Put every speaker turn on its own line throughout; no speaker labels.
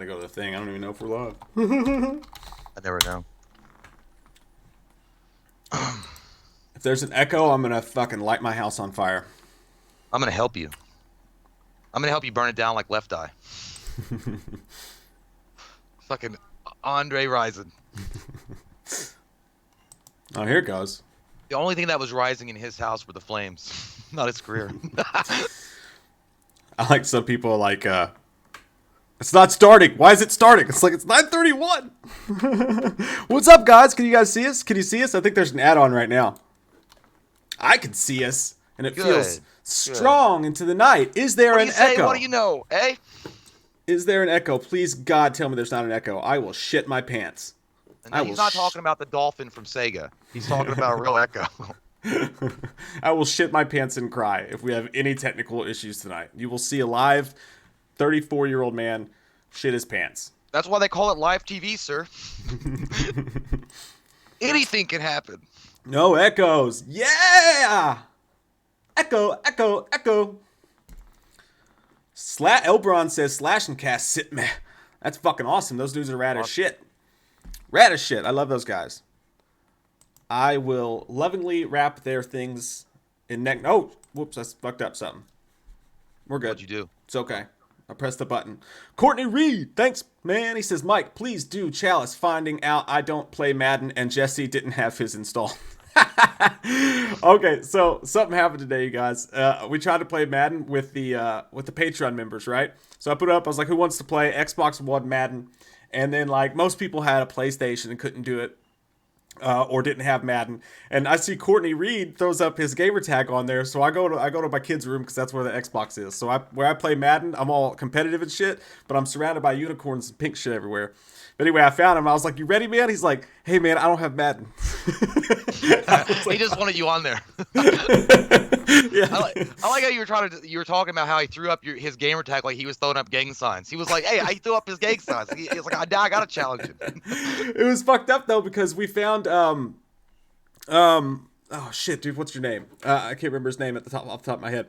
They go to the thing. I don't even know if we're live.
I never know.
If there's an echo, I'm gonna fucking light my house on fire.
I'm gonna help you. I'm gonna help you burn it down like Left Eye. Fucking Andre Rison.
Oh, here it goes.
The only thing that was rising in his house were the flames, not his career.
I like some people like, it's not starting. Why is it starting? It's like, it's 9:31. What's up, guys? Can you guys see us? Can you see us? I think there's an add-on right now. I can see us, and it feels strong into the night. Is there an echo?
What do you know, eh?
Is there an echo? Please, God, tell me there's not an echo. I will shit my pants.
And he's not talking about the dolphin from Sega. He's talking about a real echo.
I will shit my pants and cry if we have any technical issues tonight. You will see a live 34-year-old man shit his pants.
That's why they call it live TV, sir. Anything can happen.
No echoes. Yeah! Echo, echo, echo. Elbron says slash and cast sit meh. That's fucking awesome. Those dudes are rad as shit. Rad as shit. I love those guys. I will lovingly wrap their things in neck. Oh, whoops, I fucked up something. We're good.
What'd you do?
It's okay. I pressed the button. Courtney Reed, thanks, man. He says, Mike, please do Chalice finding out I don't play Madden and Jesse didn't have his installed. Okay, so something happened today, you guys. We tried to play Madden with the Patreon members, right? So I put it up. I was like, who wants to play Xbox One Madden? And then, like, most people had a PlayStation and couldn't do it. Or didn't have Madden, and I see Courtney Reed throws up his gamer tag on there, so I go to my kid's room because that's where the Xbox is. So where I play Madden, I'm all competitive and shit, but I'm surrounded by unicorns and pink shit everywhere. But anyway, I found him. I was like, "You ready, man?" He's like, "Hey, man, I don't have Madden."
He just wanted you on there.
Yeah.
I like how you were talking about how he threw up his gamer tag like he was throwing up gang signs. He was like, "Hey, I threw up his gang signs." He's like, "I gotta challenge him."
It was fucked up though because we found oh shit, dude, what's your name? I can't remember his name off the top of my head.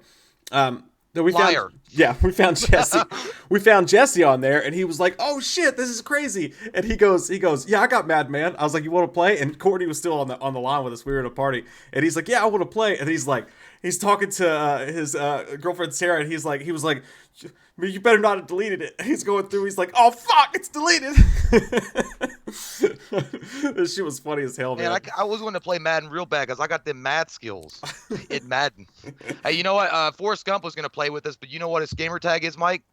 No, we
Liar.
We found Jesse. We found Jesse on there, and he was like, "Oh shit, this is crazy!" And he goes, "Yeah, I got Mad Man." I was like, "You want to play?" And Courtney was still on the line with us. We were at a party, and he's like, "Yeah, I want to play." And he's like, he's talking to his girlfriend Sarah, and he was like, "You better not have deleted it." And he's going through. He's like, "Oh fuck, it's deleted." This shit was funny as hell, man.
I was going to play Madden real bad because I got them mad skills in Madden. Hey, you know what? Forrest Gump was going to play with us, but you know what his gamer tag is, Mike?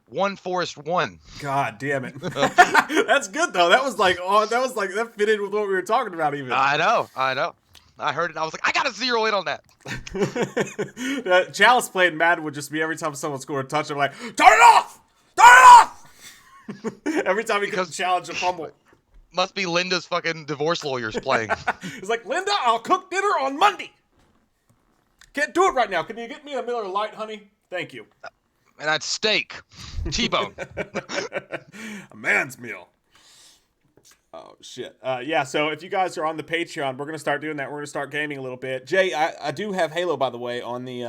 One Forrest One.
God damn it. That's good though. That fit in with what we were talking about even.
I know. I heard it and I was like, I gotta zero in on that.
Chalice playing Madden would just be every time someone scored a touchdown, like, turn it off! Turn it off! Every time he comes challenge a fumble.
Must be Linda's fucking divorce lawyers playing.
He's like, Linda, I'll cook dinner on Monday. Can't do it right now. Can you get me a Miller Lite, honey? Thank you.
And that's steak. T-bone.
A man's meal. Oh, shit. Yeah, so if you guys are on the Patreon, we're going to start doing that. We're going to start gaming a little bit. Jay, I do have Halo, by the way, on the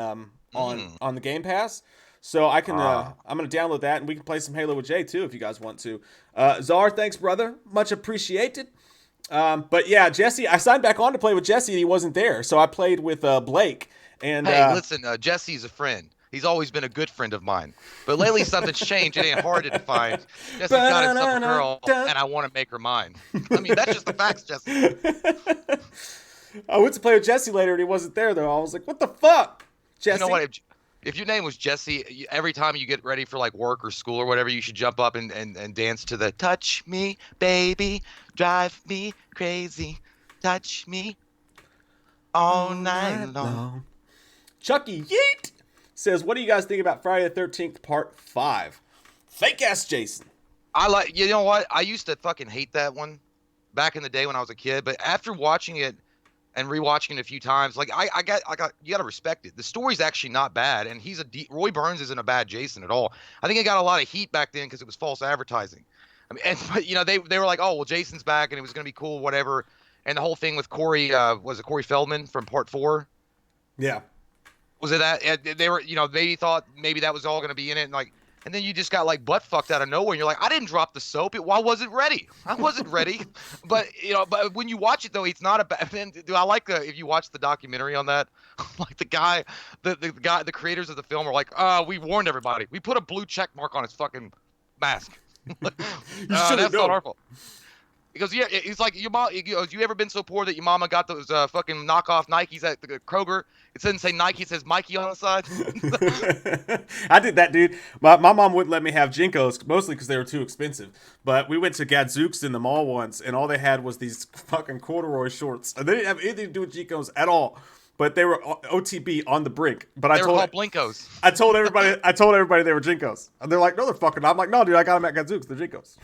on the Game Pass. So I can I'm going to download that, and we can play some Halo with Jay, too, if you guys want to. Czar, thanks, brother. Much appreciated. But, yeah, Jesse, I signed back on to play with Jesse, and he wasn't there. So I played with Blake. And
hey, listen, Jesse's a friend. He's always been a good friend of mine. But lately something's changed. It ain't hard to find. Jesse's got himself a girl, and I want to make her mine. I mean, that's just the facts, Jesse.
I went to play with Jesse later, and he wasn't there, though. I was like, what the fuck, Jesse?
You know what? If your name was Jesse, every time you get ready for, like, work or school or whatever, you should jump up and dance to the touch me, baby, drive me crazy, touch me all night long.
Chucky Yeet says, what do you guys think about Friday the 13th Part 5? Fake ass Jason.
You know what? I used to fucking hate that one back in the day when I was a kid, but after watching it and rewatching it a few times, like I got you got to respect it. The story's actually not bad, and Roy Burns isn't a bad Jason at all. I think it got a lot of heat back then because it was false advertising. I mean, but you know, they were like, oh well, Jason's back and it was gonna be cool, whatever. And the whole thing with Corey, was it Corey Feldman from Part 4?
Yeah.
Was it that they were, you know, they thought maybe that was all going to be in it, and like, and then you just got like butt fucked out of nowhere. And you're like, I didn't drop the soap. I wasn't ready. I wasn't ready. But but when you watch it though, it's not a bad. Do I like if you watch the documentary on that, like the guy, the creators of the film are like, we warned everybody. We put a blue check mark on his fucking mask. That's not our fault. Because yeah, it's like your mom. You ever been so poor that your mama got those fucking knockoff Nikes at the Kroger? It doesn't say Nike, it says Mikey on the side.
I did that, dude. My mom wouldn't let me have Jinkos, mostly because they were too expensive. But we went to Gadzooks in the mall once, and all they had was these fucking corduroy shorts. And they didn't have anything to do with Jinkos at all. But they were OTB on the brink. But
they were called Blinkos.
I told everybody they were Jinkos. And they're like, no, they're fucking. I'm like, no, dude, I got them at Gadzooks. They're Jinkos.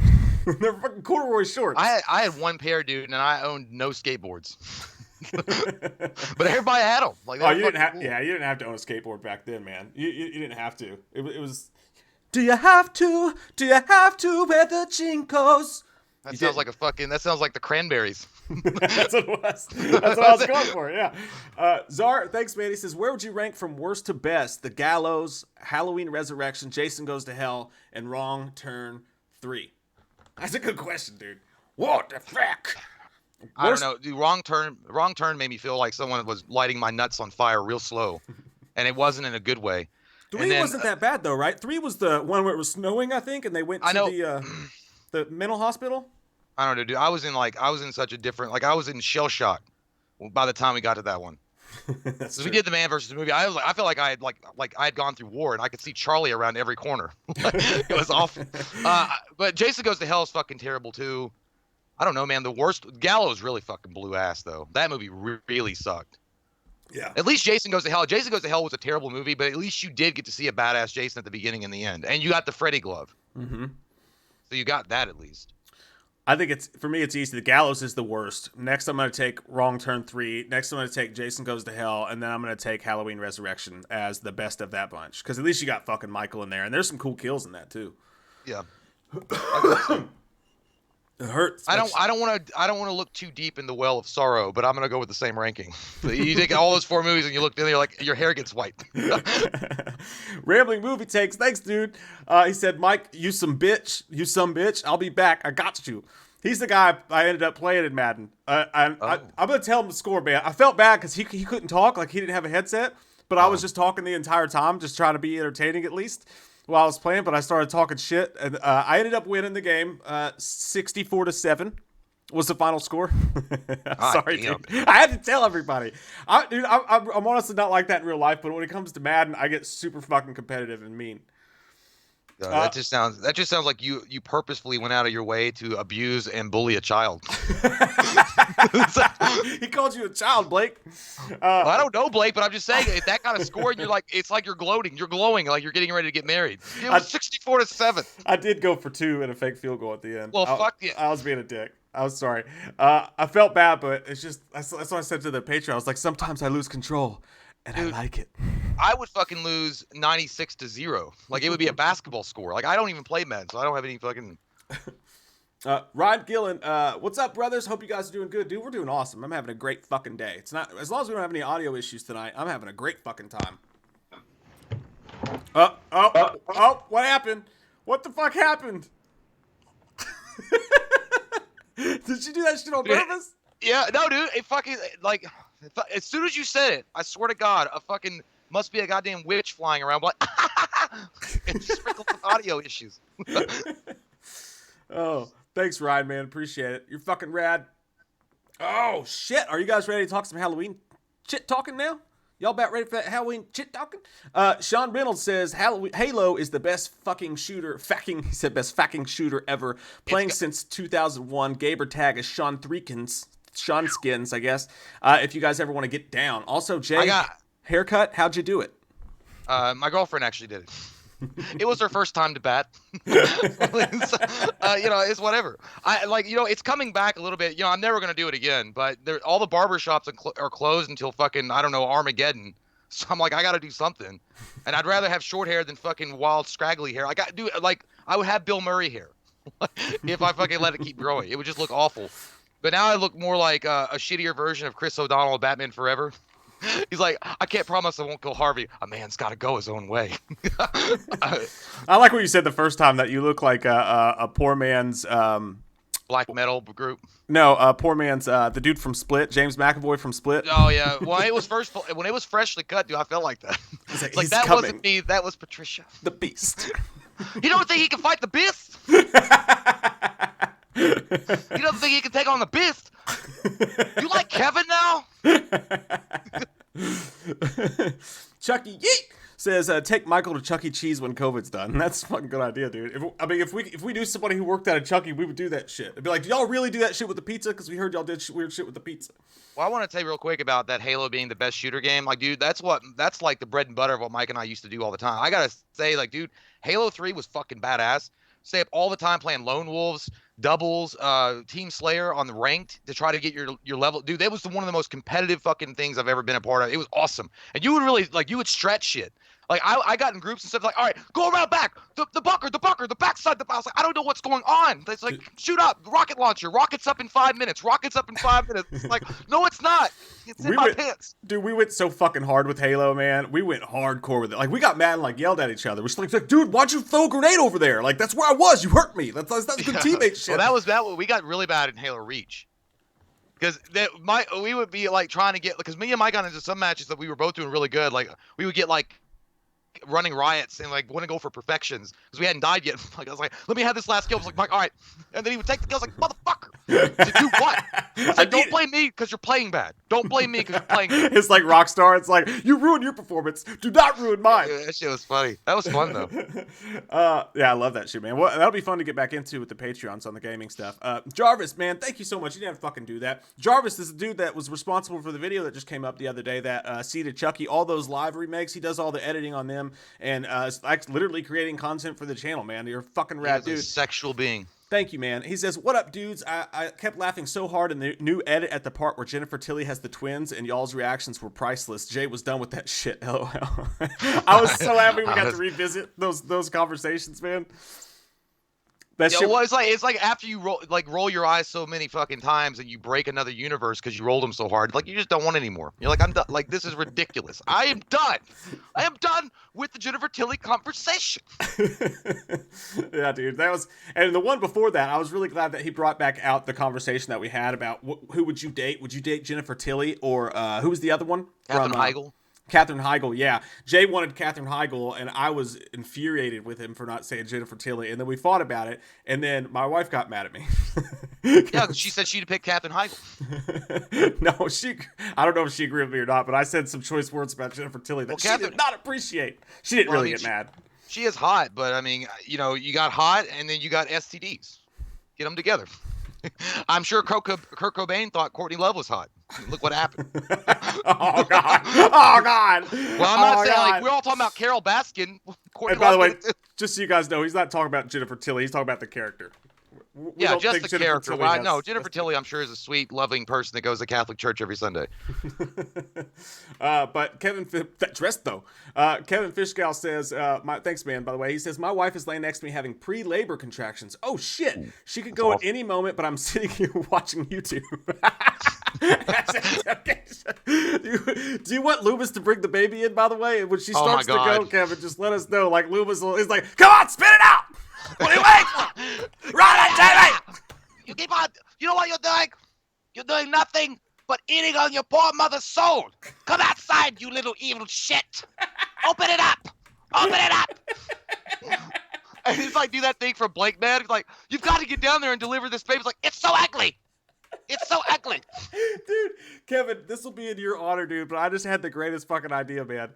They're fucking corduroy shorts.
I had one pair, dude, and I owned no skateboards. But everybody had them. Like,
you didn't have, cool. Yeah, you didn't have to own a skateboard back then, man. You didn't have to. It was. Do you have to? Do you have to wear the Jinkos?
That sounds like That sounds like the Cranberries.
That's what it was. That's what I was going for. Yeah. Czar, thanks, man. He says, where would you rank from worst to best? The Gallows, Halloween Resurrection, Jason Goes to Hell, and Wrong Turn 3. That's a good question, dude. What the fuck?
I don't know. Dude, Wrong Turn made me feel like someone was lighting my nuts on fire real slow, and it wasn't in a good way.
3 wasn't that bad though, right? 3 was the one where it was snowing, I think, and they went to the mental hospital.
I don't know, dude. I was in such a different, I was in shell shock by the time we got to that one. So we did the Man versus movie. I felt like I had gone through war, and I could see Charlie around every corner. It was awful. But Jason Goes to Hell is fucking terrible too. I don't know, man. The worst. Gallows really fucking blew ass though. That movie really sucked.
Yeah.
At least Jason Goes to Hell. Jason Goes to Hell was a terrible movie, but at least you did get to see a badass Jason at the beginning and the end, and you got the Freddy glove.
Mm-hmm.
So you got that at least.
I think for me it's easy. The Gallows is the worst. Next I'm going to take Wrong Turn 3. Next I'm going to take Jason Goes to Hell, and then I'm going to take Halloween Resurrection as the best of that bunch, because at least you got fucking Michael in there, and there's some cool kills in that too.
Yeah.
It hurts.
I don't want to look too deep in the well of sorrow, but I'm going to go with the same ranking. You take all those 4 movies and you look in there, like your hair gets white.
Rambling Movie Takes. Thanks, dude. He said, Mike, you some bitch. I'll be back. I got you. He's the guy I ended up playing in Madden. I'm going to tell him the score, man. I felt bad because he couldn't talk. Like, he didn't have a headset. But I was just talking the entire time, just trying to be entertaining at least while I was playing. But I started talking shit. And I ended up winning the game 64-7 was the final score. Sorry, dude. I had to tell everybody. I'm honestly not like that in real life. But when it comes to Madden, I get super fucking competitive and mean.
That just sounds like you purposefully went out of your way to abuse and bully a child.
He called you a child, Blake.
Well, I don't know, Blake, but I'm just saying, if that kind of score, and you're like, it's like you're gloating. You're glowing like you're getting ready to get married. It was 64-7.
I did go for 2 and a fake field goal at the end.
Well, fuck you.
I was being a dick. I was sorry. I felt bad, but it's just that's what I said to the Patreon. I was like, sometimes I lose control. And dude, I like it.
I would fucking lose 96-0. Like, it would be a basketball score. Like, I don't even play Madden, so I don't have any fucking...
Ryan Gillen, what's up, brothers? Hope you guys are doing good. Dude, we're doing awesome. I'm having a great fucking day. It's not... As long as we don't have any audio issues tonight, I'm having a great fucking time. What happened? What the fuck happened? Did you do that shit on purpose?
Yeah, no, dude. It fucking, like... As soon as you said it, I swear to God, must be a goddamn witch flying around, like, and sprinkled with audio issues.
Oh, thanks, Ryan, man. Appreciate it. You're fucking rad. Oh, shit. Are you guys ready to talk some Halloween shit talking now? Y'all about ready for that Halloween shit talking? Sean Reynolds says Halo is the best fucking shooter. He said best fucking shooter ever. Playing since 2001. Gamer tag is Sean Skins, I guess. If you guys ever want to get down. Also, Jay, haircut. How'd you do it?
My girlfriend actually did it. It was her first time to bat. It's whatever. It's coming back a little bit. I'm never gonna do it again. But all the barbershops are closed until fucking, I don't know, Armageddon. So I'm like, I gotta do something. And I'd rather have short hair than fucking wild scraggly hair. I would have Bill Murray hair if I fucking let it keep growing. It would just look awful. But now I look more like a shittier version of Chris O'Donnell of Batman Forever. He's like, I can't promise I won't kill Harvey. A man's got to go his own way.
I like what you said the first time that you look like a poor man's.
Black metal group.
No, poor man's the dude from Split, James McAvoy from Split.
Oh yeah, when it was freshly cut, dude, I felt like that.
Like,
Like that
coming.
wasn't me, that was Patricia.
The Beast.
You don't think he can fight the Beast? You don't think he can take on the Beast? You like Kevin now?
Chucky Yeet says, take Michael to Chuck E. Cheese when COVID's done. That's a fucking good idea, dude. If we knew somebody who worked at a Chucky, we would do that shit. It'd be like, do y'all really do that shit with the pizza? Because we heard y'all did weird shit with the pizza.
Well, I want to tell you real quick about that Halo being the best shooter game. Like, dude, that's like the bread and butter of what Mike and I used to do all the time. I gotta say, like, dude, Halo 3 was fucking badass. Stay up all the time playing Lone Wolves, doubles, Team Slayer on the ranked to try to get your level. Dude, that was one of the most competitive fucking things I've ever been a part of. It was awesome. And you would really, like, you would stretch shit. Like, I got in groups and stuff like, all right, go around back, the bunker, the backside. I was like, I don't know what's going on. It's like, shoot up, rocket launcher, rockets up in 5 minutes, rockets up in 5 minutes. It's like, no, it's not. It's in my pants.
Dude, we went so fucking hard with Halo, man. We went hardcore with it. Like, we got mad and, like, yelled at each other. We're just like, dude, why'd you throw a grenade over there? Like, that's where I was. You hurt me. That's good teammate shit.
Well, that we got really bad in Halo Reach. Because we would be, like, trying to get, because me and Mike got into some matches that we were both doing really good. Like, we would get, like, running riots and like want to go for perfections because we hadn't died yet. Like I was like, let me have this last kill. I was like, Mike, all right, and then he would take the kill. I was like, motherfucker, to do what? It's like, don't blame me because you're playing bad. Don't blame me because you're playing bad.
It's like Rockstar. It's like, you ruined your performance. Do not ruin mine.
Yeah, that shit was funny. That was fun though.
Yeah, I love that shit, man. Well, that'll be fun to get back into with the Patreons on the gaming stuff. Jarvis, man, thank you so much. You didn't have to fucking do that. Jarvis is the dude that was responsible for the video that just came up the other day. That Seeded Chucky, all those live remakes. He does all the editing on them, and it's like literally creating content for the channel, man. You're a fucking rad dude.
A sexual being.
Thank you, man. He says, what up, dudes? I kept laughing so hard in the new edit at the part where Jennifer Tilly has the twins, and y'all's reactions were priceless. Jay was done with that shit, LOL. I was so happy we got to revisit those conversations, man. That shit.
Well, it's like after you roll your eyes so many fucking times and you break another universe because you rolled them so hard, like you just don't want anymore. You're like, I'm done. Like, this is ridiculous. I am done. I am done with the Jennifer Tilly conversation.
Yeah, dude, that was, and the one before that, I was really glad that he brought back out the conversation that we had about who would you date? Would you date Jennifer Tilly or who was the other one?
Katherine Heigl.
Katherine Heigl, yeah. Jay wanted Katherine Heigl, and I was infuriated with him for not saying Jennifer Tilly. And then we fought about it, and then my wife got mad at me.
Yeah, she said she'd pick Katherine Heigl.
No, I don't know if she agreed with me or not, but I said some choice words about Jennifer Tilly that she did not appreciate. She didn't really get mad.
She is hot, but I mean, you know, you got hot, and then you got STDs. Get them together. I'm sure Kurt Cobain thought Courtney Love was hot. Look what happened.
Oh God! Oh God!
Well, I'm not saying like we're all talking about Carol Baskin.
And by the way, just so you guys know, he's not talking about Jennifer Tilly. He's talking about the character.
Yeah, just the character. Well, no, Jennifer Tilly, I'm sure, is a sweet, loving person that goes to Catholic church every Sunday.
But Kevin, that dressed though. Kevin Fishgal says, thanks, man, by the way. He says, my wife is laying next to me having pre-labor contractions. Oh, shit. She could go at any moment, but I'm sitting here watching YouTube. Do you want Loomis to bring the baby in, by the way? When she starts to go, Kevin, just let us know. Like, Loomis is like, come on, spit it out! What are you waiting for? Run it, Jamie!
You keep on. You know what you're doing? You're doing nothing but eating on your poor mother's soul. Come outside, you little evil shit. Open it up. Open it up. And he's like, do that thing from Blake, man. He's like, you've got to get down there and deliver this baby. He's like, it's so ugly. It's so ugly.
Dude, Kevin, this will be in your honor, dude, but I just had the greatest fucking idea, man.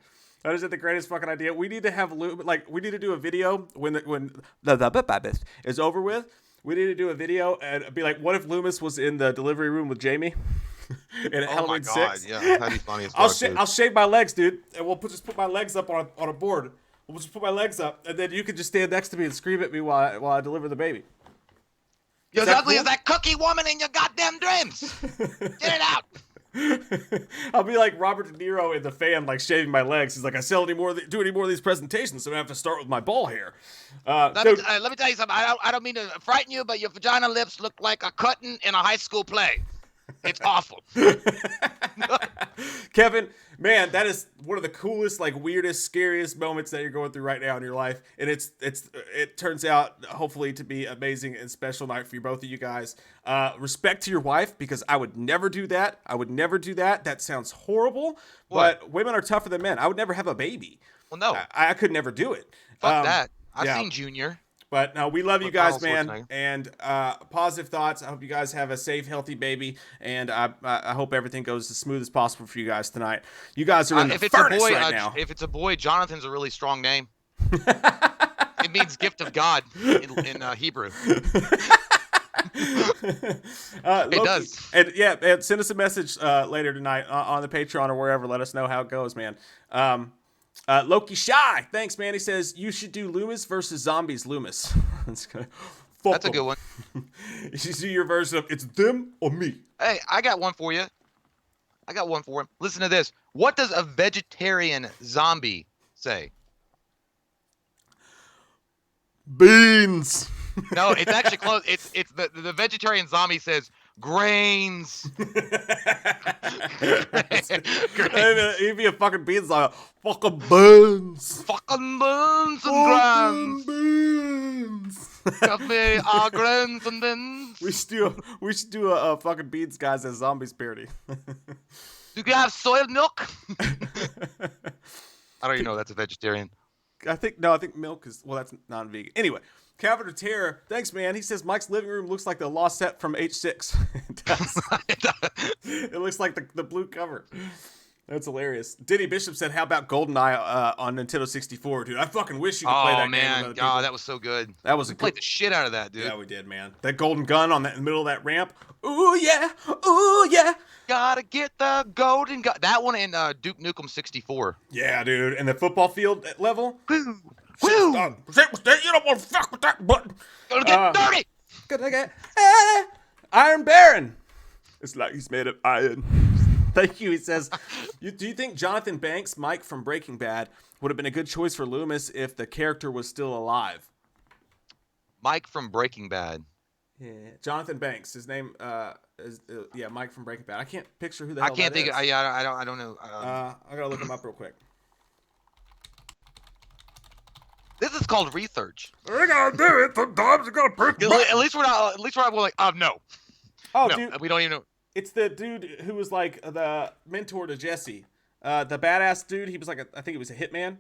I just had the greatest fucking idea. We need to have we need to do a video when the is over with. We need to do a video and be like, what if Loomis was in the delivery room with Jamie? In Halloween 6?
Yeah, that'd be funny as fuck.
I'll shave my legs, dude, and we'll just put my legs up on a board. We'll just put my legs up, and then you can just stand next to me and scream at me while I deliver the baby.
You're as ugly as that cookie woman in your goddamn dreams. Get it out.
I'll be like Robert De Niro in The Fan, like shaving my legs. He's like, I do any more of these presentations, so I have to start with my ball hair.
Let me tell you something. I don't mean to frighten you, but your vagina lips look like a curtain in a high school play. It's awful.
Kevin, Man, that is one of the coolest, like weirdest, scariest moments that you're going through right now in your life, and it turns out hopefully to be amazing and special night for you, both of you guys. Respect to your wife, because I would never do that. I would never do that. That sounds horrible.
What?
But women are tougher than men. I would never have a baby.
Well, no.
I could never do it.
Fuck that. I've
yeah.
seen Junior.
But no, we love you guys, man,
Schwarzenegger.
and positive thoughts. I hope you guys have a safe, healthy baby, and I hope everything goes as smooth as possible for you guys tonight. You guys are in the furnace right now.
If it's a boy, Jonathan's a really strong name. It means gift of God in Hebrew. It does.
And yeah, and send us a message later tonight on the Patreon or wherever. Let us know how it goes, man. Loki Shy, thanks, man. He says you should do Loomis versus Zombies. Loomis.
That's a good one.
You should do your version of it's them or me.
Hey, I got one for you. I got one for him. Listen to this. What does a vegetarian zombie say?
Beans.
No, it's actually close. It's the vegetarian zombie says grains.
He'd be a fucking beans like fucking beans.
Fucking beans and
Beans.
Coffee, grains and beans.
We should do a fucking beans guys as zombies parody.
Do you have soy milk? I don't even know that's a vegetarian.
I think milk is, well, that's non-vegan. Anyway, Calvin of Terror, thanks, man. He says Mike's living room looks like the lost set from H6. It does. It looks like the blue cover. That's hilarious. Diddy Bishop said, how about GoldenEye on Nintendo 64? Dude, I fucking wish you could play that game.
Oh, man.
God,
that was so good.
That was
we played the shit out of that, dude.
Yeah, we did, man. That golden gun on in the middle of that ramp. Ooh, yeah. Ooh, yeah.
Gotta get the golden gun. That one in Duke Nukem 64.
Yeah, dude. And the football field level.
Woo!
Woo! You don't want to fuck with that button.
Gonna get dirty!
Gonna get Iron Baron. It's like he's made of iron. Thank you. He says, do you think Jonathan Banks, Mike from Breaking Bad, would have been a good choice for Loomis if the character was still alive?
Mike from Breaking Bad.
Yeah, Jonathan Banks. His name is Mike from Breaking Bad. I can't picture who the hell
I can't
that
think.
is.
I don't know.
I gotta look him up real quick.
This is called research.
We gotta do it. Sometimes you gotta press buttons.
At least we're not. At least we're not like, no.
Oh,
no,
dude,
we don't even know.
it's the dude who was like the mentor to Jesse, the badass dude. He was like I think he was a hitman.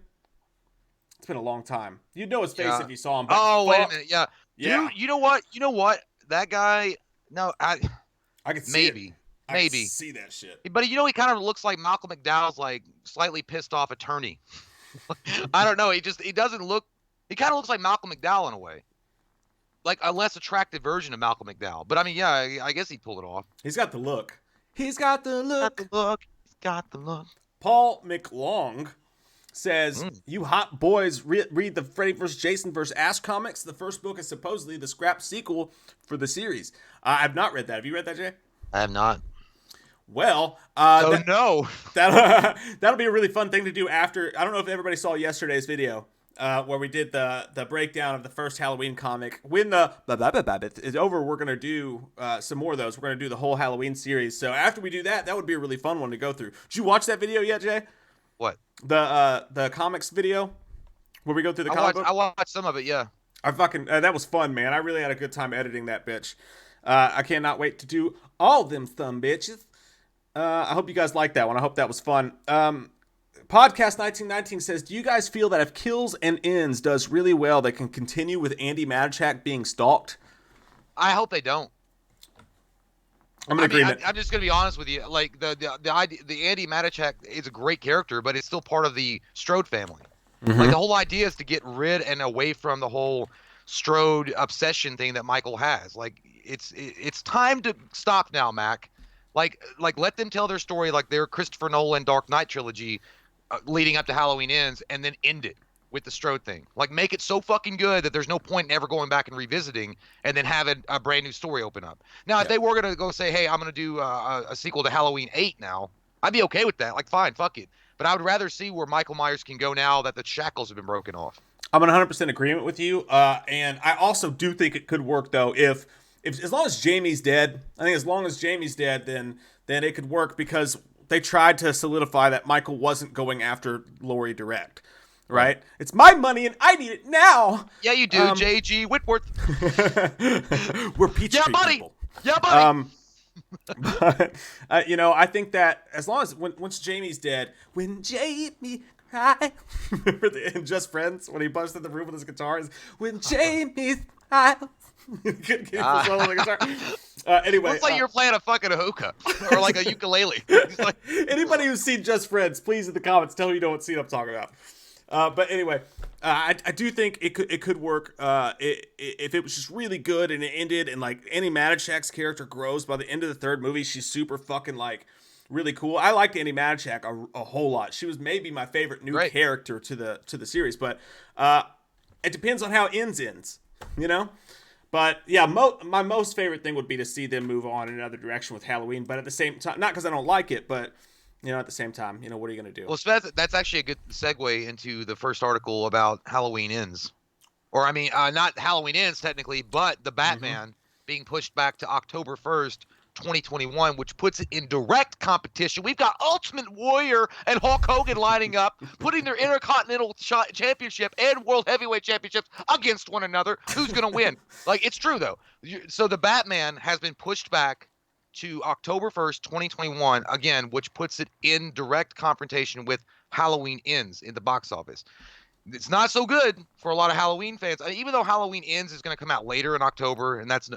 It's been a long time. You'd know his face if you saw him. But
wait a minute. Yeah.
Yeah.
You know what? That guy. No, I
can see
maybe.
it. I can see that shit.
But he kind of looks like Malcolm McDowell's like slightly pissed off attorney. I don't know. He doesn't look. He kind of looks like Malcolm McDowell in a way. Like a less attractive version of Malcolm McDowell. But I mean, yeah, I guess he'd pull it off.
He's got the look. He's got the look.
He's got the look.
Paul McLong says, you hot boys read the Freddy vs. Jason vs. Ash comics. The first book is supposedly the scrap sequel for the series. I've not read that. Have you read that, Jay?
I have not.
Well,
no.
That'll be a really fun thing to do after. I don't know if everybody saw yesterday's video where we did the breakdown of the first Halloween comic. When the is over, we're going to do some more of those. We're going to do the whole Halloween series. So after we do that, that would be a really fun one to go through. Did you watch that video yet, Jay?
What?
The comics video where we go through the comic book?
I watched some of it, yeah.
I fucking that was fun, man. I really had a good time editing that bitch. I cannot wait to do all them thumb bitches. I hope you guys liked that one. I hope that was fun. Podcast 1919 says, do you guys feel that if Kills and Ends does really well, they can continue with Andy Matichak being stalked?
I hope they don't.
I'm in agreement.
I'm just gonna be honest with you. Like the Andy Matichak is a great character, but it's still part of the Strode family. Mm-hmm. Like the whole idea is to get rid and away from the whole Strode obsession thing that Michael has. Like it's time to stop now, Mac. Like let them tell their story like their Christopher Nolan Dark Knight trilogy leading up to Halloween Ends, and then end it with the Strode thing. Like make it so fucking good that there's no point in ever going back and revisiting and then having a brand new story open up. Now, if they were going to go say, hey, I'm going to do a sequel to Halloween 8 now, I'd be okay with that. Like, fine, fuck it. But I would rather see where Michael Myers can go now that the shackles have been broken off.
I'm in 100% agreement with you. And I also do think it could work, though, if as long as Jamie's dead. I think as long as Jamie's dead, then it could work, because they tried to solidify that Michael wasn't going after Laurie direct. Right? It's my money and I need it now.
Yeah, you do, J.G. Whitworth.
We're Peachtree people.
Yeah, buddy.
But I think that as long as once Jamie's dead, when Jamie cries, remember in Just Friends when he busted the room with his guitar, is when Jamie cries. Couldn't get the solo on the guitar. Anyway,
looks like you're playing a fucking hookah or like a ukulele. Like...
Anybody who's seen Just Friends, please in the comments tell me you know what scene I'm talking about. But anyway, I do think it could work if it was just really good and it ended and like Annie Matichak's character grows by the end of the third movie. She's super fucking like really cool. I liked Annie Matichak a whole lot. She was maybe my favorite new character to the series, but it depends on how ends, you know. But yeah, my most favorite thing would be to see them move on in another direction with Halloween. But at the same time, not because I don't like it, but at the same time, what are you going to do?
Well, so that's actually a good segue into the first article about Halloween Ends. Or, I mean, not Halloween Ends, technically, but the Batman being pushed back to October 1st, 2021, which puts it in direct competition. We've got Ultimate Warrior and Hulk Hogan lining up, putting their Intercontinental Championship and World Heavyweight Championships against one another. Who's going to win? Like, it's true, though. So the Batman has been pushed back to October 1st, 2021, again, which puts it in direct confrontation with Halloween Ends in the box office. It's not so good for a lot of Halloween fans. I mean, even though Halloween Ends is going to come out later in October, and that's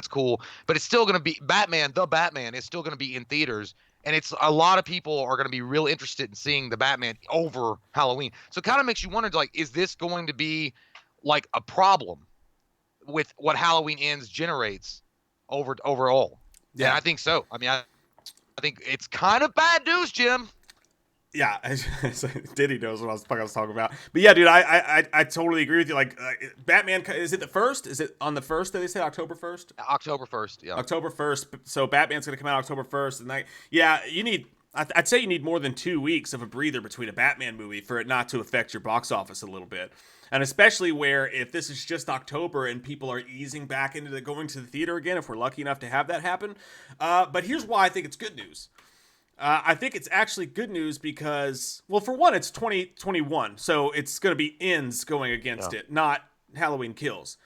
cool, but it's still going to be The Batman is still going to be in theaters, and it's a lot of people are going to be real interested in seeing the Batman over Halloween. So it kind of makes you wonder, like, is this going to be like a problem with what Halloween Ends generates overall? Yeah, and I think so. I mean, I think it's kind of bad news, Jim.
Yeah, Diddy knows what I was talking about. But yeah, dude, I totally agree with you. Like, Batman, is it the first? Is it on the first that they said October 1st?
October 1st, yeah.
October 1st. So Batman's going to come out October 1st. And I'd say you need more than 2 weeks of a breather between a Batman movie for it not to affect your box office a little bit. And especially where if this is just October and people are easing back into going to the theater again, if we're lucky enough to have that happen. But here's why I think it's good news. I think it's actually good news because, well, for one, it's 2021, so it's going to be Ends going against it, not Halloween Kills.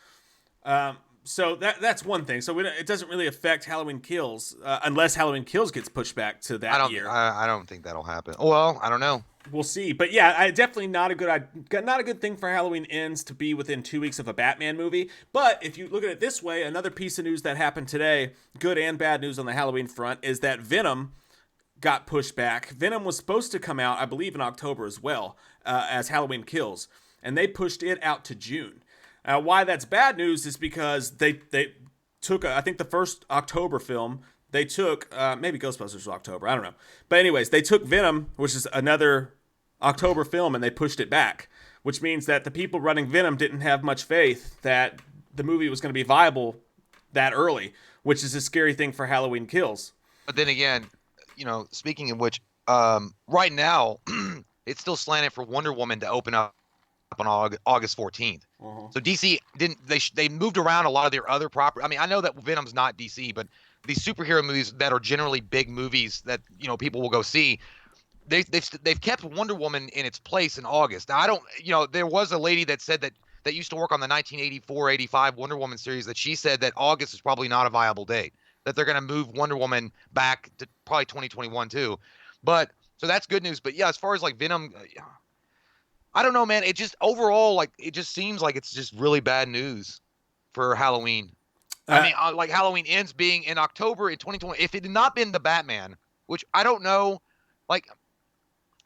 So that's one thing. So it doesn't really affect Halloween Kills unless Halloween Kills gets pushed back to that year.
I don't think that'll happen. Well, I don't know.
We'll see. But yeah, definitely not a good thing for Halloween Ends to be within 2 weeks of a Batman movie. But if you look at it this way, another piece of news that happened today, good and bad news on the Halloween front, is that Venom got pushed back. Venom was supposed to come out, I believe, in October as well, as Halloween Kills, and they pushed it out to June. Why that's bad news is because they took, I think the first October film, they took, maybe Ghostbusters was October, I don't know. But anyways, they took Venom, which is another October film, and they pushed it back, which means that the people running Venom didn't have much faith that the movie was going to be viable that early, which is a scary thing for Halloween Kills.
But then again, speaking of which, right now, it's still slanted for Wonder Woman to open up on August 14th. So DC they moved around a lot of their other property. I mean, I know that Venom's not DC, but these superhero movies that are generally big movies that people will go see, they've kept Wonder Woman in its place in August. Now, I don't, there was a lady that said that used to work on the 1984-85 Wonder Woman series that she said that August is probably not a viable date, that they're going to move Wonder Woman back to probably 2021 too. But so that's good news. But yeah, as far as like Venom, I don't know, man. It just overall, like, it just seems like it's just really bad news for Halloween. I mean, like Halloween Ends being in October in 2020. If it had not been the Batman, which I don't know, like,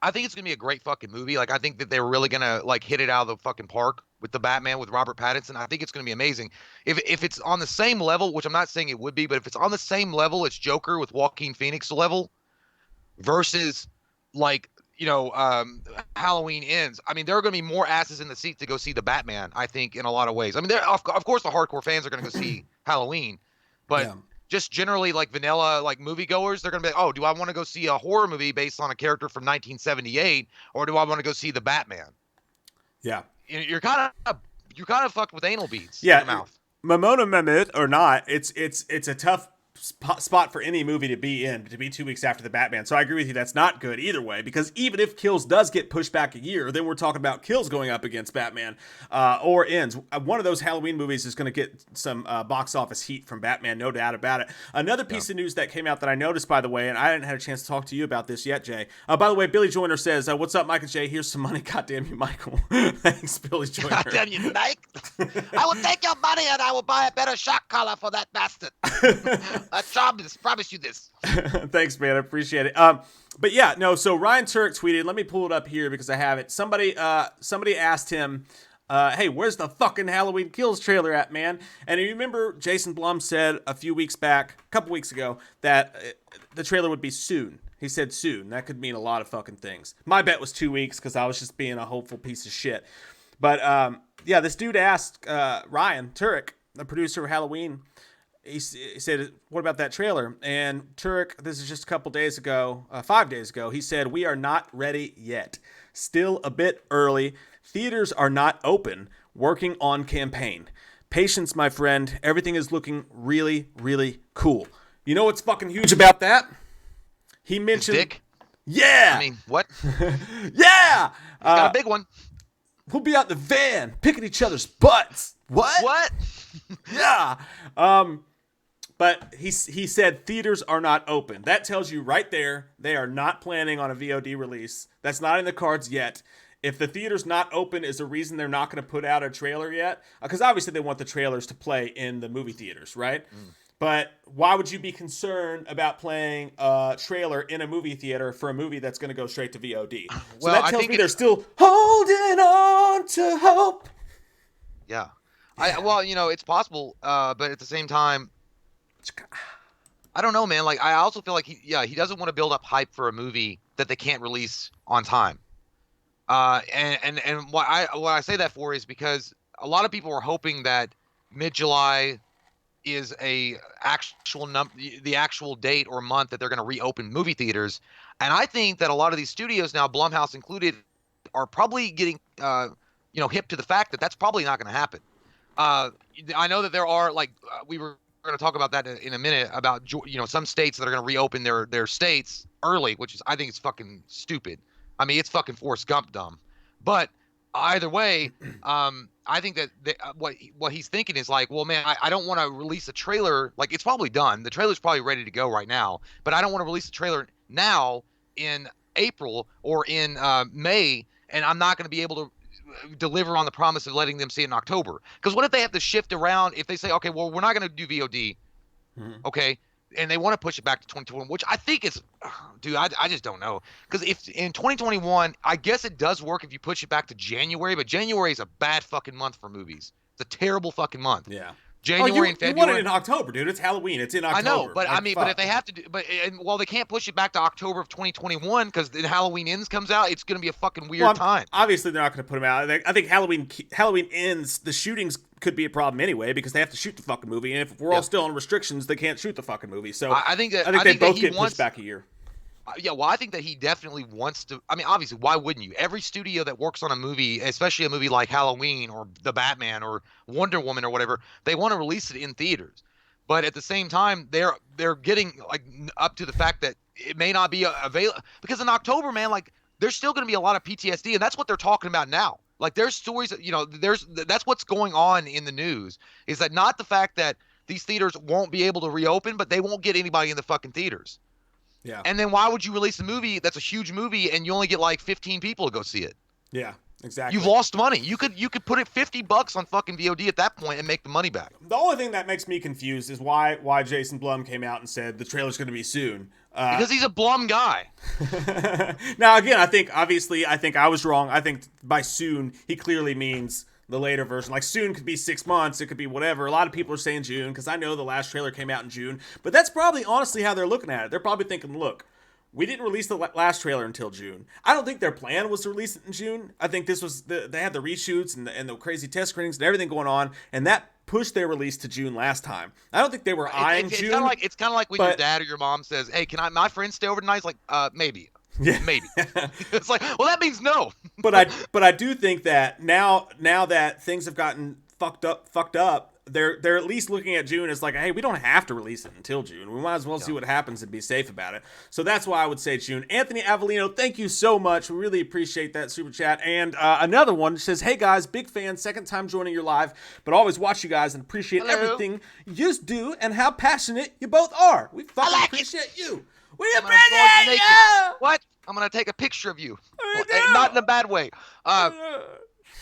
I think it's going to be a great fucking movie. Like, I think that they're really going to, like, hit it out of the fucking park with the Batman with Robert Pattinson. I think it's going to be amazing. If it's on the same level, which I'm not saying it would be, but if it's on the same level as Joker with Joaquin Phoenix level versus, like, Halloween Ends, I mean, there are going to be more asses in the seat to go see the Batman, I think, in a lot of ways. I mean, of course the hardcore fans are going to go see Halloween, but just generally, like, vanilla, like, moviegoers, they're going to be like, oh, do I want to go see a horror movie based on a character from 1978, or do I want to go see the Batman?
Yeah.
You're kind of fucked with anal beads
in
your mouth.
Mamona Mammoth or not, it's a tough spot for any movie to be in, to be 2 weeks after the Batman. So I agree with you. That's not good either way, because even if Kills does get pushed back a year, then we're talking about Kills going up against Batman or Ends. One of those Halloween movies is going to get some box office heat from Batman, no doubt about it. Another piece of news that came out that I noticed, by the way, and I hadn't had a chance to talk to you about this yet, Jay. By the way, Billy Joyner says, "What's up, Mike and Jay? Here's some money." Goddamn you, Michael. Thanks, Billy Joyner.
Goddamn you, Mike. I will take your money and I will buy a better shock collar for that bastard. I promise you this.
Thanks, man. I appreciate it. But yeah, no. So Ryan Turk tweeted. Let me pull it up here because I have it. Somebody asked him, "Hey, where's the fucking Halloween Kills trailer at, man?" And you remember Jason Blum said a couple weeks ago, that the trailer would be soon. He said soon. That could mean a lot of fucking things. My bet was 2 weeks because I was just being a hopeful piece of shit. But yeah, this dude asked Ryan Turek, the producer of Halloween. He said, "What about that trailer?" And Turek, this is just a couple days ago, 5 days ago, he said, "We are not ready yet. Still a bit early. Theaters are not open. Working on campaign. Patience, my friend. Everything is looking really, really cool." You know what's fucking huge about that? He mentioned...
His dick?
Yeah!
I mean, what?
Yeah!
He's got a big one.
We'll be out in the van, picking each other's butts. What?
What?
Yeah. But he said theaters are not open. That tells you right there they are not planning on a VOD release. That's not in the cards yet. If the theater's not open is a reason they're not going to put out a trailer yet. Because obviously they want the trailers to play in the movie theaters, right? But why would you be concerned about playing a trailer in a movie theater for a movie that's going to go straight to VOD? So
Well,
that tells me
it-
they're still holding on to hope.
Yeah. Well, you know, it's possible, but at the same time, I don't know, man. Like, I also feel like he doesn't want to build up hype for a movie that they can't release on time. And what I say that for is because a lot of people are hoping that mid-July is the actual date or month that they're going to reopen movie theaters. And I think that a lot of these studios now, Blumhouse included, are probably getting hip to the fact that that's probably not going to happen. I know that there are, like, we were going to talk about that in a minute, about some states that are going to reopen their states early, which is, I think, it's fucking stupid. I mean, it's fucking Forrest Gump dumb. But either way, I think that what he's thinking is like, well, man, I don't want to release a trailer. Like, it's probably done. The trailer's probably ready to go right now. But I don't want to release a trailer now in April or in May, and I'm not going to be able to deliver on the promise of letting them see it in October. Because what if they have to shift around? If they say, okay, well, we're not going to do VOD, okay, and they want to push it back to 2021, which I think is, dude, I just don't know. Because if in 2021, I guess it does work if you push it back to January, but January is a bad fucking month for movies. It's a terrible fucking month.
Yeah.
January and February.
You want it in October, dude. It's Halloween. It's in October.
I know, but
like,
I mean, but if they have to do, they can't push it back to October of 2021 because then Halloween Ends comes out. It's going to be a fucking weird time.
Obviously, they're not going to put them out. I think Halloween Ends, the shootings could be a problem anyway because they have to shoot the fucking movie, and if we're all still on restrictions, they can't shoot the fucking movie. So
I think
they both get pushed back a year.
Yeah, well, I think that he definitely wants to. I mean, obviously, why wouldn't you? Every studio that works on a movie, especially a movie like Halloween or The Batman or Wonder Woman or whatever, they want to release it in theaters. But at the same time, they're getting like up to the fact that it may not be available because in October, man, like there's still going to be a lot of PTSD, and that's what they're talking about now. Like there's stories that, that's what's going on in the news, is that not the fact that these theaters won't be able to reopen, but they won't get anybody in the fucking theaters.
Yeah.
And then why would you release a movie that's a huge movie and you only get like 15 people to go see it?
Yeah, exactly.
You've lost money. You could put it $50 on fucking VOD at that point and make the money back.
The only thing that makes me confused is why Jason Blum came out and said the trailer's going to be soon.
Because he's a Blum guy.
Now, again, I think I was wrong. I think by soon, he clearly means the later version. Like soon could be 6 months. It could be whatever. A lot of people are saying June because I know the last trailer came out in June. But that's probably honestly how they're looking at it. They're probably thinking, look, we didn't release the last trailer until June. I don't think their plan was to release it in June. I think this was they had the reshoots and the crazy test screenings and everything going on, and that pushed their release to June last time. I don't think they were eyeing June.
It's kind of like when your dad or your mom says, "Hey, can my friend stay over tonight?" It's like, maybe. Yeah. Maybe. It's like, well, that means no.
but I do think that now that things have gotten fucked up, they're at least looking at June as like, hey, we don't have to release it until June. We might as well see what happens and be safe about it. So that's why I would say June. Anthony Avellino, thank you so much. We really appreciate that super chat. And another one says, hey guys, big fan, second time joining your live, but always watch you guys and appreciate everything you do and how passionate you both are. We fucking appreciate you. We appreciate you.
What? I'm gonna take a picture of you. Not in a bad way.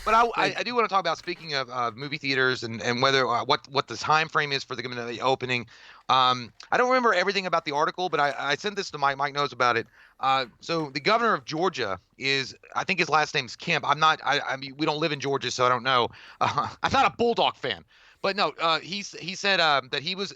But I do want to talk about, speaking of movie theaters and whether what the time frame is for the opening. I don't remember everything about the article, but I sent this to Mike. Mike knows about it. So the governor of Georgia is, I think his last name's Kemp. I mean, we don't live in Georgia, so I don't know. I'm not a Bulldog fan, but no, he said that he was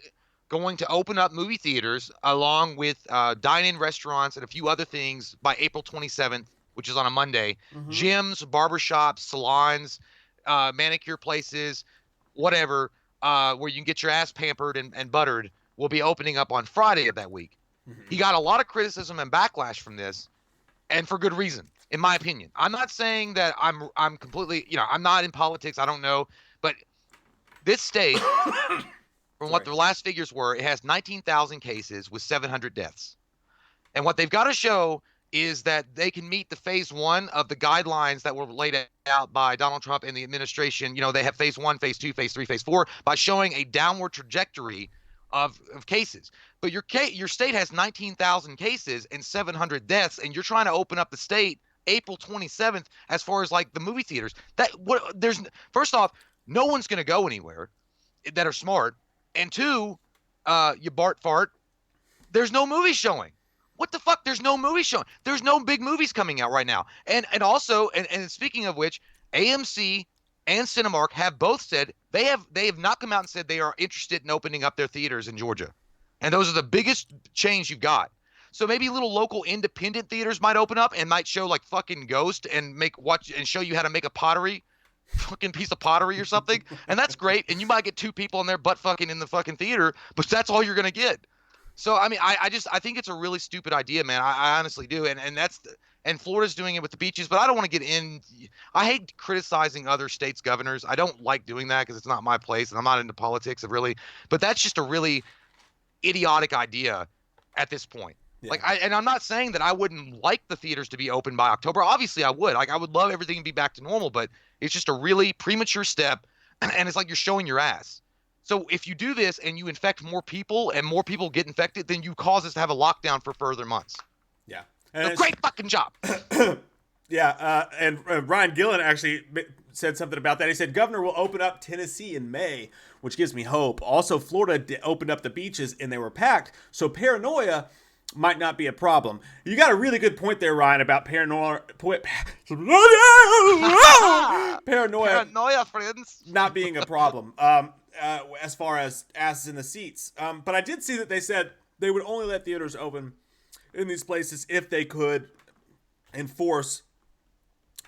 going to open up movie theaters along with dine-in restaurants and a few other things by April 27th. Which is on a Monday. Gyms, barbershops, salons, manicure places, whatever, where you can get your ass pampered and buttered, will be opening up on Friday of that week. He got a lot of criticism and backlash from this, and for good reason, in my opinion. I'm not saying that I'm completely, I'm not in politics, I don't know, but this state, from what the last figures were, it has 19,000 cases with 700 deaths. And what they've got to show is that they can meet the phase 1 of the guidelines that were laid out by Donald Trump and the administration. They have phase 1, phase 2, phase 3, phase 4, by showing a downward trajectory of cases. But your state has 19,000 cases and 700 deaths, and you're trying to open up the state April 27th as far as like the movie theaters. First off, no one's going to go anywhere that are smart. And two, you Bart fart, there's no movie showing. What the fuck? There's no movie showing. There's no big movies coming out right now. And also, and speaking of which, AMC and Cinemark have both said they have not come out and said they are interested in opening up their theaters in Georgia. And those are the biggest chains you've got. So maybe little local independent theaters might open up and might show like fucking Ghost and show you how to make a fucking piece of pottery or something. And that's great. And you might get 2 people in there butt fucking in the fucking theater, but that's all you're going to get. So, I mean, I think it's a really stupid idea, man. I honestly do. And Florida's doing it with the beaches, but I don't want to get in. I hate criticizing other states' governors. I don't like doing that because it's not my place and I'm not into politics really. But that's just a really idiotic idea at this point. Yeah. And I'm not saying that I wouldn't like the theaters to be open by October. Obviously, I would. I would love everything to be back to normal, but it's just a really premature step, and it's like you're showing your ass. So if you do this and you infect more people and more people get infected, then you cause us to have a lockdown for further months.
Yeah.
So great fucking job.
Yeah. And Ryan Gillen actually said something about that. He said, Governor will open up Tennessee in May, which gives me hope. Also, Florida opened up the beaches and they were packed. So paranoia might not be a problem. You got a really good point there, Ryan, about paranoia,
friends,
not being a problem. As far as asses in the seats. But I did see that they said they would only let theaters open in these places if they could enforce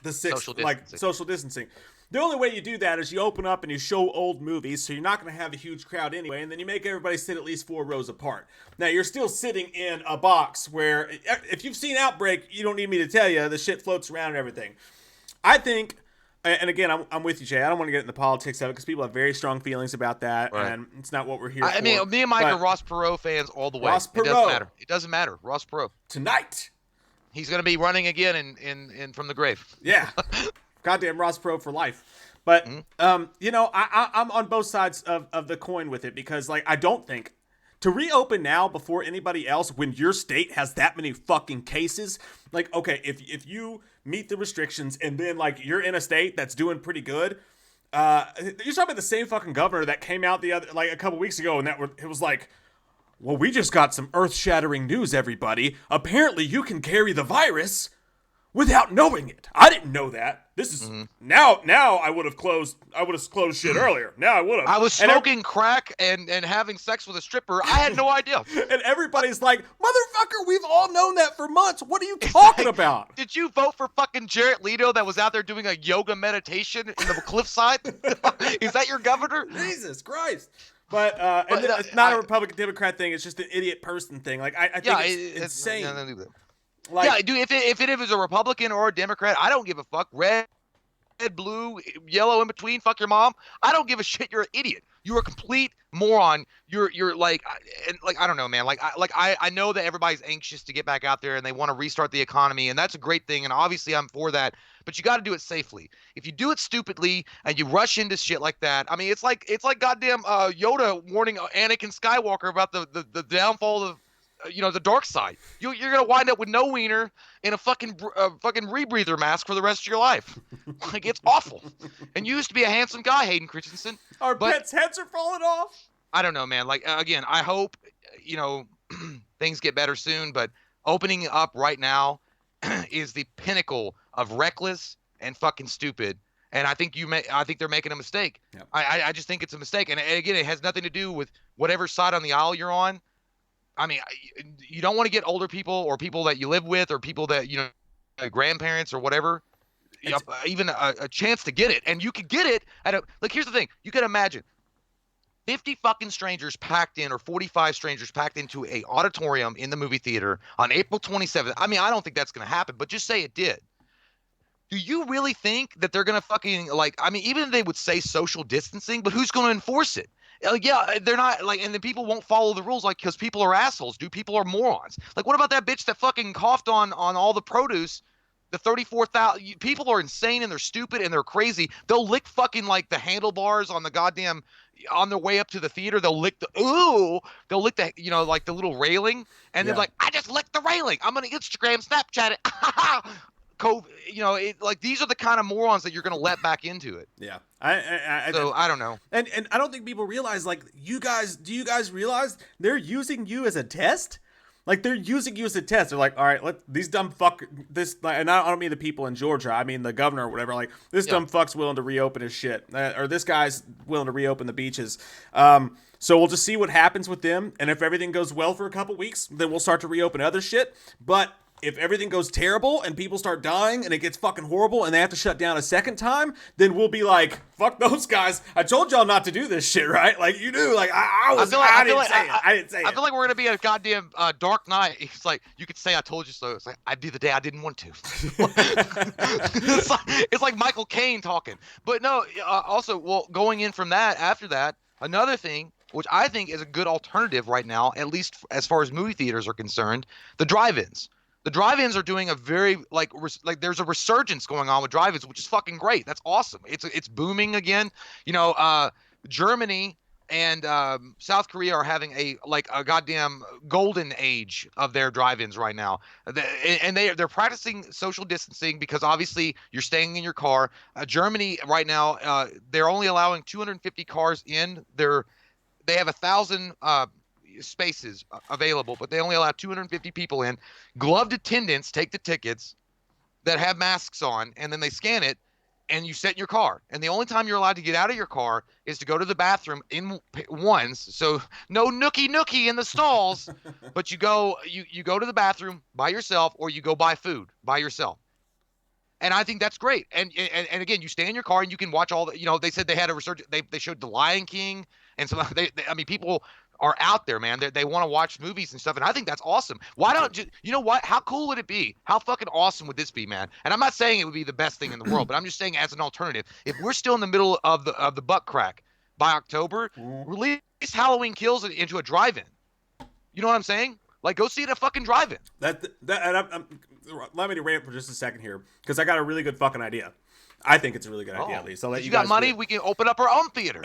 the social distancing. The only way you do that is you open up and you show old movies, so you're not going to have a huge crowd anyway, and then you make everybody sit at least 4 rows apart. Now, you're still sitting in a box where, if you've seen Outbreak, you don't need me to tell you, the shit floats around and everything. I think... And again, I'm with you, Jay. I don't want to get into the politics of it because people have very strong feelings about that, right. And it's not what we're here for.
I mean, me and Mike are Ross Perot fans all the way.
Ross Perot.
It doesn't matter. It doesn't matter. Ross Perot.
Tonight.
He's going to be running again in from the grave.
Yeah. Goddamn Ross Perot for life. But, I'm on both sides of the coin with it because, I don't think to reopen now before anybody else when your state has that many fucking cases, okay, if you meet the restrictions and then you're in a state that's doing pretty good, you're talking about the same fucking governor that came out a couple weeks ago and it was well, we just got some earth-shattering news, everybody. Apparently you can carry the virus without knowing it. I didn't know that. This is now I would have closed shit earlier. Now I would have.
I was smoking crack and having sex with a stripper. I had no idea.
And everybody's like, motherfucker, we've all known that for months. What are you talking about?
Did you vote for fucking Jared Leto that was out there doing a yoga meditation in the cliffside? Is that your governor?
Jesus Christ. But it's not a Republican Democrat thing. It's just an idiot person thing. I think it's insane.
Dude, if it was a Republican or a Democrat, I don't give a fuck. Red, blue, yellow in between. Fuck your mom. I don't give a shit. You're an idiot. You're a complete moron. You're like, and like, I don't know, man. I know that everybody's anxious to get back out there and they want to restart the economy, and that's a great thing. And obviously, I'm for that. But you got to do it safely. If you do it stupidly and you rush into shit like that, I mean, it's like goddamn Yoda warning Anakin Skywalker about the downfall of the dark side. You're gonna wind up with no wiener in a fucking rebreather mask for the rest of your life. Like, it's awful. And you used to be a handsome guy, Hayden Christensen.
Our pets' heads are falling off.
I don't know, man. Like, again, I hope things get better soon. But opening up right now is the pinnacle of reckless and fucking stupid. And I think they're making a mistake. Yep. I just think it's a mistake. And again, it has nothing to do with whatever side on the aisle you're on. I mean, you don't want to get older people or people that you live with or people that, grandparents or whatever, even a chance to get it. And you could get it here's the thing. You can imagine 50 fucking strangers packed in, or 45 strangers packed into a auditorium in the movie theater on April 27th. I mean, I don't think that's going to happen, but just say it did. Do you really think that they're going to fucking, even if they would say social distancing, but who's going to enforce it? Yeah, they're not and then people won't follow the rules, because people are assholes. People are morons. Like, what about that bitch that fucking coughed on all the produce? The 34,000 people are insane and they're stupid and they're crazy. They'll lick fucking the handlebars on the goddamn on their way up to the theater. They'll lick the the little railing, and they're like, I just licked the railing. I'm gonna Instagram, Snapchat it. These are the kind of morons that you're going to let back into it.
Yeah.
I don't know.
And I don't think people realize, do you guys realize they're using you as a test? Like, they're using you as a test. They're like, all right, these dumb and I don't mean the people in Georgia. I mean the governor or whatever. This dumb fuck's willing to reopen his shit. Or this guy's willing to reopen the beaches. So we'll just see what happens with them. And if everything goes well for a couple weeks, then we'll start to reopen other shit. But if everything goes terrible and people start dying and it gets fucking horrible and they have to shut down a second time, then we'll be like, fuck those guys. I told y'all not to do this shit, right? Like, you knew. Like, I didn't say it.
I feel like we're going to be a goddamn Dark Knight. It's like, you could say I told you so. It's like, I'd be the day I didn't want to. it's like Michael Caine talking. But no, also, well, going in from that, after that, another thing, which I think is a good alternative right now, at least as far as movie theaters are concerned, the drive-ins. The drive-ins are doing a very there's a resurgence going on with drive-ins, which is fucking great. That's awesome. It's booming again. Germany and South Korea are having a goddamn golden age of their drive-ins right now. They're practicing social distancing because obviously you're staying in your car. Germany right now, they're only allowing 250 cars in. They have 1,000 spaces available, but they only allow 250 people in. Gloved attendants take the tickets that have masks on, and then they scan it, and you sit in your car. And the only time you're allowed to get out of your car is to go to the bathroom in ones. So no nookie in the stalls, but you go to the bathroom by yourself, or you go buy food by yourself. And I think that's great. And again, you stay in your car and you can watch all the, they said they had a research. They showed The Lion King, and so people are out there, man. They want to watch movies and stuff, and I think that's awesome. Why don't you know what? How cool would it be? How fucking awesome would this be, man? And I'm not saying it would be the best thing in the world, but I'm just saying as an alternative. If we're still in the middle of the butt crack by October, release Halloween Kills into a drive-in. You know what I'm saying? Like, go see it at a fucking drive-in.
Let me rant for just a second here, because I got a really good fucking idea. I think it's a really good idea, at least. I'll let you
got money, we can open up our own theater.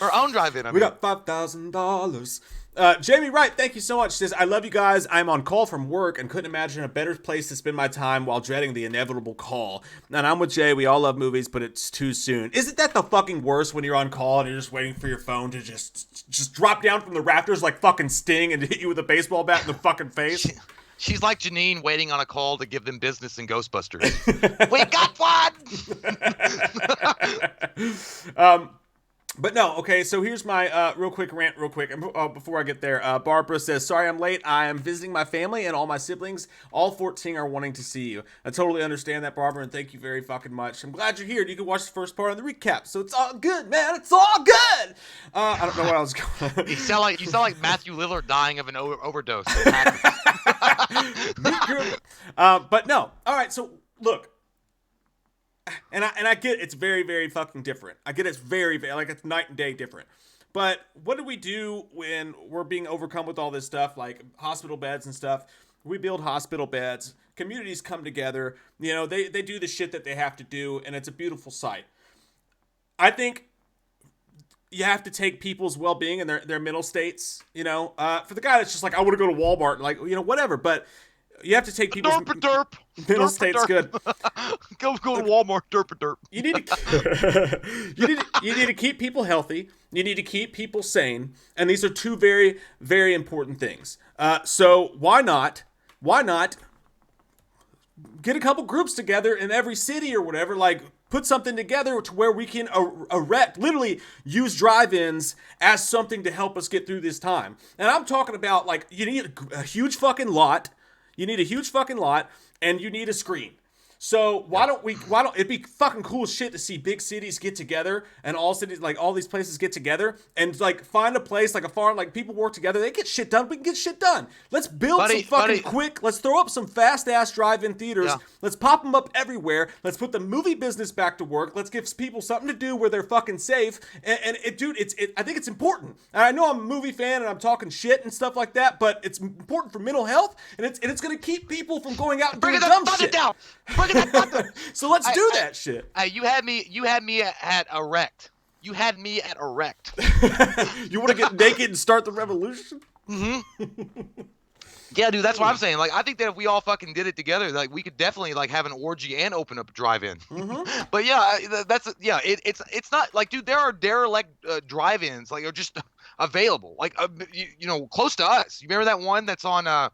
Our own drive-in.
We got $5,000. Jamie Wright, thank you so much. Says, I love you guys. I'm on call from work and couldn't imagine a better place to spend my time while dreading the inevitable call. And I'm with Jay. We all love movies, but it's too soon. Isn't that the fucking worst when you're on call and you're just waiting for your phone to just drop down from the rafters like fucking Sting and hit you with a baseball bat in the fucking face?
She's like Janine waiting on a call to give them business in Ghostbusters. We got one!
But no, okay, so here's my real quick rant before I get there. Barbara says, sorry I'm late. I am visiting my family and all my siblings. All 14 are wanting to see you. I totally understand that, Barbara, and thank you very fucking much. I'm glad you're here. You can watch the first part of the recap, so it's all good, man. It's all good! I don't know what I was going
You sound like Matthew Lillard dying of an overdose.
But no. All right, so look. I get it's very, very fucking different. I get it's very, very, like, it's night and day different. But what do we do when we're being overcome with all this stuff, like hospital beds and stuff? We build hospital beds. Communities come together. You know, they do the shit that they have to do, and it's a beautiful sight. I think you have to take people's well-being and their mental states, you know. For the guy that's just like, I want to go to Walmart and, like, you know, whatever, but you have to take people's mental states good.
Go to Walmart, derp.
You need to you need to keep people healthy. You need to keep people sane, and these are two very, very important things. So why not get a couple groups together in every city or whatever, like put something together to where we can erect, literally use drive-ins as something to help us get through this time. And I'm talking about, like, you need a huge fucking lot. You need a huge fucking lot, and you need a screen. So why don't it'd be fucking cool as shit to see big cities get together and all cities, like all these places get together and like find a place like a farm, like people work together, they get shit done, we can get shit done. Let's build some fucking quick, let's throw up some fast ass drive-in theaters, let's pop them up everywhere, let's put the movie business back to work, let's give people something to do where they're fucking safe, and dude, I think it's important. And I know I'm a movie fan and I'm talking shit and stuff like that, but it's important for mental health, and it's gonna keep people from going out and doing dumb shit.
Down.
So let's do that shit.
You had me at erect. You had me at erect.
You want to get naked and start the revolution?
Mm-hmm. Yeah, dude, that's what I'm saying. Like, I think that if we all fucking did it together, like, we could definitely like have an orgy and open up a drive-in.
Mm-hmm.
But yeah, it's not like, dude, there are derelict drive-ins like are just available, like you know, close to us. You remember that one that's on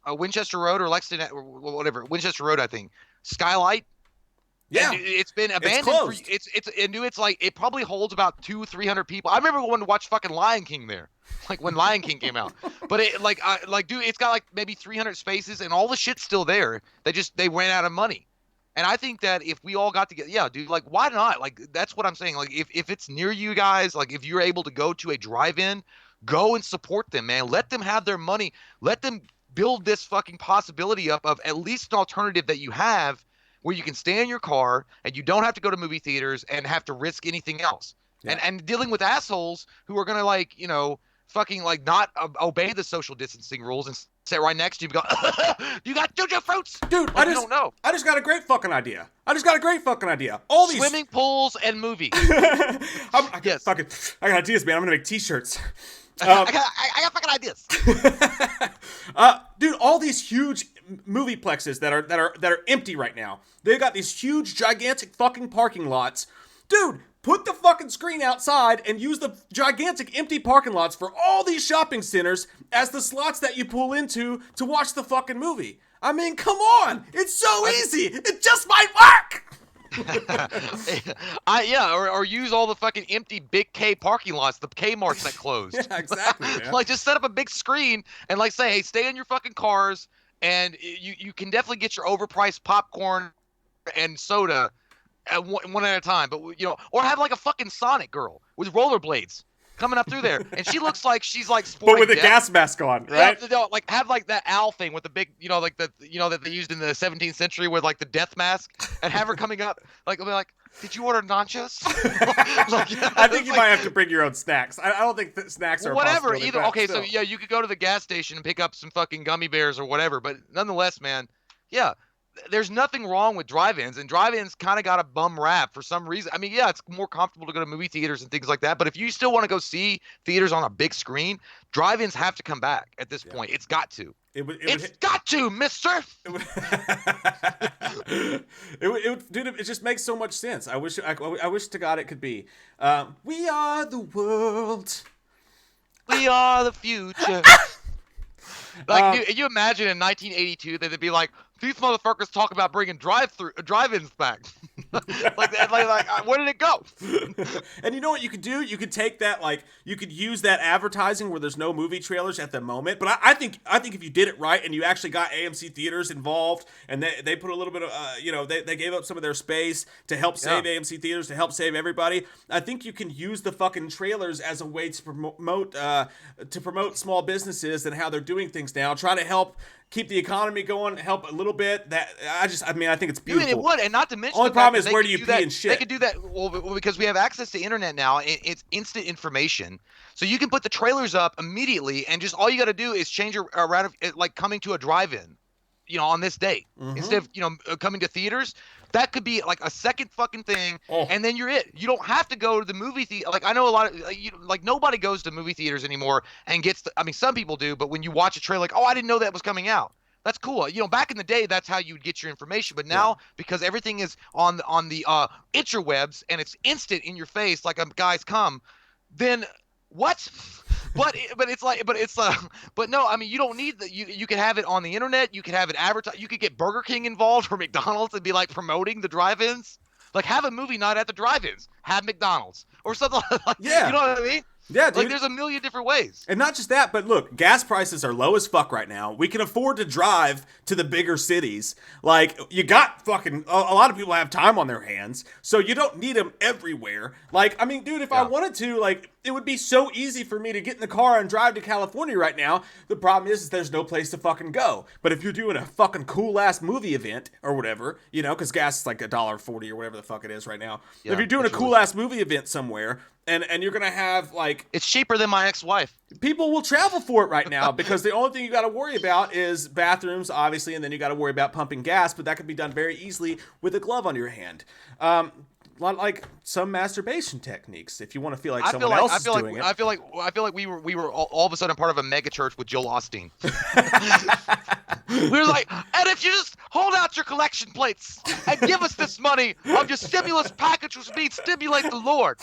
Winchester Road or Lexington or whatever, Winchester Road, I think. Skylight.
Yeah,
and it's been abandoned. It's like it probably holds about 200-300 people. I remember going to watch fucking Lion King there, like when Lion King came out. But it dude, it's got like maybe 300 spaces and all the shit's still there. They ran out of money. And I think that if we all got together, yeah, dude, like why not? Like that's what I'm saying. Like if it's near you guys, like if you're able to go to a drive-in, go and support them, man. Let them have their money. Let them build this fucking possibility up of at least an alternative that you have where you can stay in your car and you don't have to go to movie theaters and have to risk anything else. Yeah. And dealing with assholes who are going to, like, you know, fucking like not obey the social distancing rules and sit right next to you and go, you got JoJo fruits?
Dude,
like,
I don't know. I just got a great fucking idea. All these
swimming pools and movies.
I got ideas, man. I'm going to make t-shirts.
I got fucking ideas.
Dude, all these huge movie plexes that are empty right now. They got these huge, gigantic fucking parking lots. Dude, put the fucking screen outside and use the gigantic empty parking lots for all these shopping centers as the slots that you pull into to watch the fucking movie. I mean, come on. It's so easy. It just might work.
Or use all the fucking empty big K parking lots, the Kmarts that closed.
Yeah, exactly, man.
Like, just set up a big screen and like say, hey, stay in your fucking cars, and you can definitely get your overpriced popcorn and soda at one at a time. But you know, or have like a fucking Sonic girl with rollerblades coming up through there, and she looks like she's like sporting,
but with a gas mask on, right?
Yeah, like have like that owl thing with the big, you know, like that they used in the 17th century with like the death mask, and have her coming up like, be like, did you order nachos?
I think you might have to bring your own snacks. I don't think snacks are
whatever either. Okay, so yeah, you could go to the gas station and pick up some fucking gummy bears or whatever, but nonetheless, man, yeah. There's nothing wrong with drive-ins, and drive-ins kind of got a bum rap for some reason. I mean, yeah, it's more comfortable to go to movie theaters and things like that, but if you still want to go see theaters on a big screen, drive-ins have to come back at this point. It's got to. It's got to, mister!
Dude, it just makes so much sense. I wish to God it could be. We are the world.
We are the future. Like, you imagine in 1982 that they'd be like, these motherfuckers talk about bringing drive-ins back. like, where did it go?
And you know what you could do? You could take that, like, you could use that advertising where there's no movie trailers at the moment. But I think if you did it right and you actually got AMC theaters involved and they put a little bit of, they gave up some of their space to help save AMC theaters, to help save everybody. I think you can use the fucking trailers as a way to promote small businesses and how they're doing things now. Try to help keep the economy going, help a little bit. I think it's beautiful.
Dude, it would, and not to mention
Only
the
problem
fact
is
that
where do you pee and shit?
They could do that because we have access to internet now. It's instant information, so you can put the trailers up immediately, and just all you got to do is change your route of like coming to a drive-in, on this date instead of coming to theaters. That could be like a second fucking thing, and then you're it. You don't have to go to the movie theater. Like, I know a lot of like nobody goes to movie theaters anymore and gets. I mean, some people do, but when you watch a trailer, like, oh, I didn't know that was coming out. That's cool. Back in the day, that's how you'd get your information. But now, because everything is on the interwebs and it's instant in your face, like a guy's cum, then what? But no. I mean, you don't need that. You can have it on the internet. You can have it advertised. You could get Burger King involved or McDonald's and be like promoting the drive-ins. Like, have a movie night at the drive-ins. Have McDonald's or something like.
Yeah.
You know what I mean?
Yeah, dude.
Like, there's a million different ways.
And not just that, but look, gas prices are low as fuck right now. We can afford to drive to the bigger cities. Like, you got fucking, a lot of people have time on their hands, so you don't need them everywhere. Like, I mean, dude, if I wanted to, like, it would be so easy for me to get in the car and drive to California right now. The problem is there's no place to fucking go. But if you're doing a fucking cool-ass movie event or whatever, because gas is like $1.40 or whatever the fuck it is right now. If you're doing a cool-ass movie event somewhere, and you're going to have, like...
It's cheaper than my ex-wife.
People will travel for it right now because the only thing you got to worry about is bathrooms, obviously, and then you got to worry about pumping gas, but that can be done very easily with a glove on your hand. Like some masturbation techniques, if you want to feel like someone else is doing it.
I feel like we were all of a sudden part of a mega church with Joel Osteen. We were like, and if you just hold out your collection plates and give us this money of your stimulus package, which means stimulate the Lord,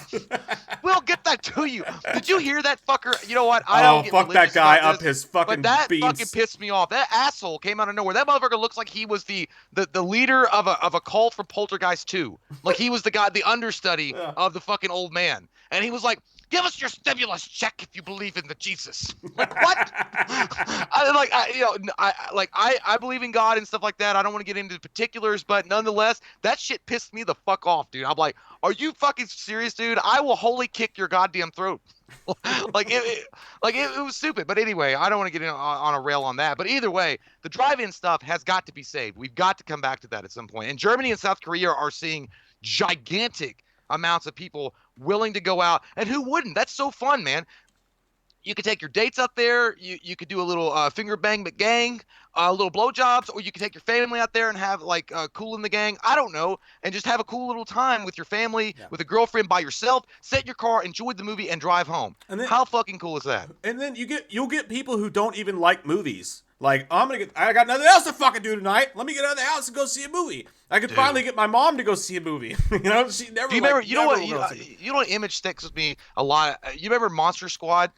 we'll get that to you. Did you hear that fucker? You know what? I don't get
fuck that guy up his fucking
but that
beans.
fucking pissed me off. That asshole came out of nowhere. That motherfucker looks like he was the leader of a cult from Poltergeist 2. Like, he was the guy, the understudy of the fucking old man. And he was like, give us your stimulus check if you believe in the Jesus. Like, what? I believe in God and stuff like that. I don't want to get into particulars, but nonetheless, that shit pissed me the fuck off, dude. I'm like, are you fucking serious, dude? I will wholly kick your goddamn throat. it was stupid. But anyway, I don't want to get in on a rail on that. But either way, the drive-in stuff has got to be saved. We've got to come back to that at some point. And Germany and South Korea are seeing gigantic amounts of people willing to go out, and who wouldn't? That's so fun, man. You could take your dates out there. You could do a little finger bang McGang, little blowjobs, or you could take your family out there and have like cool in the gang. I don't know, and just have a cool little time with your family, with a girlfriend, by yourself. Sit in your car, enjoy the movie, and drive home. And then, how fucking cool is that?
And then you'll get people who don't even like movies. Like, I got nothing else to fucking do tonight. Let me get out of the house and go see a movie. I could finally get my mom to go see a movie. She never.
Do you remember? You know what image sticks with me a lot. You remember Monster Squad?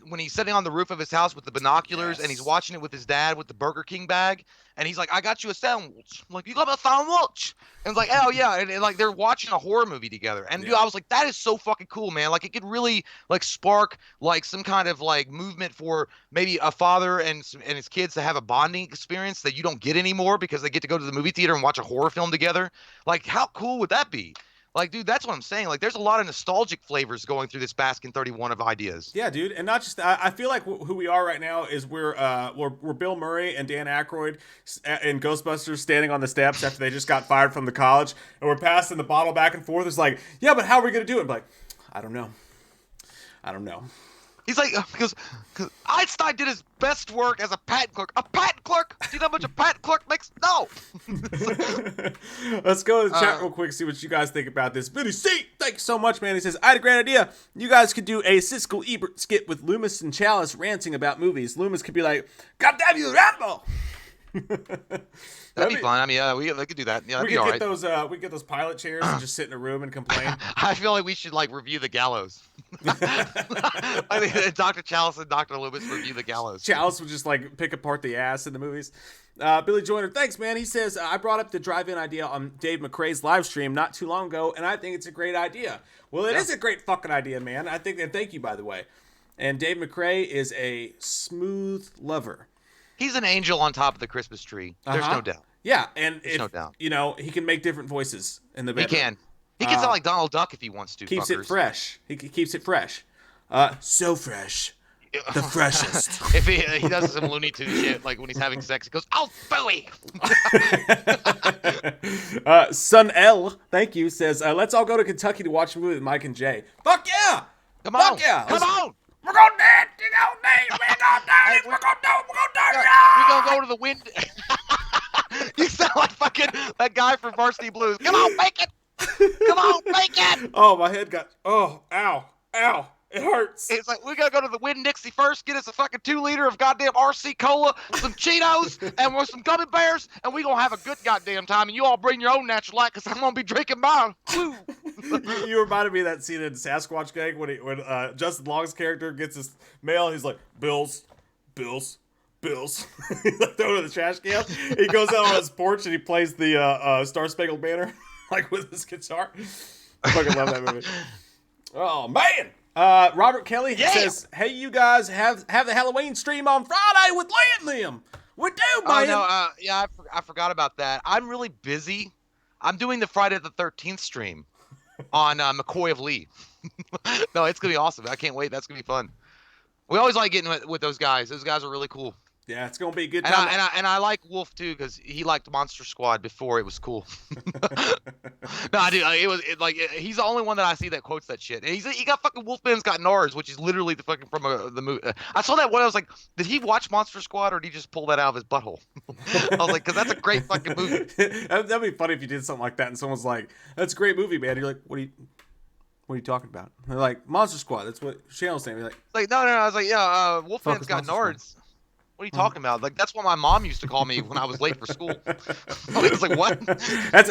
When he's sitting on the roof of his house with the binoculars and he's watching it with his dad with the Burger King bag, and he's like, I got you a sandwich. I'm like, you got me a sandwich? And it's like, oh yeah, and like they're watching a horror movie together. And dude, I was like, that is so fucking cool, man. Like, it could really like spark like some kind of like movement for maybe a father and his kids to have a bonding experience that you don't get anymore because they get to go to the movie theater and watch a horror film together. Like, how cool would that be? Like, dude, that's what I'm saying. Like, there's a lot of nostalgic flavors going through this Baskin 31 of ideas.
Yeah, dude, and not just. I feel like who we are right now is we're Bill Murray and Dan Aykroyd in Ghostbusters standing on the steps after they just got fired from the college, and we're passing the bottle back and forth. It's like, yeah, but how are we gonna do it? I'm like, I don't know.
He's like, because Einstein did his best work as a patent clerk. A patent clerk? Do you know how much a patent clerk makes? No.
Let's go to the chat real quick, see what you guys think about this. Billy C, thank you so much, man. He says, I had a great idea. You guys could do a Siskel Ebert skit with Loomis and Chalice ranting about movies. Loomis could be like, God damn you, Rambo!
That'd be fun. I mean, we could do that. Yeah, that'd be all right.
We get those pilot chairs and just sit in a room and complain.
I feel like we should like review the Gallows. I mean, Dr. Chalice and Dr. Loomis review the Gallows.
Chalice would just like pick apart the ass in the movies. Billy Joyner, thanks, man. He says, I brought up the drive-in idea on Dave McRae's live stream not too long ago, and I think it's a great idea. Well, it is a great fucking idea, man. I think, and thank you, by the way. And Dave McRae is a smooth lover.
He's an angel on top of the Christmas tree. There's no doubt.
Yeah, and
no doubt.
He can make different voices in the bedroom.
He can sound like Donald Duck if he wants to.
Keeps it fresh. He keeps it fresh. So fresh. The freshest.
If he does some Looney Tunes shit, like when he's having sex, he goes, "Oh, Bowie."
Son L, thank you, says, let's all go to Kentucky to watch a movie with Mike and Jay. Fuck yeah!
Come on.
Fuck yeah!
Come on.
We're gonna do it! We're gonna do it! We're gonna do it! We're gonna do it! We're gonna do it!
We're gonna go to the wind. You sound like fucking that guy from Varsity Blues. Come on, make it! Come on, make it!
Oh, my head got. Oh, ow, ow! It hurts.
It's like we gotta go to the Win Dixie first, get us a fucking 2-liter of goddamn RC Cola, some Cheetos, and with some gummy bears, and we gonna have a good goddamn time. And you all bring your own natural light, cause I'm gonna be drinking mine. Woo!
You reminded me of that scene in Sasquatch Gang when Justin Long's character gets his mail. He's like, Bills. He's like throwing it in the trash can. He goes out on his porch and he plays the Star Spangled Banner like with his guitar. I fucking love that movie. Oh man. Robert Kelly says, "Hey, you guys have the Halloween stream on Friday with Lee and them. We do, man."
Oh no, I forgot about that. I'm really busy. I'm doing the Friday the 13th stream on McCoy of Lee. No, it's gonna be awesome. I can't wait. That's gonna be fun. We always like getting with those guys. Those guys are really cool.
Yeah, it's gonna be a good time.
And I like Wolf too because he liked Monster Squad before it was cool. No, I do. He's the only one that I see that quotes that shit. And he got fucking Wolfman's Got Nards, which is literally the fucking from the movie. I saw that one. I was like, did he watch Monster Squad or did he just pull that out of his butthole? I was like, because that's a great fucking movie.
That'd be funny if you did something like that and someone's like, "That's a great movie, man." You're like, What are you talking about? And they're like, Monster Squad. That's what Shannon's saying. You're like,
no. I was like, yeah, Wolfman's Got
Monster
Nards.
Squad.
What are you talking about? Like, that's what my mom used to call me when I was late for school. I was like, what?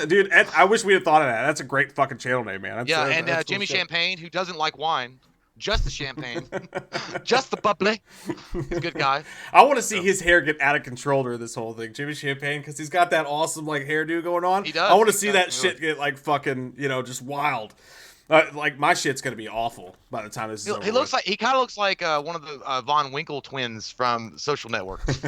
Dude, I wish we had thought of that. That's a great fucking channel name, man.
That's Jimmy cool Champagne, who doesn't like wine. Just the champagne. Just the bubbly. He's a good guy.
I want to see his hair get out of control during this whole thing. Jimmy Champagne, because he's got that awesome, like, hairdo going on.
He does.
I want to see that shit get, like, fucking, just wild. Like, my shit's gonna be awful by the time this is over.
He kind of looks like one of the Von Winkle twins from Social Network. With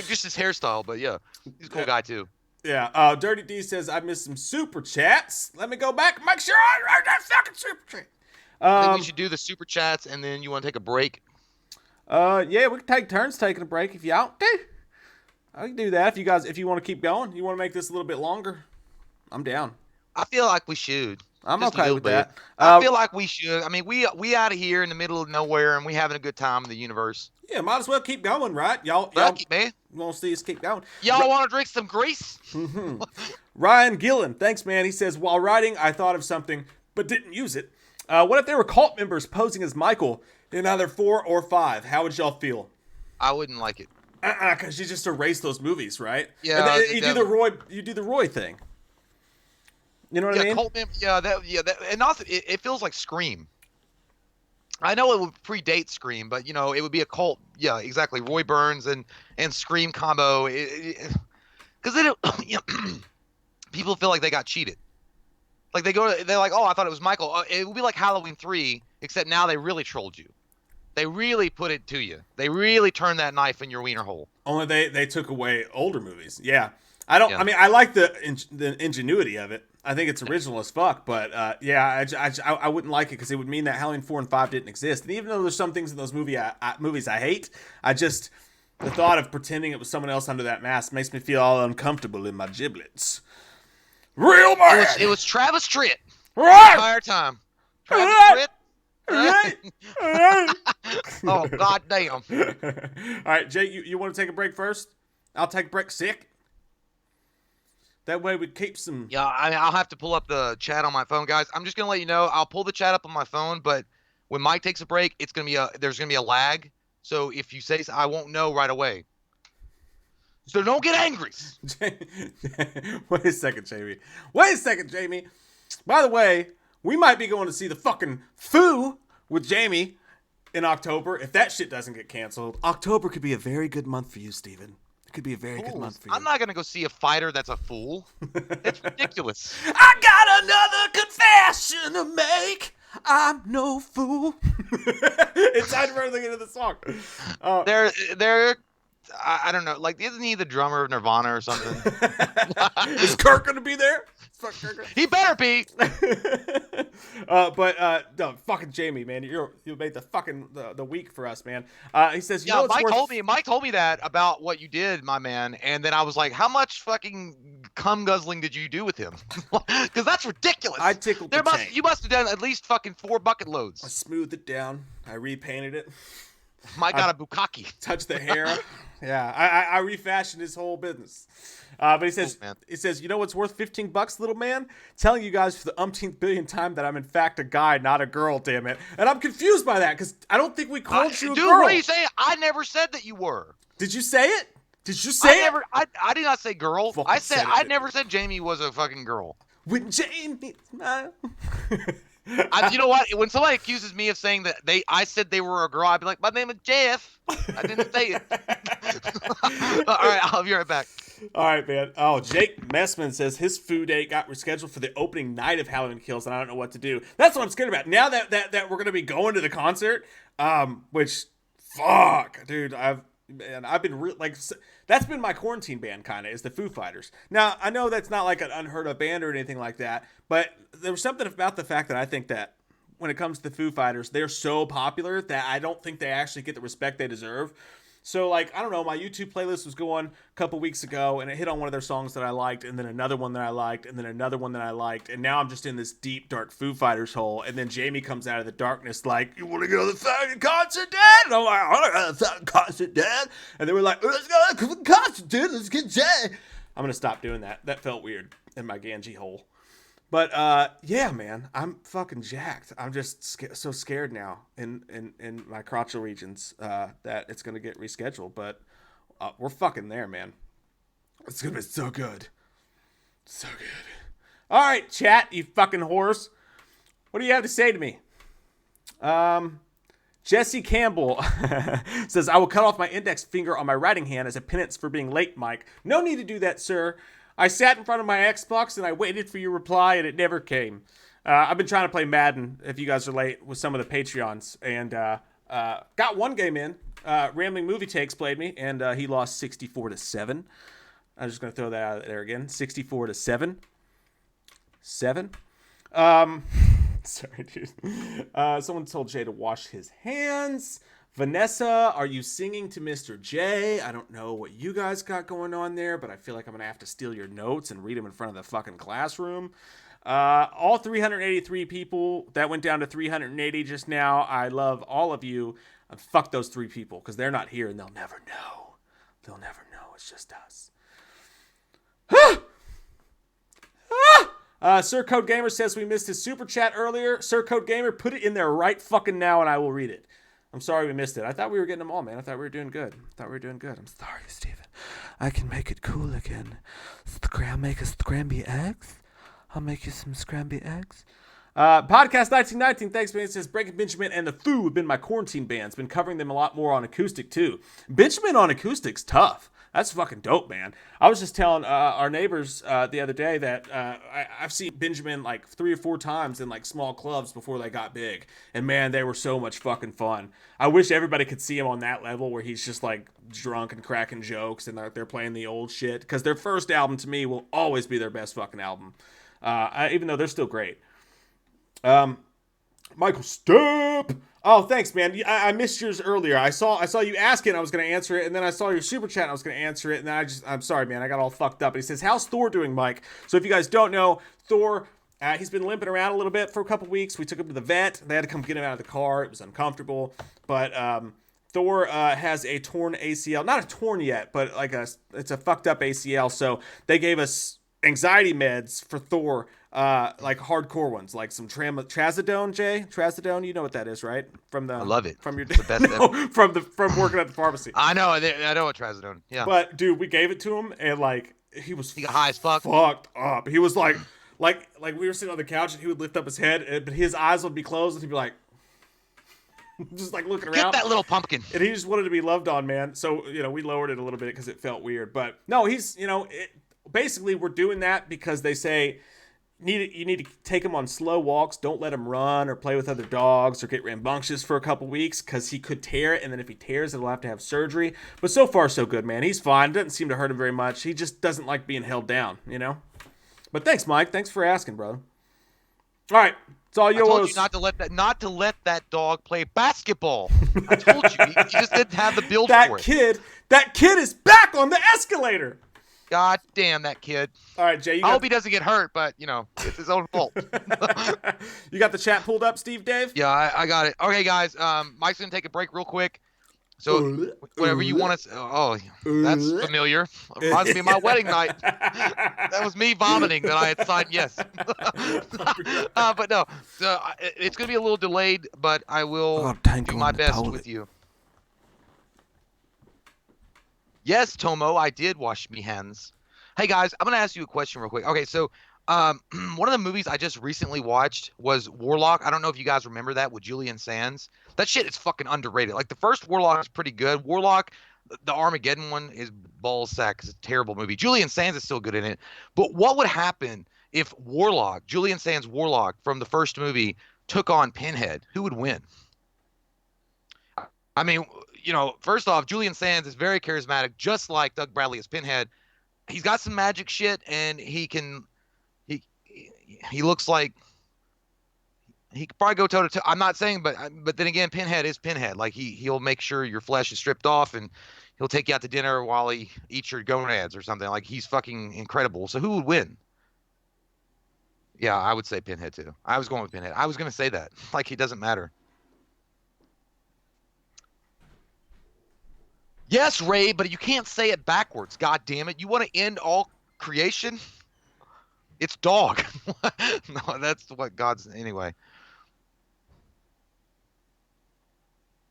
just his hairstyle, but yeah, he's a cool guy too.
Yeah. Dirty D says, "I missed some super chats. Let me go back and make sure I write that fucking super chat."
I think we should do the super chats, and then you want to take a break.
Yeah, we can take turns taking a break if y'all do. I can do that if you want to keep going. You want to make this a little bit longer. I'm down.
I feel like we should.
I'm okay with that.
I feel like we should. I mean, we out of here in the middle of nowhere, and we having a good time in the universe.
Yeah, might as well keep going, right? Y'all
man.
Want to see us keep going?
Y'all want to drink some grease?
Mm-hmm. Ryan Gillen, thanks, man. He says, "While writing, I thought of something, but didn't use it. What if there were cult members posing as Michael in either 4 or 5? How would y'all feel?"
I wouldn't like it.
Because you just erase those movies, right?
Yeah.
You do the Roy thing. You know what I mean?
Cult member, that, and also it feels like Scream. I know it would predate Scream, but it would be a cult. Yeah, exactly. Roy Burns and Scream combo. Because people feel like they got cheated. Like they're like, "Oh, I thought it was Michael." It would be like Halloween 3, except now they really trolled you. They really put it to you. They really turned that knife in your wiener hole.
Only they took away older movies. Yeah. I mean, I like the ingenuity of it. I think it's original as fuck, but I wouldn't like it because it would mean that Halloween 4 and 5 didn't exist. And even though there's some things in those movies I hate, the thought of pretending it was someone else under that mask makes me feel all uncomfortable in my giblets. Real bad.
It was Travis Tritt.
Right.
The entire time. Travis Tritt.
Right.
Oh, goddamn.
All right, Jay, you want to take a break first? I'll take a break sick. That way we keep some...
Yeah, I'll have to pull up the chat on my phone, guys. I'm just going to let you know, I'll pull the chat up on my phone, but when Mike takes a break, there's going to be a lag. So if you say so, I won't know right away. So don't get angry.
Wait a second, Jamie. By the way, we might be going to see the fucking Foo with Jamie in October. If that shit doesn't get canceled, October could be a very good month for you, Steven. Could be a very good month for you.
I'm not going to go see a fighter that's a fool. It's ridiculous.
I got another confession to make. I'm no fool. It's time for everything into the song.
They're I don't know. Like, isn't he the drummer of Nirvana or something?
Is Kirk going to be there?
He better be.
No, fucking Jamie, man, you made the fucking the week for us, man. He says,
Yeah,
it's worth.
Mike told me that about what you did, my man, and then I was like, how much fucking cum guzzling did you do with him? Because that's ridiculous.
I tickled the tank.
You must have done at least fucking 4 bucket
I
loads.
smoothed it down. I repainted it.
Mike got a bukkake.
Touched the hair. Yeah, I refashioned his whole business. But he says, what's worth $15, little man? Telling you guys for the umpteenth billion time that I'm in fact a guy, not a girl. Damn it! And I'm confused by that because I don't think we called you a girl.
Dude, what are you saying? I never said that you were.
Did you say it? Did you say it?
I did not say girl. I never said Jamie was a fucking girl.
When Jamie smile.
You know what? When somebody accuses me of saying that I said they were a girl, I'd be like, my name is Jeff. I didn't say it. All right, I'll be right back.
All right, man. Oh, Jake Messman says his food date got rescheduled for the opening night of Halloween Kills, and I don't know what to do. That's what I'm scared about. Now that we're gonna be going to the concert, which, fuck, dude, I've been that's been my quarantine band, kind of, is the Foo Fighters. Now, I know that's not like an unheard of band or anything like that, but there was something about the fact that I think that when it comes to the Foo Fighters, they're so popular that I don't think they actually get the respect they deserve. So, I don't know, my YouTube playlist was going a couple weeks ago, and it hit on one of their songs that I liked, and then another one that I liked, and then another one that I liked, and now I'm just in this deep, dark Foo Fighters hole, and then Jamie comes out of the darkness like, you want to go to the fucking concert, Dad? And I'm like, I want to go to the fucking concert, Dad. And they were like, let's go to the concert, dude, let's get Jay. I'm going to stop doing that. That felt weird in my Ganji hole. But, yeah, man, I'm fucking jacked. I'm just so scared now in my crotchal regions that it's going to get rescheduled. But we're fucking there, man. It's going to be so good. So good. All right, chat, you fucking horse. What do you have to say to me? Jesse Campbell says, I will cut off my index finger on my writing hand as a penance for being late, Mike. No need to do that, sir. I sat in front of my Xbox and I waited for your reply and it never came. I've been trying to play Madden, if you guys are late, with some of the Patreons. And got one game in. Rambling Movie Takes played me and he lost 64-7. I'm just going to throw that out there again. 64-7. 7. Sorry, dude. Someone told Jay to wash his hands. Vanessa, are you singing to Mr. J? I don't know what you guys got going on there, but I feel like I'm going to have to steal your notes and read them in front of the fucking classroom. All 383 people, that went down to 380 just now. I love all of you. Fuck those 3 people, because they're not here and they'll never know. They'll never know. It's just us. Sir Code Gamer says we missed his super chat earlier. Sir Code Gamer, put it in there right fucking now and I will read it. I'm sorry we missed it. I thought we were getting them all, man. I thought we were doing good. I'm sorry, Steven. I can make it cool again. I'll make a scramby eggs. I'll make you some scramby eggs. Podcast 1919, thanks, man. It says Breaking Benjamin and the Foo have been my quarantine bands. Been covering them a lot more on acoustic, too. Benjamin on acoustic's tough. That's fucking dope, man. I was just telling our neighbors the other day that I've seen Benjamin like 3 or 4 times in like small clubs before they got big. And man, they were so much fucking fun. I wish everybody could see him on that level where he's just like drunk and cracking jokes and they're playing the old shit. Because their first album to me will always be their best fucking album. Even though they're still great. Michael Step. Oh, thanks, man. I missed yours earlier. I saw you ask it, and I was going to answer it, and then I saw your super chat, and I was going to answer it, and then I'm sorry, man. I got all fucked up. And he says, how's Thor doing, Mike? So if you guys don't know, Thor, he's been limping around a little bit for a couple weeks. We took him to the vet. They had to come get him out of the car. It was uncomfortable. But Thor has a torn ACL. Not a torn yet, but it's a fucked up ACL. So they gave us anxiety meds for Thor. Like hardcore ones, like some trazodone, Jay. Trazodone, you know what that is, right? I
love it.
From your
the best
from working at the pharmacy.
I know what trazodone. Yeah.
But dude, we gave it to him, and like he got
high as fuck.
Fucked up. He was like we were sitting on the couch, and he would lift up his head, but his eyes would be closed, and he'd be like, just like looking around.
Get that little pumpkin.
And he just wanted to be loved on, man. So we lowered it a little bit because it felt weird. But no, he's basically we're doing that because they say. You need to take him on slow walks. Don't let him run or play with other dogs or get rambunctious for a couple weeks because he could tear it. And then if he tears it, he'll have to have surgery. But so far, so good, man. He's fine. Doesn't seem to hurt him very much. He just doesn't like being held down, But thanks, Mike. Thanks for asking, brother. All right, it's all
I told
yours.
you not to let that dog play basketball. I told you. He just didn't have the build for it.
That kid is back on the escalator.
God damn that kid.
All right, Jay.
I hope he doesn't get hurt, but it's his own fault.
You got the chat pulled up, Steve Dave?
Yeah, I got it. Okay, guys. Mike's gonna take a break real quick. So whatever you want to. Oh, that's familiar. Reminds me of my wedding night. That was me vomiting that I had signed yes. But no, so it's gonna be a little delayed, but I will do my best with you. Yes, Tomo, I did wash me hands. Hey guys, I'm gonna ask you a question real quick. Okay, so one of the movies I just recently watched was Warlock. I don't know if you guys remember that with Julian Sands. That shit is fucking underrated. Like the first Warlock is pretty good. Warlock, the Armageddon one is ballsack. It's a terrible movie. Julian Sands is still good in it. But what would happen if Warlock, Julian Sands Warlock from the first movie, took on Pinhead? Who would win? I mean, first off, Julian Sands is very charismatic, just like Doug Bradley as Pinhead. He's got some magic shit, and he looks like he could probably go toe to toe. I'm not saying, but then again, Pinhead is Pinhead. Like he'll make sure your flesh is stripped off, and he'll take you out to dinner while he eats your gonads or something. Like he's fucking incredible. So who would win? Yeah, I would say Pinhead too. I was going with Pinhead. I was gonna say that. Like he doesn't matter. Yes, Ray, but you can't say it backwards. God damn it! You want to end all creation? It's dog. No, that's what God's anyway.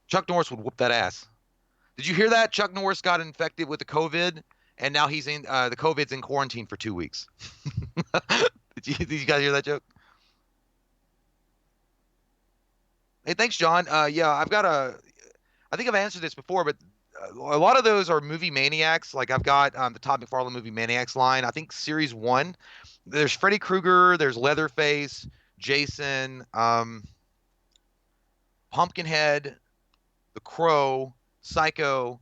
Chuck Norris would whoop that ass. Did you hear that? Chuck Norris got infected with the COVID, and now he's in the COVID's in quarantine for 2 weeks. Did you guys hear that joke? Hey, thanks, John. Yeah, I think I've answered this before, but a lot of those are movie maniacs. Like I've got the Todd McFarlane movie Maniacs line. I think series 1. There's Freddy Krueger. There's Leatherface, Jason, Pumpkinhead, The Crow, Psycho.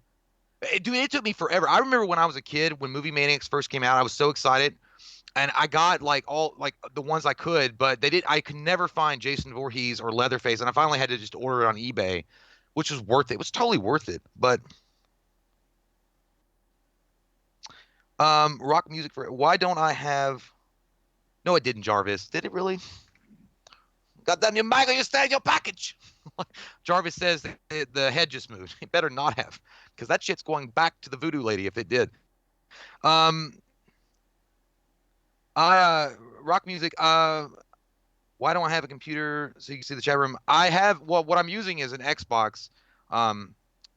Dude, it took me forever. I remember when I was a kid, when Movie Maniacs first came out, I was so excited, and I got all the ones I could, but I could never find Jason Voorhees or Leatherface, and I finally had to just order it on eBay, which was worth it. It was totally worth it. But rock music for why don't I have? No, it didn't, Jarvis. Did it really? Goddamn you, Michael! You stay in your package. Jarvis says the head just moved. It better not have, because that shit's going back to the voodoo lady if it did. Rock music. Why don't I have a computer so you can see the chat room? I have what I'm using is an Xbox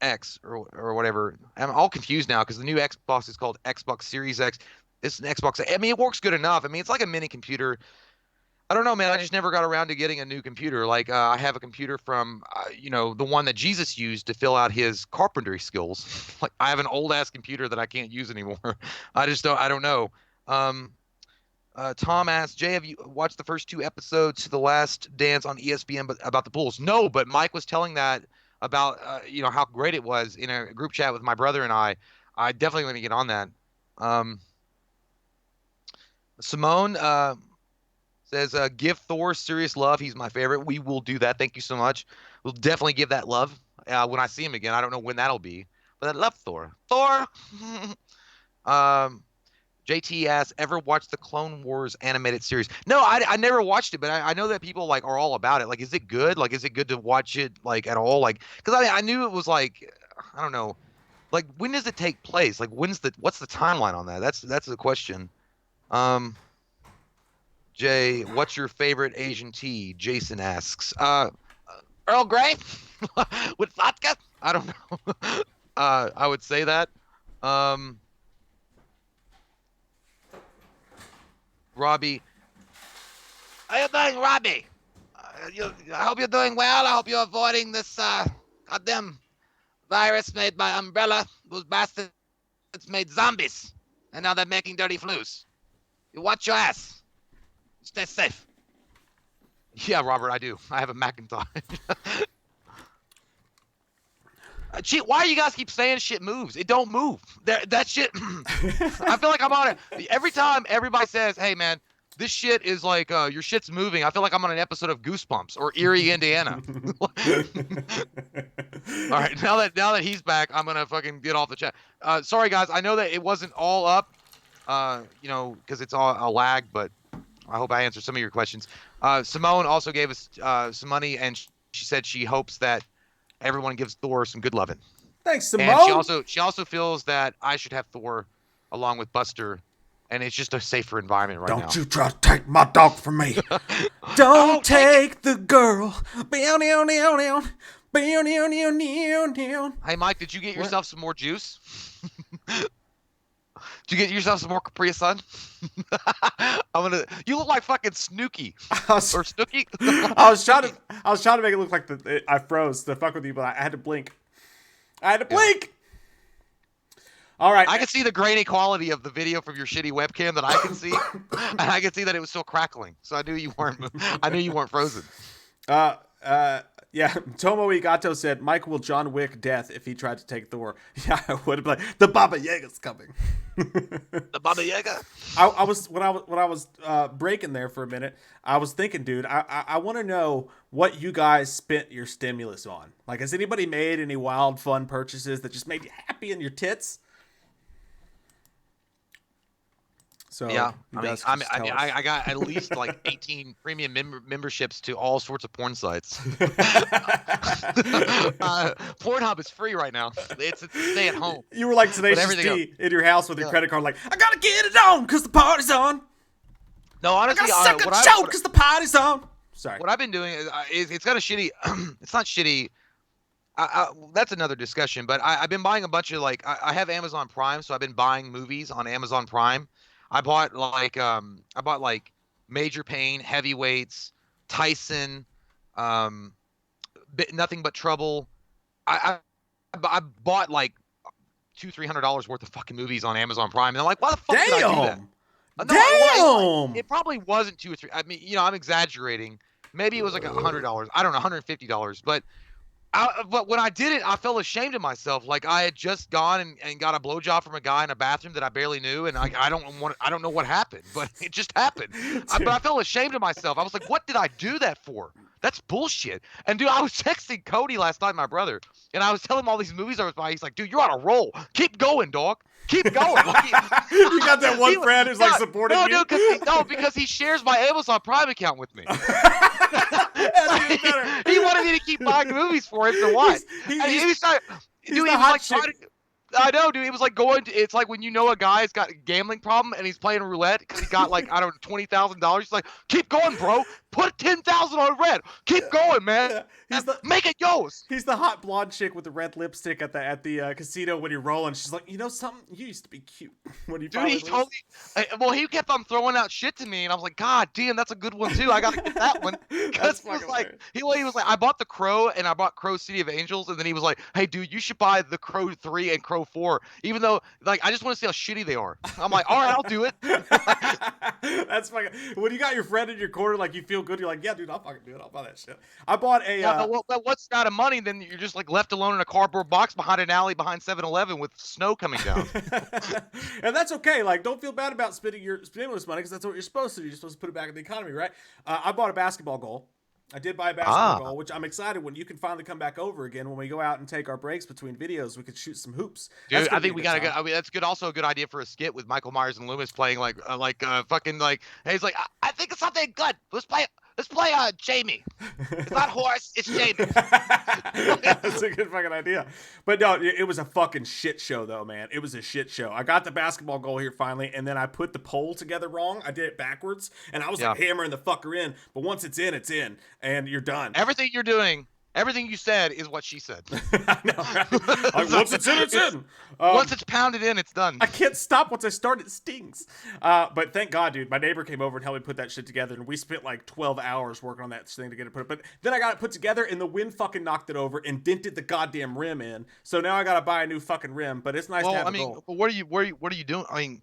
X or whatever. I'm all confused now because the new Xbox is called Xbox Series X. It's an Xbox. I mean, it works good enough. I mean, it's like a mini computer. I don't know, man. I just never got around to getting a new computer. Like I have a computer from, the one that Jesus used to fill out his carpentry skills. Like I have an old ass computer that I can't use anymore. I don't know. Tom asked, Jay, have you watched the first 2 episodes to The Last Dance on ESPN about the pools? No, but Mike was telling that about, how great it was in a group chat with my brother and I. I definitely want to get on that. Simone says, give Thor serious love. He's my favorite. We will do that. Thank you so much. We'll definitely give that love when I see him again. I don't know when that'll be, but I love Thor. Thor! JT asks, ever watched the Clone Wars animated series? No, I never watched it, but I know that people are all about it. Like, is it good? Like, is it good to watch it at all? Like, because I knew it was I don't know. Like, when does it take place? Like, what's the timeline on that? That's the question. Jay, what's your favorite Asian tea? Jason asks. Earl Grey with vodka? I don't know. I would say that. Robbie. How you doing, Robbie? I hope you're doing well. I hope you're avoiding this goddamn virus made by Umbrella. Those bastards made zombies, and now they're making dirty flus. You watch your ass. Stay safe. Yeah, Robert, I do. I have a Macintosh. Why you guys keep saying shit moves? It don't move. That shit. I feel like I'm on it. Every time everybody says, hey, man, This shit is like your shit's moving. I feel like I'm on an episode of Goosebumps or Erie, Indiana. All right, now that he's back, I'm gonna fucking get off the chat. Sorry guys, I know that it wasn't all up, because it's all a lag, but I hope I answered some of your questions. Simone also gave us some money, and she said she hopes that everyone gives Thor some good loving.
Thanks, Simone.
And she also feels that I should have Thor along with Buster, and it's just a safer environment right now.
Don't you try to take my dog from me. Don't take the girl.
Hey, Mike, did you get yourself some more juice? Did you get yourself some more Capri Sun? You look like fucking Snooki or Snooki.
I was trying to make it look like I froze to fuck with you, but I had to blink. All right.
I can see the grainy quality of the video from your shitty webcam that I can see, and I can see that it was still crackling. So I knew you weren't frozen.
Yeah. Tomo Igato said Mike will John Wick death if he tried to take Thor. Yeah, I would have been like, the Baba Yaga's coming.
The Baba Yaga.
When I was breaking there for a minute, I was thinking, dude, I want to know what you guys spent your stimulus on. Like, has anybody made any wild, fun purchases that just made you happy in your tits? So
yeah, I got at least like 18 premium memberships to all sorts of porn sites. Pornhub is free right now. It's stay at home.
You were like Tenacious D in your house with your credit card, like, I gotta get it on because the party's on.
No, honestly,
I gotta suck a shout because the party's on. Sorry.
What I've been doing is it's kind of shitty. It's not shitty. That's another discussion. But I've been buying a bunch of I have Amazon Prime, so I've been buying movies on Amazon Prime. I bought like Major Pain, Heavyweights, Tyson, Nothing But Trouble. I bought like $200-300 worth of fucking movies on Amazon Prime, and I'm like, why the fuck did I do that?
Damn!
It probably wasn't 2 or 3. I mean, I'm exaggerating. Maybe it was like $100. I don't know, $150. But when I did it, I felt ashamed of myself. Like I had just gone and got a blowjob from a guy in a bathroom that I barely knew, and I don't know what happened, but it just happened. But I felt ashamed of myself. I was like, what did I do that for? That's bullshit. And dude, I was texting Cody last night, my brother, and I was telling him all these movies I was buying. He's like, dude, you're on a roll. Keep going, dog. Keep going. Like,
you got that one friend who's like supporting you?
No, dude, because he shares my Amazon Prime account with me. He wanted me to keep buying movies for him to watch. I know, dude. It was like it's like when you know a guy's got a gambling problem and he's playing roulette because he got like, I don't know, $20,000. He's like, keep going, bro. Put 10,000 on red. Keep going, man. Make it yours.
He's the hot blonde chick with the red lipstick at the casino when you're rolling. She's like, you know something? You used to be cute when you.
Dude, he told me. Well, he kept on throwing out shit to me, and I was like, God damn, that's a good one too. I gotta get that one. Because he was like, I bought the Crow and I bought Crow City of Angels, and then he was like, hey, dude, you should buy the Crow 3 and Crow 4, even though I just want to see how shitty they are. I'm like, all right, I'll do it.
That's fucking. When you got your friend in your corner, like you feel good, you're like, yeah, dude, I'll fucking do it. I'll buy that shit. I bought a.
But what's out of money? Then you're just like left alone in a cardboard box behind an alley behind 7-Eleven with snow coming down.
And that's okay. Like, don't feel bad about spending your stimulus money because that's what you're supposed to do. You're supposed to put it back in the economy, right? I bought a basketball goal. I did buy a basketball goal, which I'm excited when you can finally come back over again. When we go out and take our breaks between videos, we could shoot some hoops.
Dude, I think we gotta go. I mean, that's good. Also, a good idea for a skit with Michael Myers and Loomis playing fucking like. Hey, he's like, I think it's something good. Let's play Jamie. It's not horse, it's Jamie.
That's a good fucking idea. But no, it was a fucking shit show though, man. It was a shit show. I got the basketball goal here finally, and then I put the pole together wrong. I did it backwards, and I was like hammering the fucker in. But once it's in, and you're done.
Everything you're doing. Everything you said is what she said.
I know, right? Like, once it's in, it's in.
Once it's pounded in, it's done.
I can't stop. Once I start, it stings. But thank God, dude. My neighbor came over and helped me put that shit together, and we spent like 12 hours working on that thing to get it put. But then I got it put together, and the wind fucking knocked it over and dented the goddamn rim in. So now I gotta buy a new fucking rim. But it's nice to have a goal.
But what are you doing? I mean,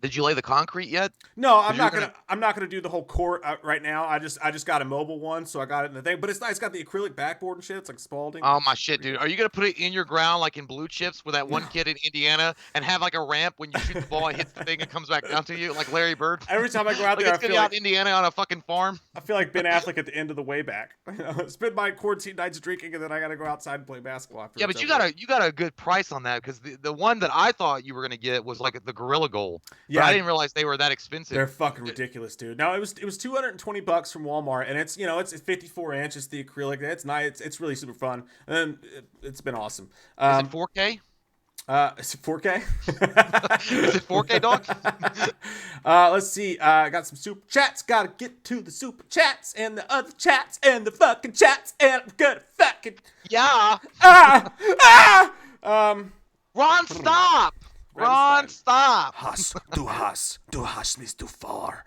Did you lay the concrete yet?
No, I'm
'Cause you're
not
gonna.
gonna. I'm not gonna do the whole court right now. I just got a mobile one, so I got it in the thing. But it's nice. It's got the acrylic backboard and shit. It's like Spalding.
Oh my
It's
shit,
pretty
dude!
cool.
Are you gonna put it in your ground like in Blue Chips with that
No.
one kid in Indiana and have like a ramp when you shoot the ball, it hits the thing and comes back down to you like Larry Bird?
Every time I go out
Like
there,
it's gonna be out in Indiana on a fucking farm.
I feel like Ben Affleck at the end of the way back. Spend my quarantine nights drinking, and then I gotta go outside and play basketball after.
Yeah,
it's
but
over.
you got a good price on that because the one that I thought you were gonna get was like the Gorilla Goal, but I
Yeah,
didn't realize they were that expensive.
they're fucking ridiculous, dude. No, it was $220 from Walmart, and it's it's 54 inches the acrylic. It's nice. It's really super fun, and it's been awesome.
Is it 4K?
Is it 4K?
Is it 4K, dog?
Let's see. I got some super chats. Gotta get to the super chats and the other chats and the fucking chats, and I'm gonna fucking
Yeah.
ah ah.
Ron, stop. Ron, stop.
Du hast mich too far.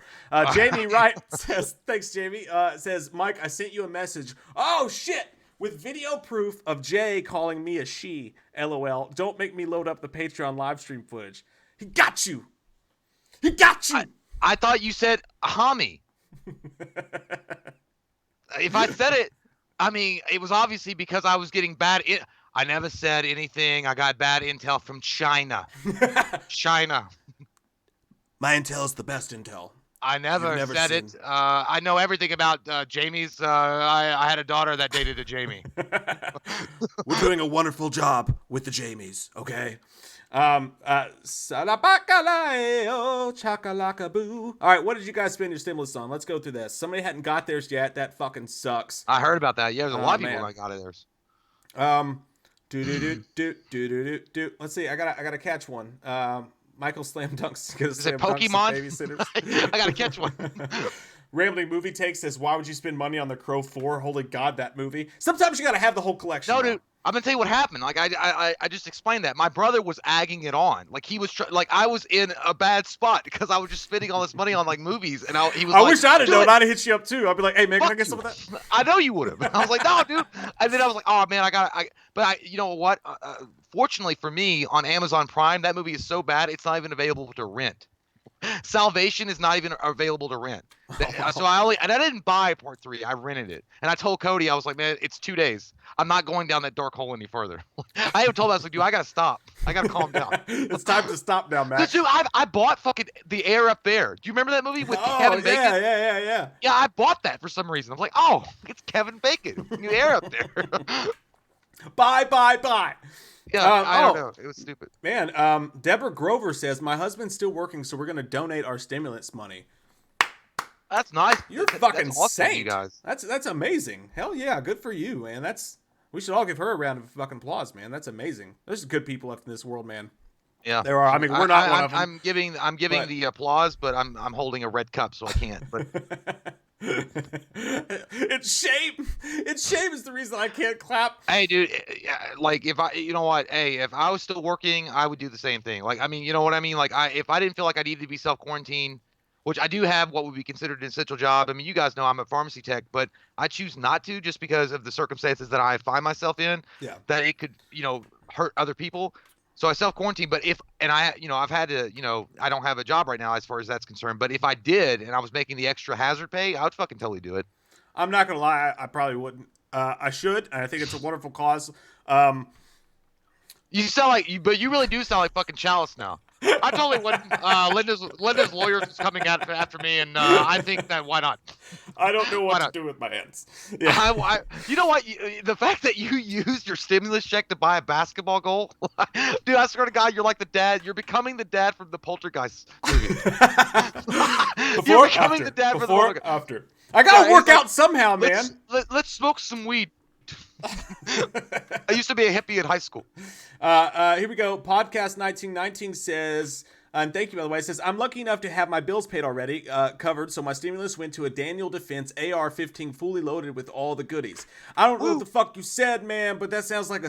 Jamie Wright says, thanks, Jamie. Says, Mike, I sent you a message. Oh, shit. With video proof of Jay calling me a she. LOL. Don't make me load up the Patreon live stream footage. He got you. He got you.
I thought you said homie. If I said it, I mean, it was obviously because I was getting bad. I never said anything. I got bad intel from China. China.
My intel is the best intel.
I never said
seen.
it. I know everything about Jamie's. I had a daughter that dated a Jamie.
We're doing a wonderful job with the Jamies, okay? Chakalaka-boo. All right, what did you guys spend your stimulus on? Let's go through this. Somebody hadn't got theirs yet. That fucking sucks.
I heard about that. Yeah, there's a lot of people
man.
that got it theirs.
Let's see. I gotta catch one. Michael Slam Dunks.
Is it Pokemon?
Babysitters.
I gotta catch one.
Rambling Movie Take says, why would you spend money on The Crow 4? Holy God, that movie. Sometimes you gotta have the whole collection.
No,
though.
dude. I'm gonna tell you what happened. Like I just explained that. My brother was egging it on. Like he was like I was in a bad spot because I was just spending all this money on like movies, and he was.
I
like,
wish I'd have
"Do
known.
it."
I'd have hit you up too. I'd be like, hey man, can I
Fuck
get
you.
some of that?
I know you would have. I was like, no, dude. And then I was like, oh man, you know what? Fortunately for me, on Amazon Prime, that movie is so bad it's not even available to rent. Salvation is not even available to rent. So I didn't buy part 3. I rented it, and I told Cody, I was like, man, it's 2 days. I'm not going down that dark hole any further. I even told him, I was like, dude, I gotta stop. I gotta calm down.
It's time to stop now, man.
Dude, I bought fucking The Air Up There. Do you remember that movie with Kevin Bacon?
Yeah.
Yeah, I bought that for some reason. I was like, oh, it's Kevin Bacon. The Air Up There.
Bye.
Yeah, I don't know. It was stupid.
Man, Deborah Grover says, my husband's still working, so we're going to donate our stimulus money.
That's nice.
You're
That's
fucking
awesome,
saint.
you guys.
That's amazing. Hell yeah, good for you, man. We should all give her a round of fucking applause, man. That's amazing. There's good people left in this world, man.
Yeah,
there are. I mean, we're not one of them.
I'm giving the applause, but I'm holding a red cup, so I can't. But
it's shame. It's shame is the reason I can't clap.
Hey, dude, like if you know what? Hey, if I was still working, I would do the same thing. Like, I mean, you know what I mean? Like, if I didn't feel like I needed to be self-quarantined, which I do have what would be considered an essential job. I mean, you guys know I'm a pharmacy tech, but I choose not to just because of the circumstances that I find myself in.
Yeah.
That it could, hurt other people. So I self-quarantine, but I've had to, I don't have a job right now as far as that's concerned. But if I did and I was making the extra hazard pay, I would fucking totally do it.
I'm not going to lie. I probably wouldn't. I should. And I think it's a wonderful cause.
You sound like, but you really do sound like fucking Chalice now. I totally wouldn't. Linda's lawyers is coming after me, and I think that why not?
I don't know what to do with my hands. Yeah.
You know what? The fact that you used your stimulus check to buy a basketball goal, dude, I swear to God, you're like the dad. You're becoming the dad from the Poltergeist movie. You're becoming the dad from the Poltergeist.
After. I gotta work out somehow, man.
Let's smoke some weed. I used to be a hippie in high school.
Here we go. Podcast 1919 says, and thank you, by the way, it says, I'm lucky enough to have my bills paid already, covered, so my stimulus went to a Daniel Defense AR-15 fully loaded with all the goodies. I don't know what the fuck you said, man, but that sounds like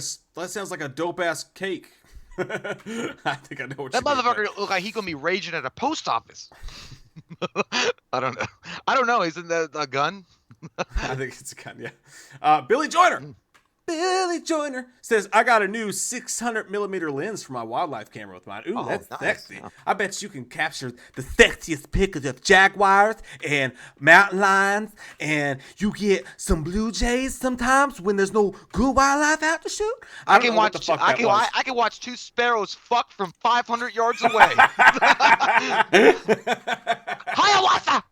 a dope-ass cake. I think I know what
that
you mean.
That motherfucker look like he gonna be raging at a post office. I don't know. Isn't that a gun?
I think it's a gun, yeah. Billy Joyner. Billy Joyner says, I got a new 600 millimeter lens for my wildlife camera with mine. Ooh, that's
nice.
sexy.
Yeah.
I bet you can capture the sexiest pictures of jaguars and mountain lions, and you get some blue jays sometimes when there's no good wildlife out to shoot. I don't know what the fuck that was.
I can watch two sparrows fuck from 500 yards away. Hiawatha!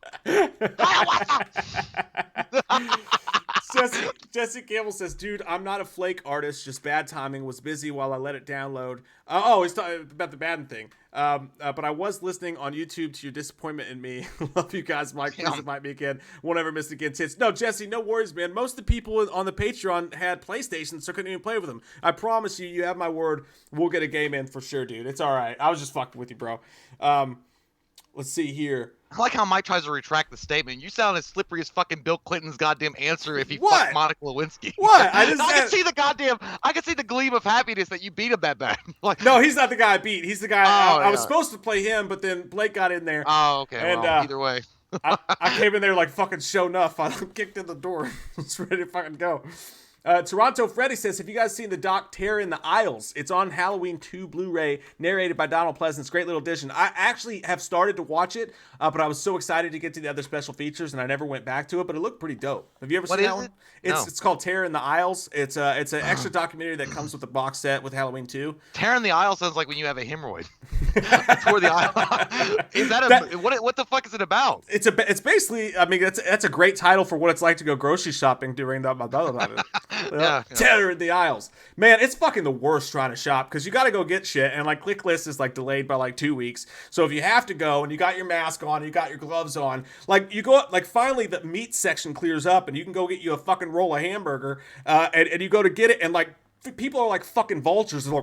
Hiawatha!
Jesse Campbell says, dude, I'm not a flake artist, just bad timing, was busy while I let it download. He's talking about the Madden thing. But I was listening on YouTube to your disappointment in me. Love you guys, Mike. Please invite me again. Won't ever miss again. Tits. No, Jesse, no worries, man. Most of the people on the Patreon had PlayStations, so I couldn't even play with them. I promise you, you have my word. We'll get a game in for sure, dude. It's all right. I was just fucking with you, bro. Let's see here.
I like how Mike tries to retract the statement. You sound as slippery as fucking Bill Clinton's goddamn answer if he fucked Monica Lewinsky.
What?
I can see the gleam of happiness that you beat him that bad.
Like, no, he's not the guy I beat. He's the guy I was supposed to play him, but then Blake got in there.
Oh, okay. And either way.
I came in there like fucking show enough. I kicked in the door. I was ready to fucking go. Toronto Freddy says, have you guys seen the doc Terror in the Isles? It's on Halloween 2 Blu-ray, narrated by Donald Pleasance. Great little addition. I actually have started to watch it, but I was so excited to get to the other special features, and I never went back to it, but it looked pretty dope. Have you ever seen that one? It's called Terror in the Isles. It's an extra documentary that comes with the box set with Halloween 2.
Terror in the Isles sounds like when you have a hemorrhoid. Tour the Isle. Is that what the fuck is it about?
It's basically, I mean, that's a great title for what it's like to go grocery shopping during my brother about it. Yeah. Terror in the Isles. Man, it's fucking the worst trying to shop because you got to go get shit, and like Click List is like delayed by like 2 weeks. So if you have to go and you got your mask on, you got your gloves on, like you go, like finally the meat section clears up and you can go get you a fucking roll of hamburger, and you go to get it, and like people are like fucking vultures. They're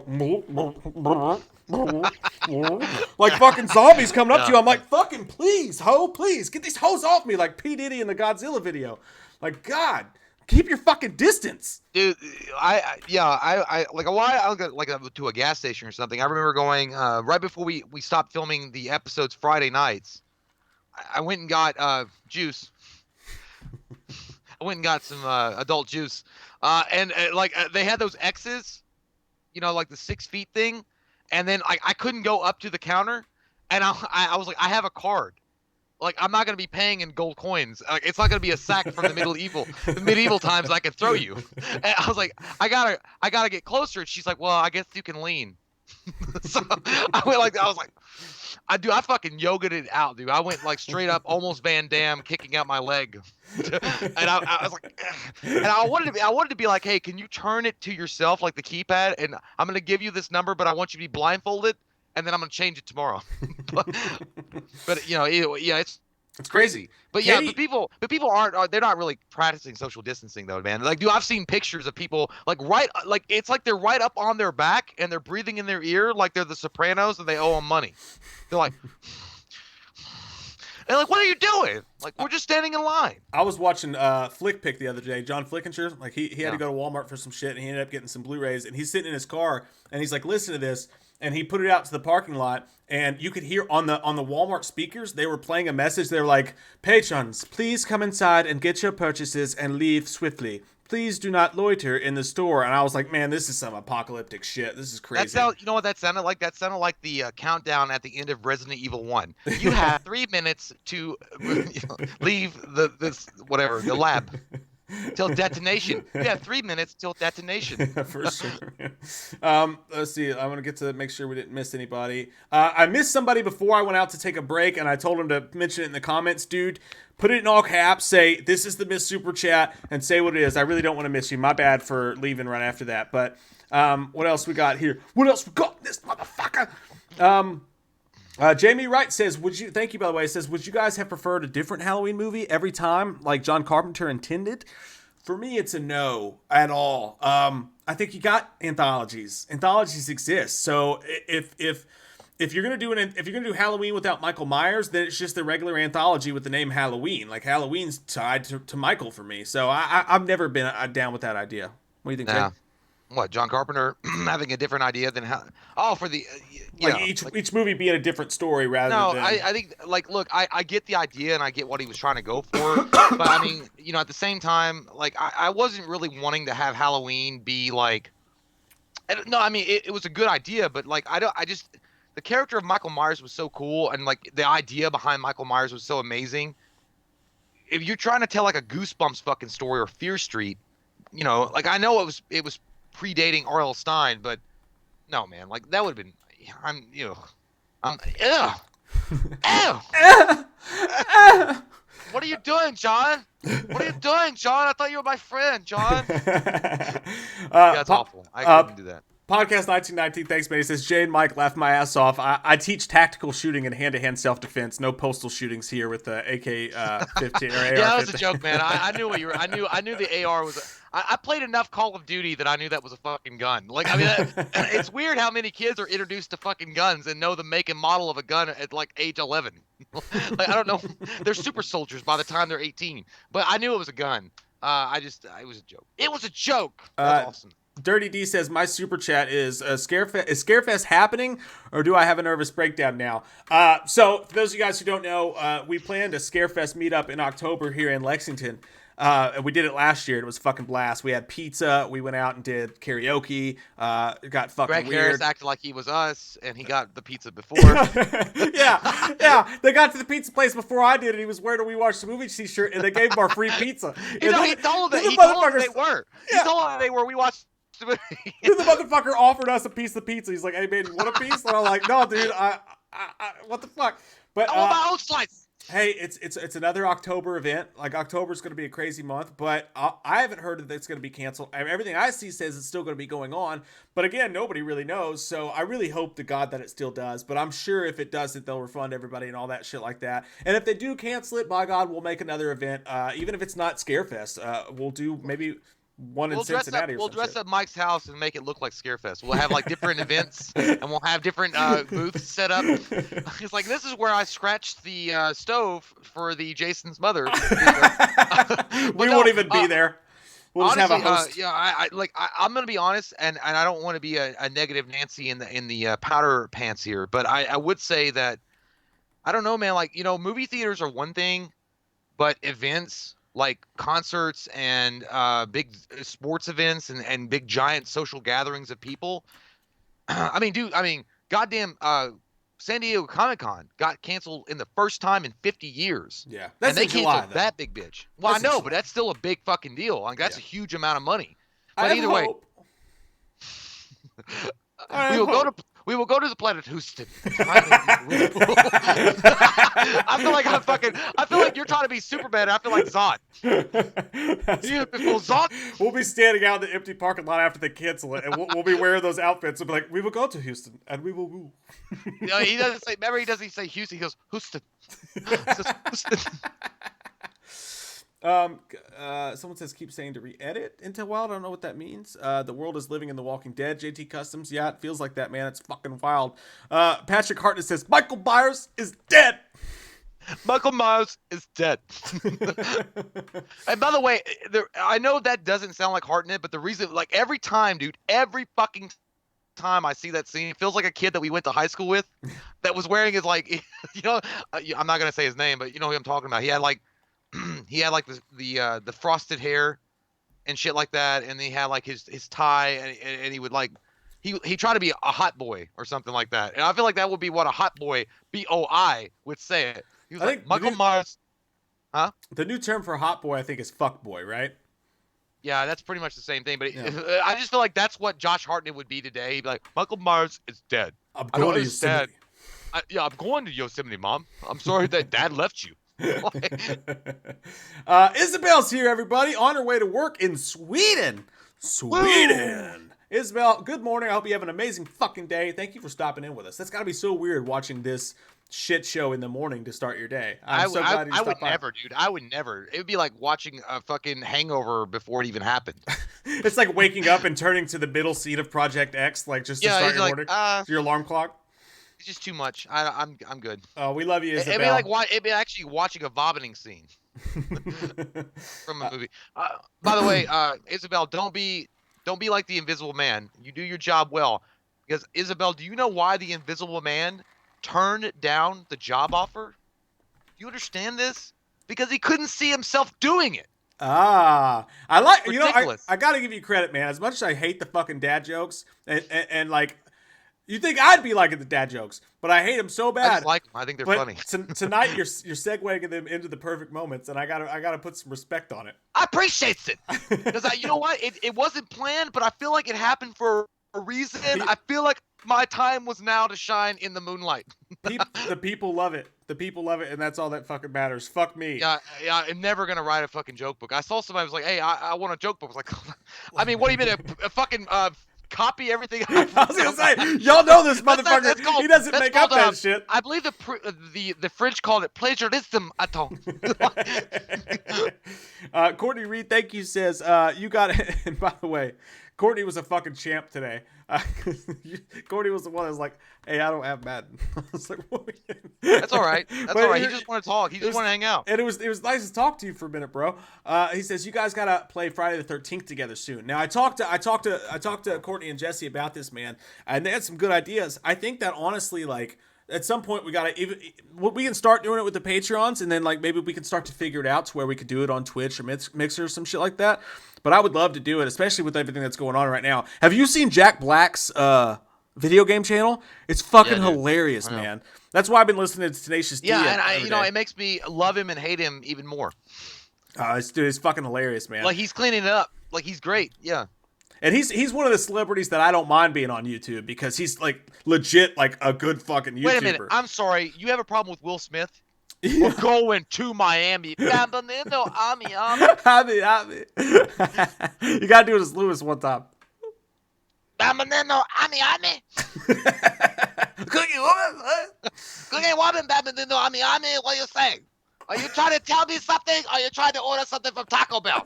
like fucking zombies coming up to you. I'm like, fucking please, please get these hoes off me, like P. Diddy in the Godzilla video. Like, God. Keep your fucking distance,
dude. I like a while. I'll go like to a gas station or something. I remember going right before we stopped filming the episodes Friday nights. I went and got juice. I went and got some adult juice, and they had those X's, you know, like the 6 feet thing, and then I couldn't go up to the counter, and I was like, I have a card. Like, I'm not going to be paying in gold coins. It's not going to be a sack from the medieval times I could throw you. And I was like, I gotta get closer. And she's like, well, I guess you can lean. So I was like, I fucking yogaed it out, dude. I went like straight up, almost Van Damme, kicking out my leg. And I was like, and I wanted to be like, hey, can you turn it to yourself like the keypad? And I'm going to give you this number, but I want you to be blindfolded. And then I'm gonna change it tomorrow. but you know, yeah, it's
crazy.
But yeah, but people aren't. They're not really practicing social distancing though, man. Like, dude, I've seen pictures of people like it's like they're right up on their back and they're breathing in their ear like they're the Sopranos and they owe them money. They're like. And like, what are you doing? Like, we're just standing in line.
I was watching Flick Pick the other day. John Flickinger, like he had to go to Walmart for some shit, and he ended up getting some Blu-rays. And he's sitting in his car, and he's like, "Listen to this." And he put it out to the parking lot, and you could hear on the Walmart speakers, they were playing a message. They were like, "Patrons, please come inside and get your purchases and leave swiftly. Please do not loiter in the store." And I was like, man, this is some apocalyptic shit. This is crazy.
You know what that sounded like? That sounded like the countdown at the end of Resident Evil 1. You have 3 minutes to leave the lab. Till detonation. You have 3 minutes till detonation.
For sure. Let's see. I want to get to make sure we didn't miss anybody. I missed somebody before I went out to take a break, and I told him to mention it in the comments. Dude, put it in all caps. Say, this is the Miss Super Chat, and say what it is. I really don't want to miss you. My bad for leaving right after that. But what else we got here? What else we got? This motherfucker. Jamie Wright says, thank you, by the way, says, would you guys have preferred a different Halloween movie every time, like John Carpenter intended? For me, it's a no at all. I think you got anthologies. Anthologies exist. So if you're gonna do Halloween without Michael Myers, then it's just a regular anthology with the name Halloween. Like, Halloween's tied to Michael for me. So I've never been down with that idea. What do you think, Jay?
What, John Carpenter having a different idea than how? Oh, for the
Like
yeah.
each movie being a different story rather
No,
than.
I think like look, I get the idea and I get what he was trying to go for, but I mean, at the same time, like I wasn't really wanting to have Halloween be like no, I mean it was a good idea, but like I just the character of Michael Myers was so cool and like the idea behind Michael Myers was so amazing. If you're trying to tell like a Goosebumps fucking story or Fear Street, like I know it was predating R.L. Stein, but no man, like that would have been I'm I'm ew. Ew. What are you doing, John? What are you doing, John? I thought you were my friend, John. That's awful. I couldn't do that.
Podcast 1919, thanks, man. He says, Jay and Mike laughed my ass off. I teach tactical shooting and hand-to-hand self-defense. No postal shootings here with the AK-15 or AR-15.
Yeah, that was a joke, man. I knew what you were. I knew the AR was. I played enough Call of Duty that I knew that was a fucking gun. Like, I mean, it's weird how many kids are introduced to fucking guns and know the make and model of a gun at like age 11. Like, I don't know. They're super soldiers by the time they're 18. But I knew it was a gun. It was a joke. It was a joke. That's awesome.
Dirty D says, my super chat is Scarefest happening, or do I have a nervous breakdown now? So for those of you guys who don't know, we planned a Scarefest meetup in October here in Lexington. We did it last year. And it was a fucking blast. We had pizza. We went out and did karaoke. It got fucking
Greg
weird.
Harris acted like he was us, and he got the pizza before.
yeah. They got to the pizza place before I did, and he was wearing a We Watched the Movie t-shirt, and they gave him our free pizza.
He told them they were.
Yeah.
He told them they were. We watched.
The motherfucker offered us a piece of pizza. He's like, "Hey man, you want a piece?" And I'm like, "No, dude. I what the fuck?" But
I want my own slice.
Hey, it's another October event. Like October's going to be a crazy month, but I haven't heard that it's going to be canceled. Everything I see says it's still going to be going on, but again, nobody really knows. So I really hope to God that it still does. But I'm sure if it doesn't, they'll refund everybody and all that shit like that. And if they do cancel it, by God, we'll make another event. Even if it's not Scarefest, we'll do maybe one in Cincinnati.
We'll dress up Mike's house and make it look like Scarefest. We'll have like different events, and we'll have different booths set up. It's like, this is where I scratched the stove for the Jason's mother.
We won't even be there. We'll
honestly,
just have a host.
I'm gonna be honest, and I don't want to be a negative Nancy in the powder pants here, but I would say that I don't know, man. Like, movie theaters are one thing, but events like concerts and big sports events and big giant social gatherings of people. I mean, goddamn, San Diego Comic-Con got canceled in the first time in 50 years.
Yeah,
and they canceled that big bitch. Well, I know, but that's still a big fucking deal. Like, that's a huge amount of money. But either way, we will go to the planet Houston. I feel like you're trying to be Superman. I feel like Zod. Beautiful Zod.
We'll be standing out in the empty parking lot after they cancel it, and we'll be wearing those outfits and be like, we will go to Houston, and we will woo.
He doesn't say, remember, he doesn't say Houston. He goes, Houston. He says, Houston.
Someone says keep saying to re-edit into wild. I don't know what that means. The world is living in The Walking Dead. JT Customs, yeah, it feels like that, man. It's fucking wild. Patrick Hartnett says Michael Myers is dead.
Michael Myers is dead. And by the way, I know that doesn't sound like Hartnett, but the reason, like, every time, dude, every fucking time I see that scene, it feels like a kid that we went to high school with that was wearing his, like, I'm not gonna say his name, but you know who I'm talking about. He had like the frosted hair and shit like that, and he had like his tie, and he would like he tried to be a hot boy or something like that. And I feel like that would be what a hot boy BOI would say it. He was like Michael Myers. Huh?
The new term for hot boy, I think, is fuck boy, right?
Yeah, that's pretty much the same thing. But I just feel like that's what Josh Hartnett would be today. He'd be like, Michael Myers is dead.
I'm going to Yosemite.
I'm going to Yosemite, Mom. I'm sorry that Dad left you.
Isabel's here, everybody, on her way to work in Sweden. Woo! Isabel, good morning. I hope you have an amazing fucking day. Thank you for stopping in with us. That's got to be so weird watching this shit show in the morning to start your day. I'm so glad you stopped by.
I would never, dude. I would never. It would be like watching a fucking Hangover before it even happened.
It's like waking up and turning to the middle seat of Project X, like just to start your morning. Your alarm clock.
It's just too much. I'm good.
Oh, we love you, Isabel.
It'd be actually watching a vomiting scene from a movie. By the way, Isabel, don't be Don't be like the Invisible Man. You do your job well. Because Isabel, do you know why the Invisible Man turned down the job offer? Do you understand this? Because he couldn't see himself doing it.
Ah, I like,
Ridiculous.
I gotta give you credit, man. As much as I hate the fucking dad jokes, and like, you think I'd be liking the dad jokes, but I hate them so
I just
bad.
like them. I think they're
But
funny.
Tonight you're segueing them into the perfect moments, and I gotta put some respect on it.
I appreciate it. Because you know what? It wasn't planned, but I feel like it happened for a reason. I feel like my time was now to shine in the moonlight.
The people love it. The people love it, and that's all that fucking matters. Fuck me.
Yeah, I'm never gonna write a fucking joke book. I saw somebody was like, "Hey, I want a joke book." I was like, I mean, what do you mean a fucking copy everything?
I was gonna say, y'all know this motherfucker. He doesn't make up that shit.
I believe the French called it plagiarism.
Courtney Reed, thank you, says, you got it. And by the way, Courtney was a fucking champ today. Courtney was the one that was like, hey, I don't have Madden. I was like, what?
That's all right. That's all right. He just want to talk. He just want to hang out.
And it was nice to talk to you for a minute, bro. He says, you guys gotta play Friday the 13th together soon. Now I talked to Courtney and Jesse about this, man, and they had some good ideas. I think that honestly, like, at some point we can start doing it with the Patreons, and then like maybe we can start to figure it out to where we could do it on Twitch or Mixer or some shit like that. But I would love to do it, especially with everything that's going on right now. Have you seen Jack Black's video game channel? It's fucking hilarious, man. That's why I've been listening to Tenacious D.
Yeah, and it makes me love him and hate him even more.
It's fucking hilarious, man.
Like, he's cleaning it up. Like, he's great. Yeah.
And he's one of the celebrities that I don't mind being on YouTube because he's like legit like a good fucking YouTuber.
Wait a minute. I'm sorry. You have a problem with Will Smith? We're going to Miami. Bambino, Ami.
You gotta do it as Lewis one time.
Bambino, Ami.
Cookie woman.
Cookie woman, Bambino, Ami. What are you saying? Are you trying to tell me something? Or are you trying to order something from Taco Bell?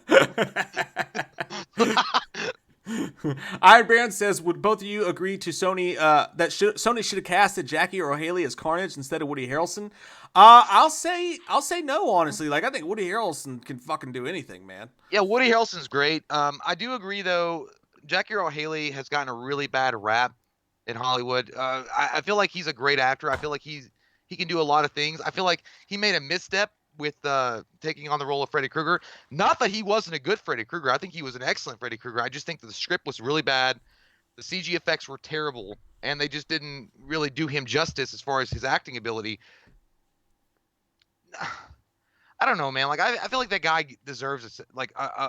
Iron Baron says, would both of you agree to Sony that Sony should have casted Jackie Earle Haley as Carnage instead of Woody Harrelson? I'll say no, honestly. Like, I think Woody Harrelson can fucking do anything, man.
Yeah, Woody Harrelson's great. I do agree though. Jackie Earle Haley has gotten a really bad rap in Hollywood. I feel like he's a great actor. I feel like he can do a lot of things. I feel like he made a misstep with taking on the role of Freddy Krueger. Not that he wasn't a good Freddy Krueger. I think he was an excellent Freddy Krueger. I just think that the script was really bad. The CG effects were terrible, and they just didn't really do him justice as far as his acting ability. I don't know, man. Like, I feel like that guy deserves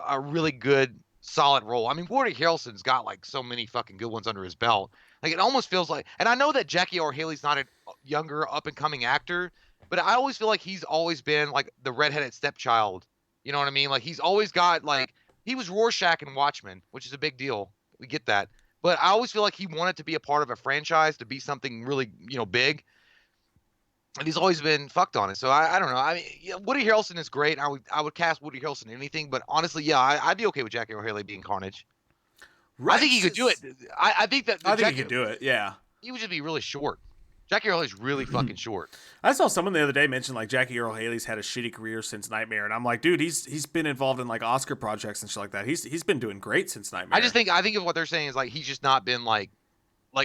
a really good, solid role. I mean, Woody Harrelson's got like so many fucking good ones under his belt. Like, it almost feels like, and I know that Jackie Earle Haley's not a younger, up and coming actor, but I always feel like he's always been like the redheaded stepchild. You know what I mean? Like, he's always got like, he was Rorschach in Watchmen, which is a big deal. We get that. But I always feel like he wanted to be a part of a franchise, to be something really, big. And he's always been fucked on it. So I don't know. I mean, yeah, Woody Harrelson is great. I would cast Woody Harrelson in anything, but honestly, yeah, I'd be okay with Jackie Earle Haley being Carnage. Right. I think he could do it. I think
he could do it. Yeah.
He would just be really short. Jackie Earle Haley's really fucking short.
I saw someone the other day mention like Jackie Earle Haley's had a shitty career since Nightmare, and I'm like, dude, he's been involved in like Oscar projects and shit like that. He's been doing great since Nightmare.
I think of what they're saying is like he's just not been like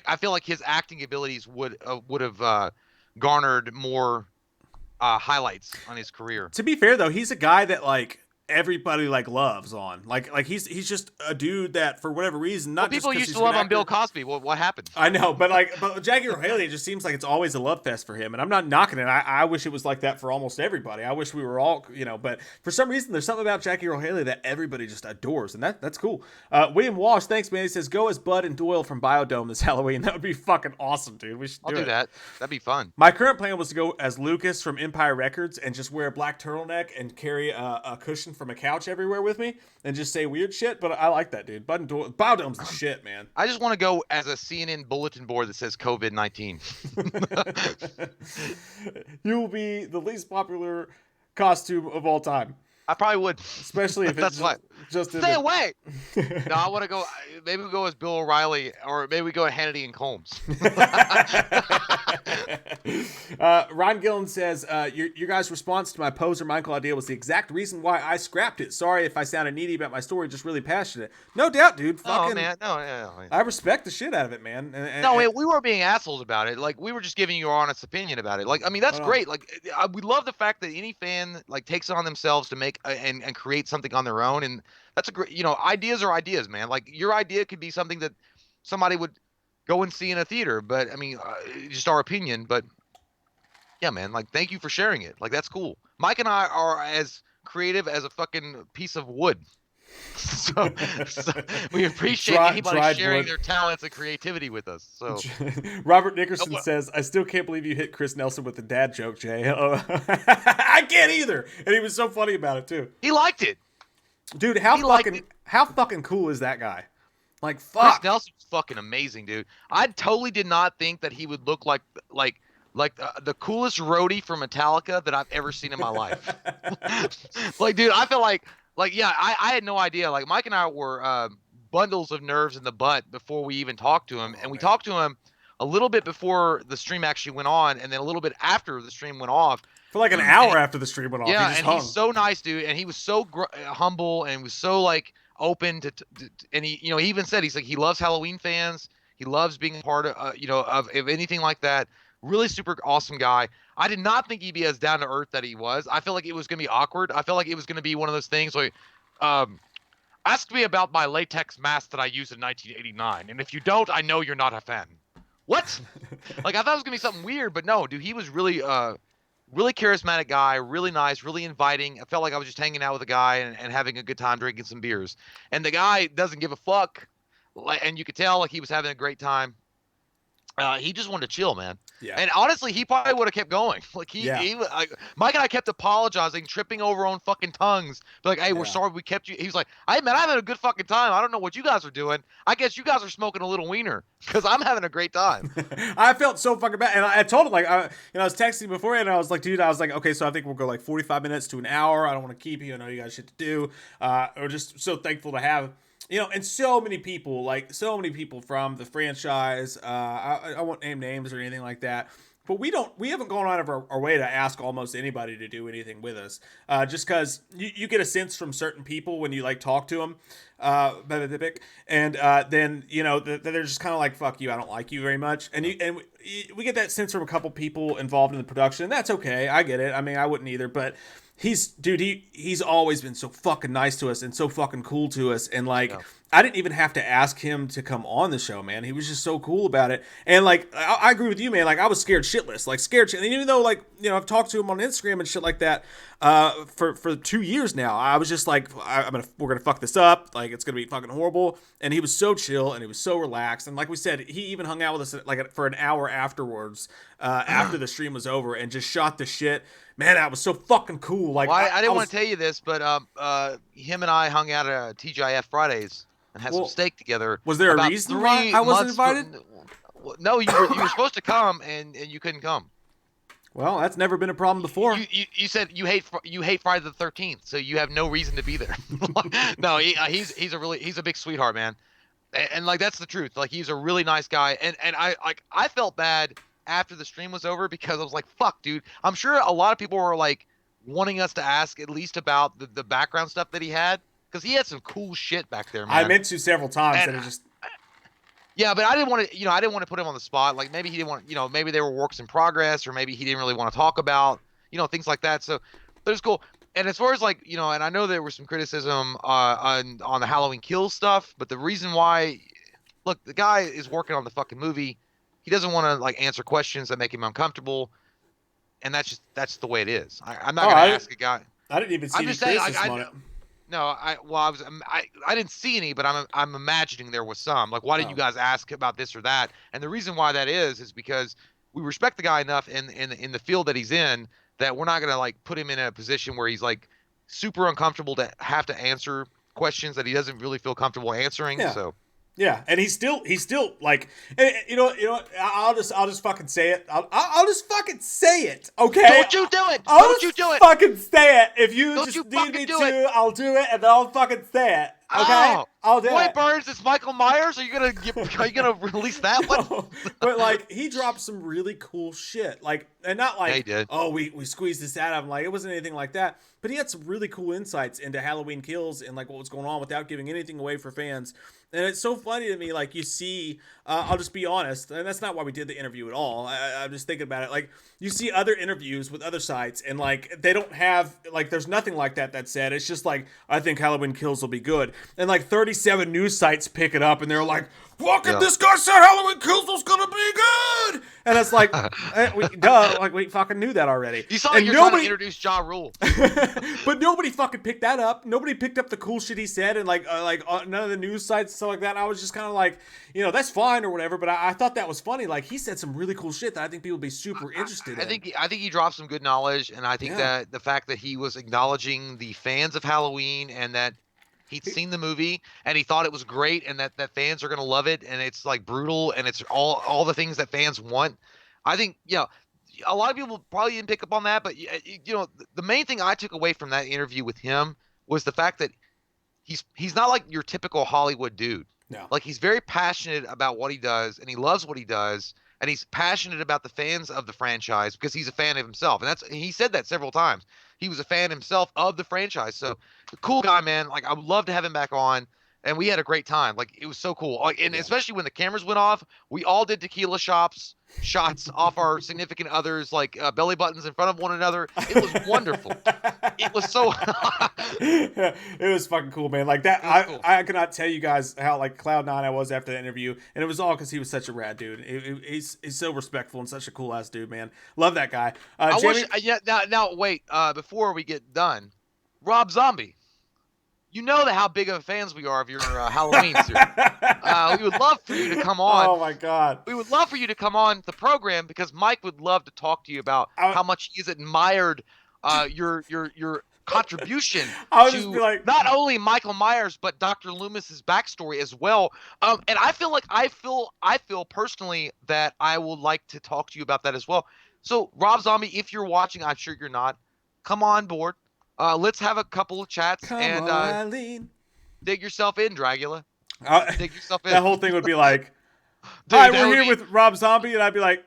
I feel like his acting abilities would have garnered more highlights on his career.
To be fair though, he's a guy that like everybody like loves on. Like he's just a dude that for whatever reason, not
people
just
used to love on Bill Cosby. Well, what happened?
I know, but Jackie Earle Haley, it just seems like it's always a love fest for him, and I'm not knocking it. I wish it was like that for almost everybody. I wish we were all, but for some reason there's something about Jackie Earle Haley that everybody just adores, and that's cool. William Walsh, thanks man. He says go as Bud and Doyle from Biodome this Halloween. That would be fucking awesome, dude. We should do
that. That'd be fun.
My current plan was to go as Lucas from Empire Records and just wear a black turtleneck and carry a cushion from a couch everywhere with me and just say weird shit, but I like that, dude. Bud and Doyle, Biodome's the shit, man.
I just want to go as a CNN bulletin board that says COVID-19.
You will be the least popular costume of all time.
I probably would.
Especially if
that's
it's
what.
Just
Stay
ended.
away. No, I want to go. Maybe we go as Bill O'Reilly, or maybe we go as Hannity and Combs.
Ron Gillen says, your guys' response to my pose or Michael idea was the exact reason why I scrapped it. Sorry if I sounded needy about my story, just really passionate. No doubt, dude.
Oh
Fucking,
man, no.
I respect the shit out of it, man.
No, we weren't being assholes about it. Like we were just giving you our honest opinion about it. Like I mean, that's great. Like we love the fact that any fan like takes it on themselves to make and create something on their own, and that's a great. Ideas are ideas, man. Like your idea could be something that somebody would go and see in a theater, but I mean, just our opinion. But yeah, man. Like thank you for sharing it. Like that's cool. Mike and I are as creative as a fucking piece of wood. So we appreciate anybody sharing their talents and creativity with us. So
Robert Nickerson says, I still can't believe you hit Chris Nelson with the dad joke, Jay. I can't either. And he was so funny about it too.
He liked it.
Dude, how fucking cool is that guy? Like fuck.
Chris Nelson's fucking amazing, dude. I totally did not think that he would look like the coolest roadie for Metallica that I've ever seen in my life. Like, dude, I feel like yeah, I had no idea. Like Mike and I were bundles of nerves in the butt before we even talked to him, and we talked to him a little bit before the stream actually went on, and then a little bit after the stream went off.
For like an hour after the stream went off.
Yeah, and he's so nice, dude, and he was so humble and was so like open to and he he even said he's like he loves Halloween fans. He loves being a part of of anything like that. Really super awesome guy. I did not think he'd be as down to earth that he was. I feel like it was going to be awkward. I felt like it was going to be one of those things like, ask me about my latex mask that I used in 1989. And if you don't, I know you're not a fan. What? Like, I thought it was going to be something weird, but no, dude, he was really, really charismatic guy, really nice, really inviting. I felt like I was just hanging out with a guy and having a good time drinking some beers. And the guy doesn't give a fuck. And you could tell like he was having a great time. He just wanted to chill, man. Yeah. And honestly, he probably would have kept going. Like Mike and I kept apologizing, tripping over our own fucking tongues. But like, hey, we're sorry we kept you. He was like, hey man, I'm having a good fucking time. I don't know what you guys are doing. I guess you guys are smoking a little wiener because I'm having a great time.
I felt so fucking bad, and I told him like, I was texting beforehand, and I was like, dude, okay, so I think we'll go like 45 minutes to an hour. I don't want to keep you. I know you got shit to do. We're just so thankful to have. And so many people from the franchise, I won't name names or anything like that, but we haven't gone out of our way to ask almost anybody to do anything with us, just because you get a sense from certain people when you like talk to them, and then they're just kind of like, fuck you, I don't like you very much, and we get that sense from a couple people involved in the production, and that's okay, I get it, I mean, I wouldn't either, but he's always been so fucking nice to us and so fucking cool to us. And like, I didn't even have to ask him to come on the show, man. He was just so cool about it. And like, I agree with you, man. Like I was scared shitless, and even though like, I've talked to him on Instagram and shit like that, for 2 years now, I was just like, we're going to fuck this up. Like it's going to be fucking horrible. And he was so chill and he was so relaxed. And like we said, he even hung out with us like for an hour afterwards, after the stream was over and just shot the shit. Man, that was so fucking cool. Like,
well, I didn't want to tell you this, but him and I hung out at TGIF Fridays and had some steak together.
Was there a reason why I wasn't invited?
No, you were supposed to come and you couldn't come.
Well, that's never been a problem before.
You said you hate Friday the 13th, so you have no reason to be there. No, he's a big sweetheart, man, and like that's the truth. Like he's a really nice guy, and I felt bad after the stream was over because I was like, fuck, dude. I'm sure a lot of people were like wanting us to ask at least about the background stuff that he had because he had some cool shit back there, man.
I meant to several times and it just.
Yeah, but I didn't want to, put him on the spot. Like maybe he didn't want, maybe they were works in progress or maybe he didn't really want to talk about, things like that. So that was cool. And as far as like, and I know there was some criticism on the Halloween Kills stuff, but the reason why, look, the guy is working on the fucking movie. He doesn't want to like answer questions that make him uncomfortable, and that's the way it is. I'm not gonna ask a guy.
I didn't even see any criticism on it.
No, I didn't see any, but I'm imagining there was some. Like, why didn't you guys ask about this or that? And the reason why that is because we respect the guy enough in the field that he's in that we're not gonna like put him in a position where he's like super uncomfortable to have to answer questions that he doesn't really feel comfortable answering.
Yeah.
So.
Yeah, and he's still like, you know, I'll just fucking say it. I'll just fucking say it, okay?
Don't you do it!
I'll
Don't you
just
do it!
fucking say it. If you
Don't
just
you
need
fucking
me
do
to,
it!
I'll do it, and then I'll fucking say it, okay?
Oh,
I'll do
Roy
it.
Burns is Michael Myers. Are you gonna release that one?
No, but like he dropped some really cool shit, like, and not
Yeah, he
like,
did.
oh, we squeezed this out of him, like it wasn't anything like that. But he had some really cool insights into Halloween Kills and like what was going on without giving anything away for fans. And it's so funny to me, like you see, I'll just be honest, and that's not why we did the interview at all. I'm just thinking about it, like you see other interviews with other sites, and like they don't have like there's nothing like that said. It's just like I think Halloween Kills will be good, and like 37 news sites pick it up, and they're like, fucking this guy said Halloween Kills was gonna be good, and it's like, like we fucking knew that already.
You saw
and
you're trying to introduce Ja Rule.
But nobody fucking picked that up. Nobody picked up the cool shit he said, and like none of the news sites and stuff like that. And I was just kind of like, you know, that's fine or whatever. But I thought that was funny. Like he said some really cool shit that I think people would be super interested in.
I think he dropped some good knowledge, and I think that the fact that he was acknowledging the fans of Halloween and that he'd seen the movie and he thought it was great and that fans are gonna love it and it's like brutal and it's all the things that fans want. I think a lot of people probably didn't pick up on that, but you know the main thing I took away from that interview with him was the fact that he's not like your typical Hollywood dude.
No.
Like he's very passionate about what he does and he loves what he does and he's passionate about the fans of the franchise because he's a fan of himself. And he said that several times. He was a fan himself of the franchise. So cool guy, man. Like I would love to have him back on. And we had a great time. Like it was so cool. Like, and especially when the cameras went off, we all did tequila shots off our significant others, like belly buttons in front of one another. It was wonderful. It was so.
It was fucking cool, man. Like that, I cannot tell you guys how like Cloud9 I was after the interview, and it was all because he was such a rad dude. He's so respectful and such a cool ass dude, man. Love that guy. Jamie,
Now wait. Before we get done, Rob Zombie. You know how big of fans we are of your Halloween series. We would love for you to come on.
Oh my god.
We would love for you to come on the program because Mike would love to talk to you about how much he's admired your contribution to not only Michael Myers but Dr. Loomis's backstory as well. And I feel personally that I would like to talk to you about that as well. So Rob Zombie, if you're watching, I'm sure you're not, come on board. Let's have a couple of chats dig yourself in, Dragula. Dig yourself in.
That whole thing would be like, hi, we're here with Rob Zombie, and I'd be like,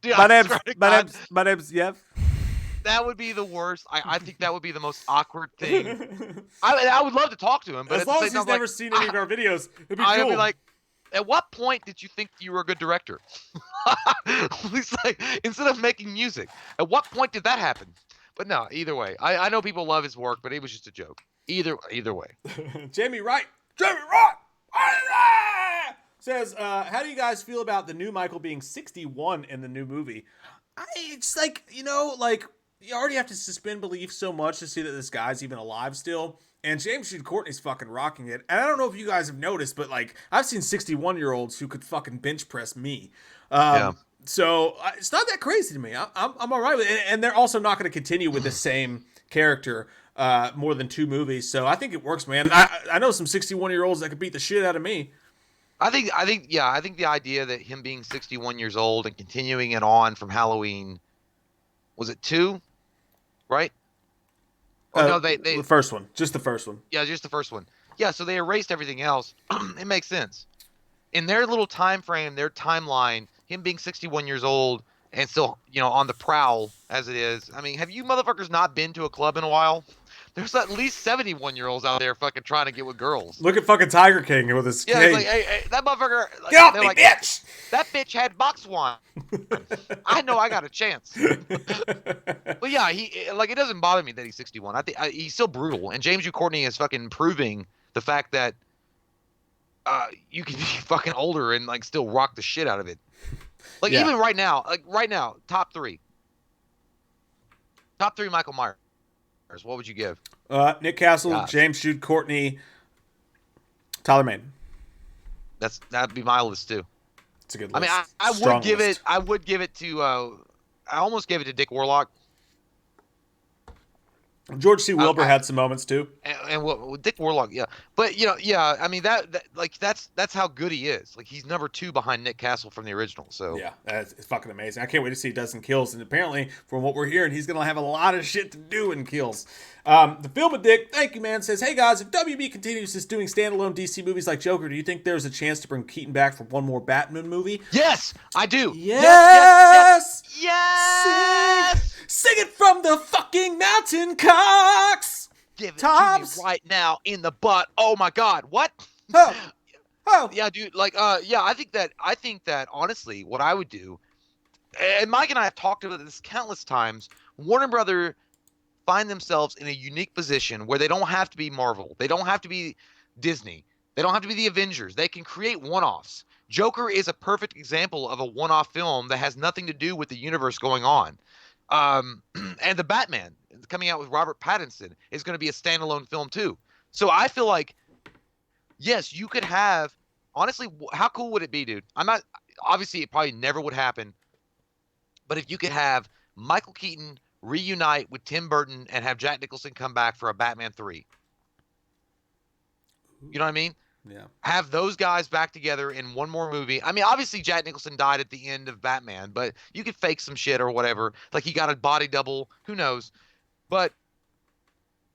dude,
my name's Yev.
That would be the worst. I think that would be the most awkward thing. I would love to talk to him, but
as long as he's never seen any of our videos, it'd be cool.
I'd be like, at what point did you think you were a good director? It's like, instead of making music, at what point did that happen? But no, either way, I know people love his work, but it was just a joke. Either way.
Jamie Wright says, how do you guys feel about the new Michael being 61 in the new movie? It's like, you know, like you already have to suspend belief so much to see that this guy's even alive still. And James Jude Courtney's fucking rocking it. And I don't know if you guys have noticed, but like I've seen 61-year-olds who could fucking bench press me. So it's not that crazy to me. I'm all right with it. And they're also not going to continue with the same character more than 2 movies. So I think it works, man. I know some 61-year-olds that could beat the shit out of me.
I think the idea that him being 61 years old and continuing it on from Halloween, was it 2, right? Or no, they
the first one, just the first one.
Yeah, just the first one. Yeah, so they erased everything else. It makes sense. In their little time frame, their timeline, him being 61 years old and still, you know, on the prowl as it is. I mean, have you motherfuckers not been to a club in a while? There's at least 71-year-olds out there fucking trying to get with girls.
Look at fucking Tiger King with his
cane. Like, hey, that motherfucker. Like,
get off me, bitch!
That bitch had box wine. I know I got a chance. But yeah, it doesn't bother me that he's 61. I think he's still brutal, and James Jude Courtney is fucking proving the fact that you can be fucking older and like still rock the shit out of it. Like even right now, top 3 Michael Myers. What would you give?
Nick Castle, James Jude Courtney, Tyler Mane.
That'd be my list too.
It's a good list.
I mean, I would give it to. I almost gave it to Dick Warlock.
George C. Wilbur
I,
had some moments too.
and what Dick Warlock, yeah. But yeah. I mean that like that's how good he is. Like he's number 2 behind Nick Castle from the original. So
Yeah, it's fucking amazing. I can't wait to see Dustin Kills. And apparently, from what we're hearing, he's going to have a lot of shit to do in Kills. The Film a Dick, thank you, man, says, hey, guys, if WB continues just doing standalone DC movies like Joker, do you think there's a chance to bring Keaton back for one more Batman movie?
yes, I do.
Yes!
Yes!
Sing it from the fucking mountain, Cox!
Give it
Tops.
to me right now in the butt. Oh my God, what?
Oh.
Yeah, dude. Like, yeah. I think that honestly, what I would do, and Mike and I have talked about this countless times. Warner Brother find themselves in a unique position where they don't have to be Marvel, they don't have to be Disney, they don't have to be the Avengers. They can create one-offs. Joker is a perfect example of a one-off film that has nothing to do with the universe going on. And the Batman coming out with Robert Pattinson is going to be a standalone film too. So I feel like, yes, you could have. Honestly, how cool would it be, dude? I'm not. Obviously, it probably never would happen. But if you could have Michael Keaton reunite with Tim Burton and have Jack Nicholson come back for a Batman 3. You know what I mean?
Yeah.
Have those guys back together in one more movie. I mean, obviously Jack Nicholson died at the end of Batman, but you could fake some shit or whatever. Like he got a body double. Who knows? But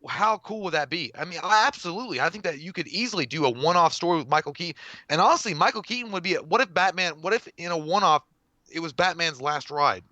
how cool would that be? I mean, absolutely. I think that you could easily do a one-off story with Michael Keaton. And honestly, Michael Keaton would be what if in a one-off it was Batman's last ride?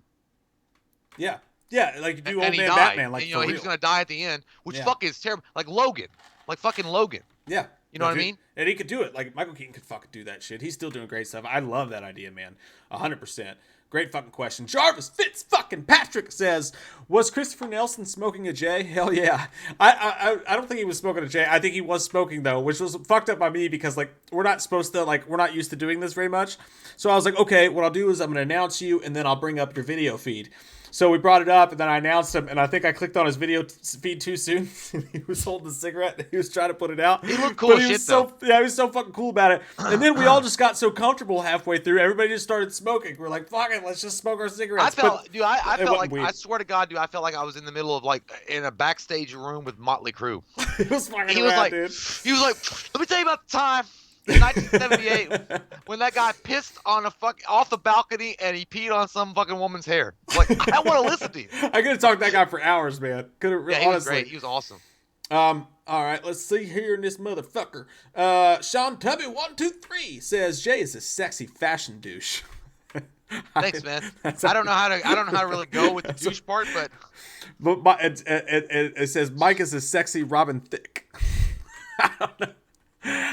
Yeah. Yeah, like you do
and
old
he
man
died.
Batman, like
and,
for
he
real.
was gonna die at the end, which fuck is terrible. Like Logan, like fucking Logan.
Yeah.
You know what I mean?
And he could do it. Like Michael Keaton could fucking do that shit. He's still doing great stuff. I love that idea, man. 100%. Great fucking question. Jarvis Fitz fucking Patrick says, was Christopher Nelson smoking a J? Hell yeah. I don't think he was smoking a J. I think he was smoking though, which was fucked up by me because like we're not used to doing this very much. So I was like, okay, what I'll do is I'm gonna announce you and then I'll bring up your video feed. So we brought it up, and then I announced him, and I think I clicked on his video feed too soon. He was holding the cigarette, and he was trying to put it out.
He looked cool as shit, though.
Yeah, he was so fucking cool about it. And then we all just got so comfortable halfway through. Everybody just started smoking. We're like, fuck it, let's just smoke our cigarettes.
I felt like, weed. I swear to God, dude, I felt like I was in the middle of, like, in a backstage room with Motley Crue.
It was fucking
He
rad,
was like,
dude.
He was like, let me tell you about the time. In 1978, when that guy pissed on off the balcony and he peed on some fucking woman's hair. Like, I want to listen to you.
I could have talked to that guy for hours, man.
Yeah, he
honestly.
was great. He was awesome.
All right, let's see here in this motherfucker. Sean Tubby 123 says Jay is a sexy fashion douche.
Thanks, man. I don't know how to really go with the douche part, but
it says Mike is a sexy Robin Thicke. I don't know.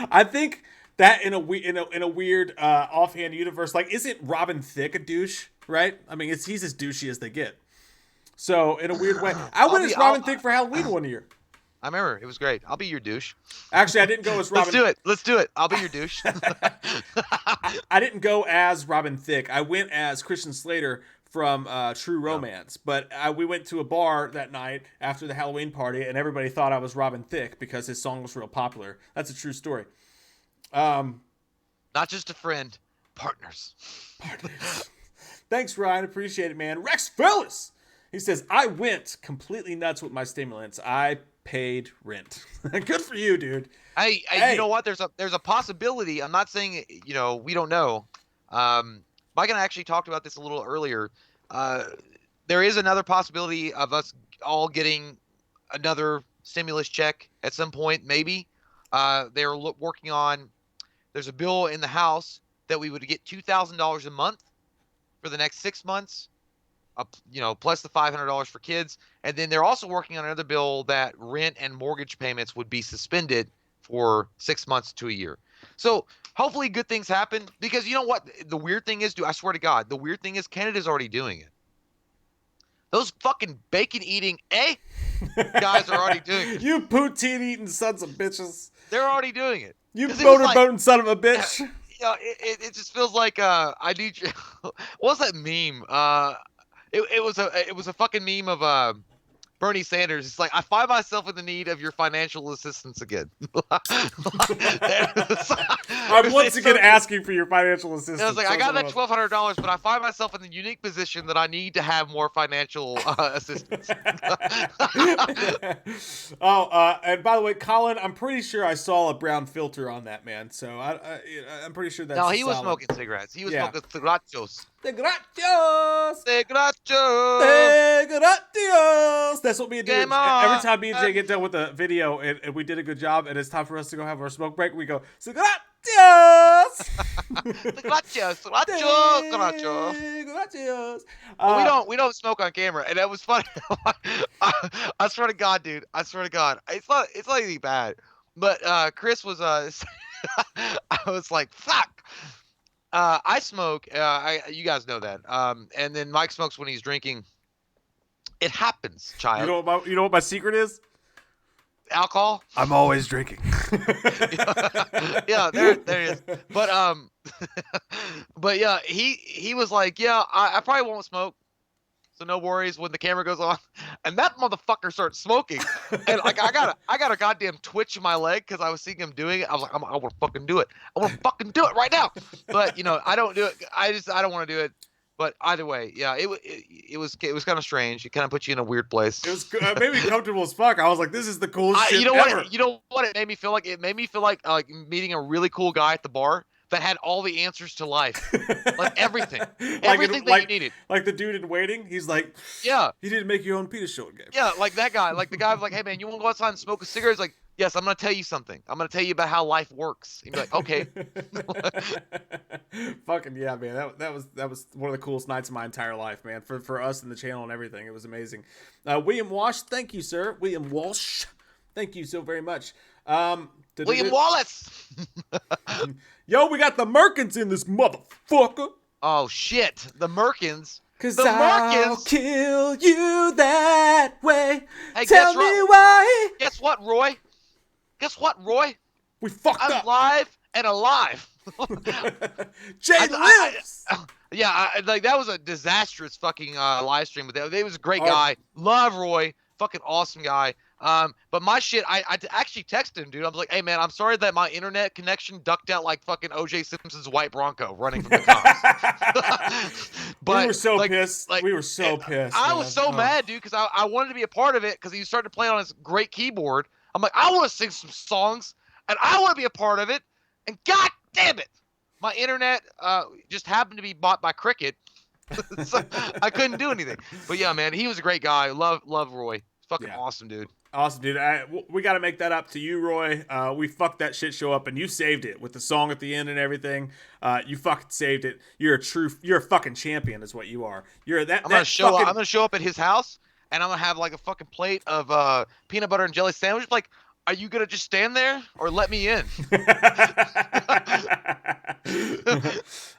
I think that in a weird offhand universe, like, isn't Robin Thicke a douche? Right? I mean, he's as douchey as they get. So in a weird way, I went as Robin Thicke for Halloween one year.
I remember it was great. I'll be your douche.
Actually, I didn't go as Robin.
Let's do it. I'll be your douche.
I didn't go as Robin Thicke. I went as Christian Slater from True Romance. But we went to a bar that night after the Halloween party, and everybody thought I was Robin Thicke because his song was real popular. That's a true story.
Not just a friend, partners.
Thanks, Ryan. Appreciate it, man. Rex Phyllis. He says, I went completely nuts with my stimulants. I paid rent. Good for you, dude.
Hey, you know what? There's a possibility. I'm not saying, we don't know. Mike and I actually talked about this a little earlier. There is another possibility of us all getting another stimulus check at some point, maybe. They're working on, there's a bill in the House that we would get $2,000 a month for the next 6 months, plus the $500 for kids. And then they're also working on another bill that rent and mortgage payments would be suspended for 6 months to a year. So hopefully good things happen, because you know what? The weird thing is, dude, I swear to God, the weird thing is Canada's already doing it. Those fucking bacon-eating guys are already doing it.
You poutine-eating sons of bitches.
They're already doing it.
You motorboating son of a bitch.
It just feels like I need you. What was that meme? It was a fucking meme of Bernie Sanders. It's like, I find myself in the need of your financial assistance again.
I'm once again asking for your financial assistance.
I was like, I got that $1,200, but I find myself in the unique position that I need to have more financial assistance.
And by the way, Colin, I'm pretty sure I saw a brown filter on that, man. So I'm pretty sure that's
No, he was
solid.
smoking cigarettes. He was smoking cigarachos.
Cigarachos!
Cigarachos!
Cigarachos! That's what me and Jay,
Game on!
every time me and Jay get done with the video and we did a good job and it's time for us to go have our smoke break, we go, Cigarachos!
Cigarachos! We don't smoke on camera, and that was funny. I swear to God, dude. I swear to God. It's not anything bad. But Chris was I was like, fuck. I smoke. You guys know that. And then Mike smokes when he's drinking. It happens, child.
You know what my secret is?
Alcohol.
I'm always drinking.
Yeah, there it is. But yeah, he was like, yeah, I probably won't smoke. So no worries when the camera goes on. And that motherfucker starts smoking. And like I got a goddamn twitch in my leg because I was seeing him doing it. I was like, I want to fucking do it. I want to fucking do it right now. But I don't do it. I don't want to do it. But either way, yeah, it was kind of strange. It kind of put you in a weird place.
It was made me comfortable as fuck. I was like, this is the coolest shit ever.
You know what it made me feel like? It made me feel like meeting a really cool guy at the bar that had all the answers to life, like everything, everything that you needed.
Like the dude in Waiting, he's like,
yeah,
you didn't make your own Peter Short game.
Yeah, like that guy, like the guy was like, hey man, you want to go outside and smoke a cigarette? He's like, yes, I'm gonna tell you something. I'm gonna tell you about how life works. He'd be like, okay.
Fucking yeah, man. That was one of the coolest nights of my entire life, man. For us and the channel and everything, it was amazing. William Walsh, thank you, sir. William Walsh, thank you so very much.
William Wallace.
Yo, we got the Merkins in this motherfucker.
Oh shit, the Merkins.
Cause I'll kill you that way.
Hey,
tell me why.
Guess what, Roy?
We fucked up.
I'm live and alive.
Jay lives.
Like that was a disastrous fucking live stream, but he was a great guy. Love Roy, fucking awesome guy. But my shit, I actually texted him, dude. I was like, hey man, I'm sorry that my internet connection ducked out like fucking O.J. Simpson's white Bronco running from the cops. But
we were so pissed. We were so pissed.
I was so mad, dude, because I wanted to be a part of it because he was starting to play on his great keyboard. I'm like, I want to sing some songs and I want to be a part of it. And god damn it, my internet just happened to be bought by Cricket, so I couldn't do anything. But yeah, man, he was a great guy. Love Roy. Fucking awesome, dude.
Awesome, dude. We got to make that up to you, Roy. We fucked that shit show up, and you saved it with the song at the end and everything. You fucking saved it. You're a fucking champion, is what you are. I'm gonna show
up at his house, and I'm gonna have like a fucking plate of peanut butter and jelly sandwich. Like, are you gonna just stand there or let me in?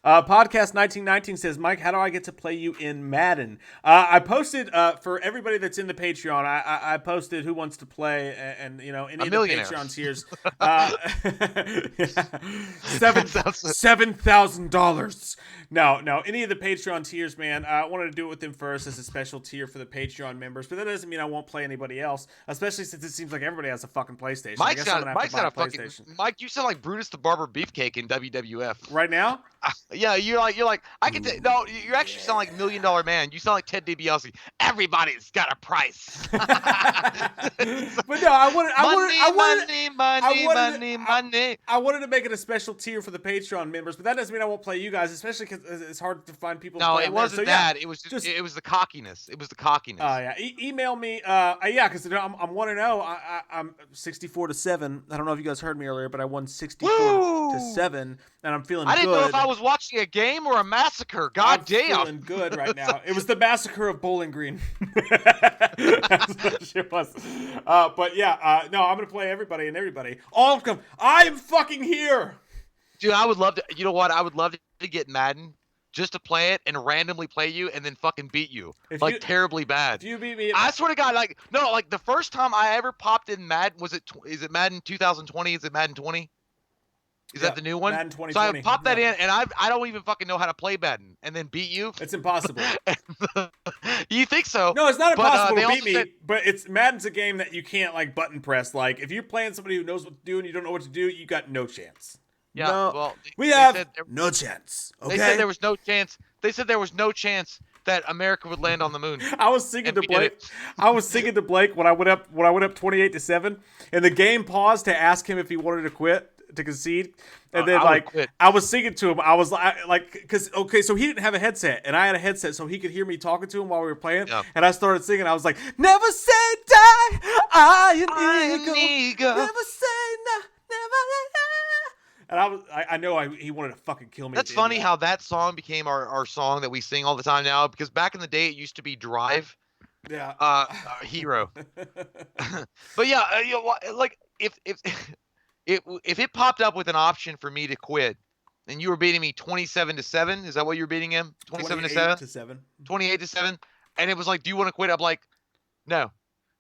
Podcast 1919 says, Mike, how do I get to play you in Madden? I posted for everybody that's in the Patreon. I posted who wants to play, and any of the Patreon tiers. $7,000. No, any of the Patreon tiers, man. I wanted to do it with them first as a special tier for the Patreon members, but that doesn't mean I won't play anybody else. Especially since it seems like everybody has a fucking PlayStation.
Mike's got a fucking. Mike, you sound like Brutus the Barber Beefcake in WWF.
Right now?
Yeah, you're like I can no, you actually sound like $1 Million Man. You sound like Ted DiBiase. Everybody's got a price.
But no, I wanted to make it a special tier for the Patreon members, but that doesn't mean I won't play you guys, especially because it's hard to find people.
No, it wasn't that. It was just it was the cockiness. It was the cockiness.
Oh yeah, email me. Because I'm 1-0. I'm 64-7. I don't know if you guys heard me earlier, but I won 64-7, and I'm feeling good.
I didn't know if I was watching a game or a massacre. God damn.
I'm feeling good right now. It was the massacre of Bowling Green. That's what shit was. But yeah, no, I'm gonna play everybody and everybody. All of them. I'm fucking here.
Dude, I would love to. You know what? I would love to get Madden just to play it and randomly play you and then fucking beat you. Terribly bad.
If you beat me,
I swear to God, like the first time I ever popped in Madden is it Madden 2020? Is it Madden 20? Is that the new one?
Madden
So I
2020.
popped that
Yeah.
in, and I don't even fucking know how to play Madden, and then beat you.
It's impossible.
You think so?
No, it's not
But
impossible
they
to beat
also
me,
said,
but it's Madden's a game that you can't like button press. Like if you're playing somebody who knows what to do and you don't know what to do, you got no chance.
yeah.
No,
Well,
we
they
have
said
no chance. Okay.
they said there was no chance. They said there was no chance that America would land on the moon,
I was singing
and
to
we did
Blake.
it.
I was singing to Blake when I went up 28-7, and the game paused to ask him if he wanted to quit to concede, and then
I would
like
quit.
I was singing to him. I was like, because okay, so he didn't have a headset, and I had a headset, so he could hear me talking to him while we were playing.
Yeah.
And I started singing. I was like, "Never say die, I
I
an
am
eagle.
eagle.
Never say no, never let die." And I know he wanted to fucking kill me.
That's funny how that song became our song that we sing all the time now. Because back in the day, it used to be Drive,
Yeah.
Hero. But yeah, you know, like if it popped up with an option for me to quit, and you were beating me 27-7, is that what you were beating him? 27-7,
7.
28-7, and it was like, do you want to quit? I'm like, no.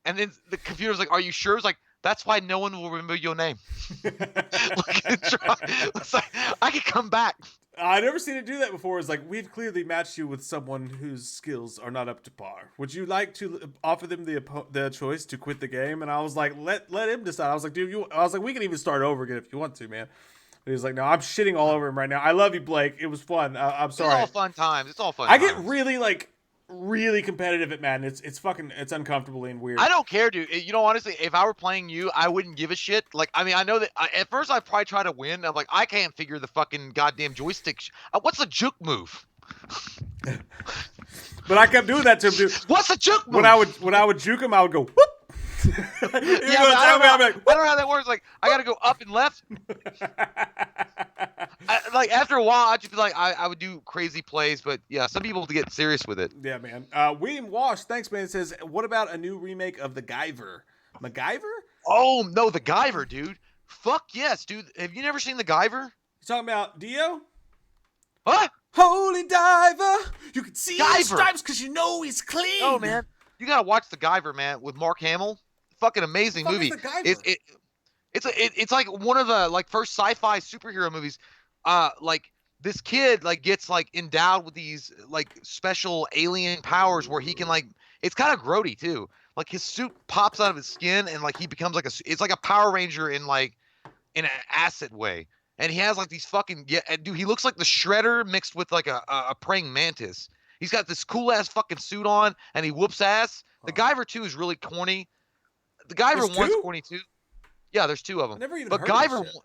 And then the computer was like, are you sure? It's like, that's why no one will remember your name. It's like, I could come back.
I never seen it do that before. It's like, we've clearly matched you with someone whose skills are not up to par. Would you like to offer them the choice to quit the game? And I was like, let him decide. I was like, dude, I was like, we can even start over again if you want to, man. But he's like, no, I'm shitting all over him right now. I love you, Blake. It was fun. I'm sorry.
It's all fun times. It's all fun.
I
times.
get really competitive at Madden. It's uncomfortably and weird.
I don't care, dude. You know, honestly, if I were playing you, I wouldn't give a shit. Like, I mean, I know that at first I'd probably try to win. I'm like, I can't figure the fucking goddamn joystick. What's the juke move?
But I kept doing that to him, dude.
What's the juke move?
When I would juke him, I would go whoop.
Yeah, but I don't know how that works. Like, I gotta go up and left. Like after a while, I'd just be like, I would do crazy plays, but yeah, some people get serious with it.
Yeah, man. William Wash, thanks, man. Says, what about a new remake of the Guyver? MacGyver?
Oh no, the Guyver, dude. Fuck yes, dude. Have you never seen the Guyver?
You talking about Dio?
What?
Holy diver, you can see
Guyver.
his stripes because you know he's clean.
Oh man, you gotta watch the Guyver, man, with Mark Hamill. Fucking amazing
What the
movie.
fuck is the Guyver?
It's like one of the like first sci-fi superhero movies. Like this kid like gets like endowed with these like special alien powers where he can like, it's kind of grody too. Like his suit pops out of his skin and like he becomes like it's like a Power Ranger in like in an acid way. And he has like these fucking dude. He looks like the Shredder mixed with like a praying mantis. He's got this cool ass fucking suit on and he whoops ass. The Guyver 2 is really corny. The Guyver 1's corny too. Yeah, there's 2 of them.
I never even
but
heard
Guyver,
of this shit.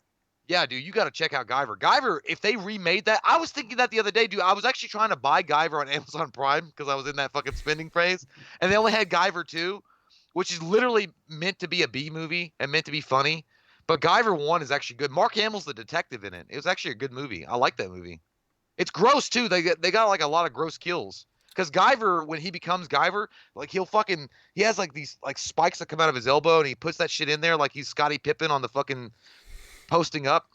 yeah, dude, you got to check out Guyver. Guyver, if they remade that, I was thinking that the other day, dude. I was actually trying to buy Guyver on Amazon Prime because I was in that fucking spending phase, and they only had Guyver 2, which is literally meant to be a B movie and meant to be funny. But Guyver 1 is actually good. Mark Hamill's the detective in it. It was actually a good movie. I like that movie. It's gross too. They got like a lot of gross kills. Because Guyver, when he becomes Guyver, like he has like these like spikes that come out of his elbow, and he puts that shit in there like he's Scottie Pippen on the fucking posting up.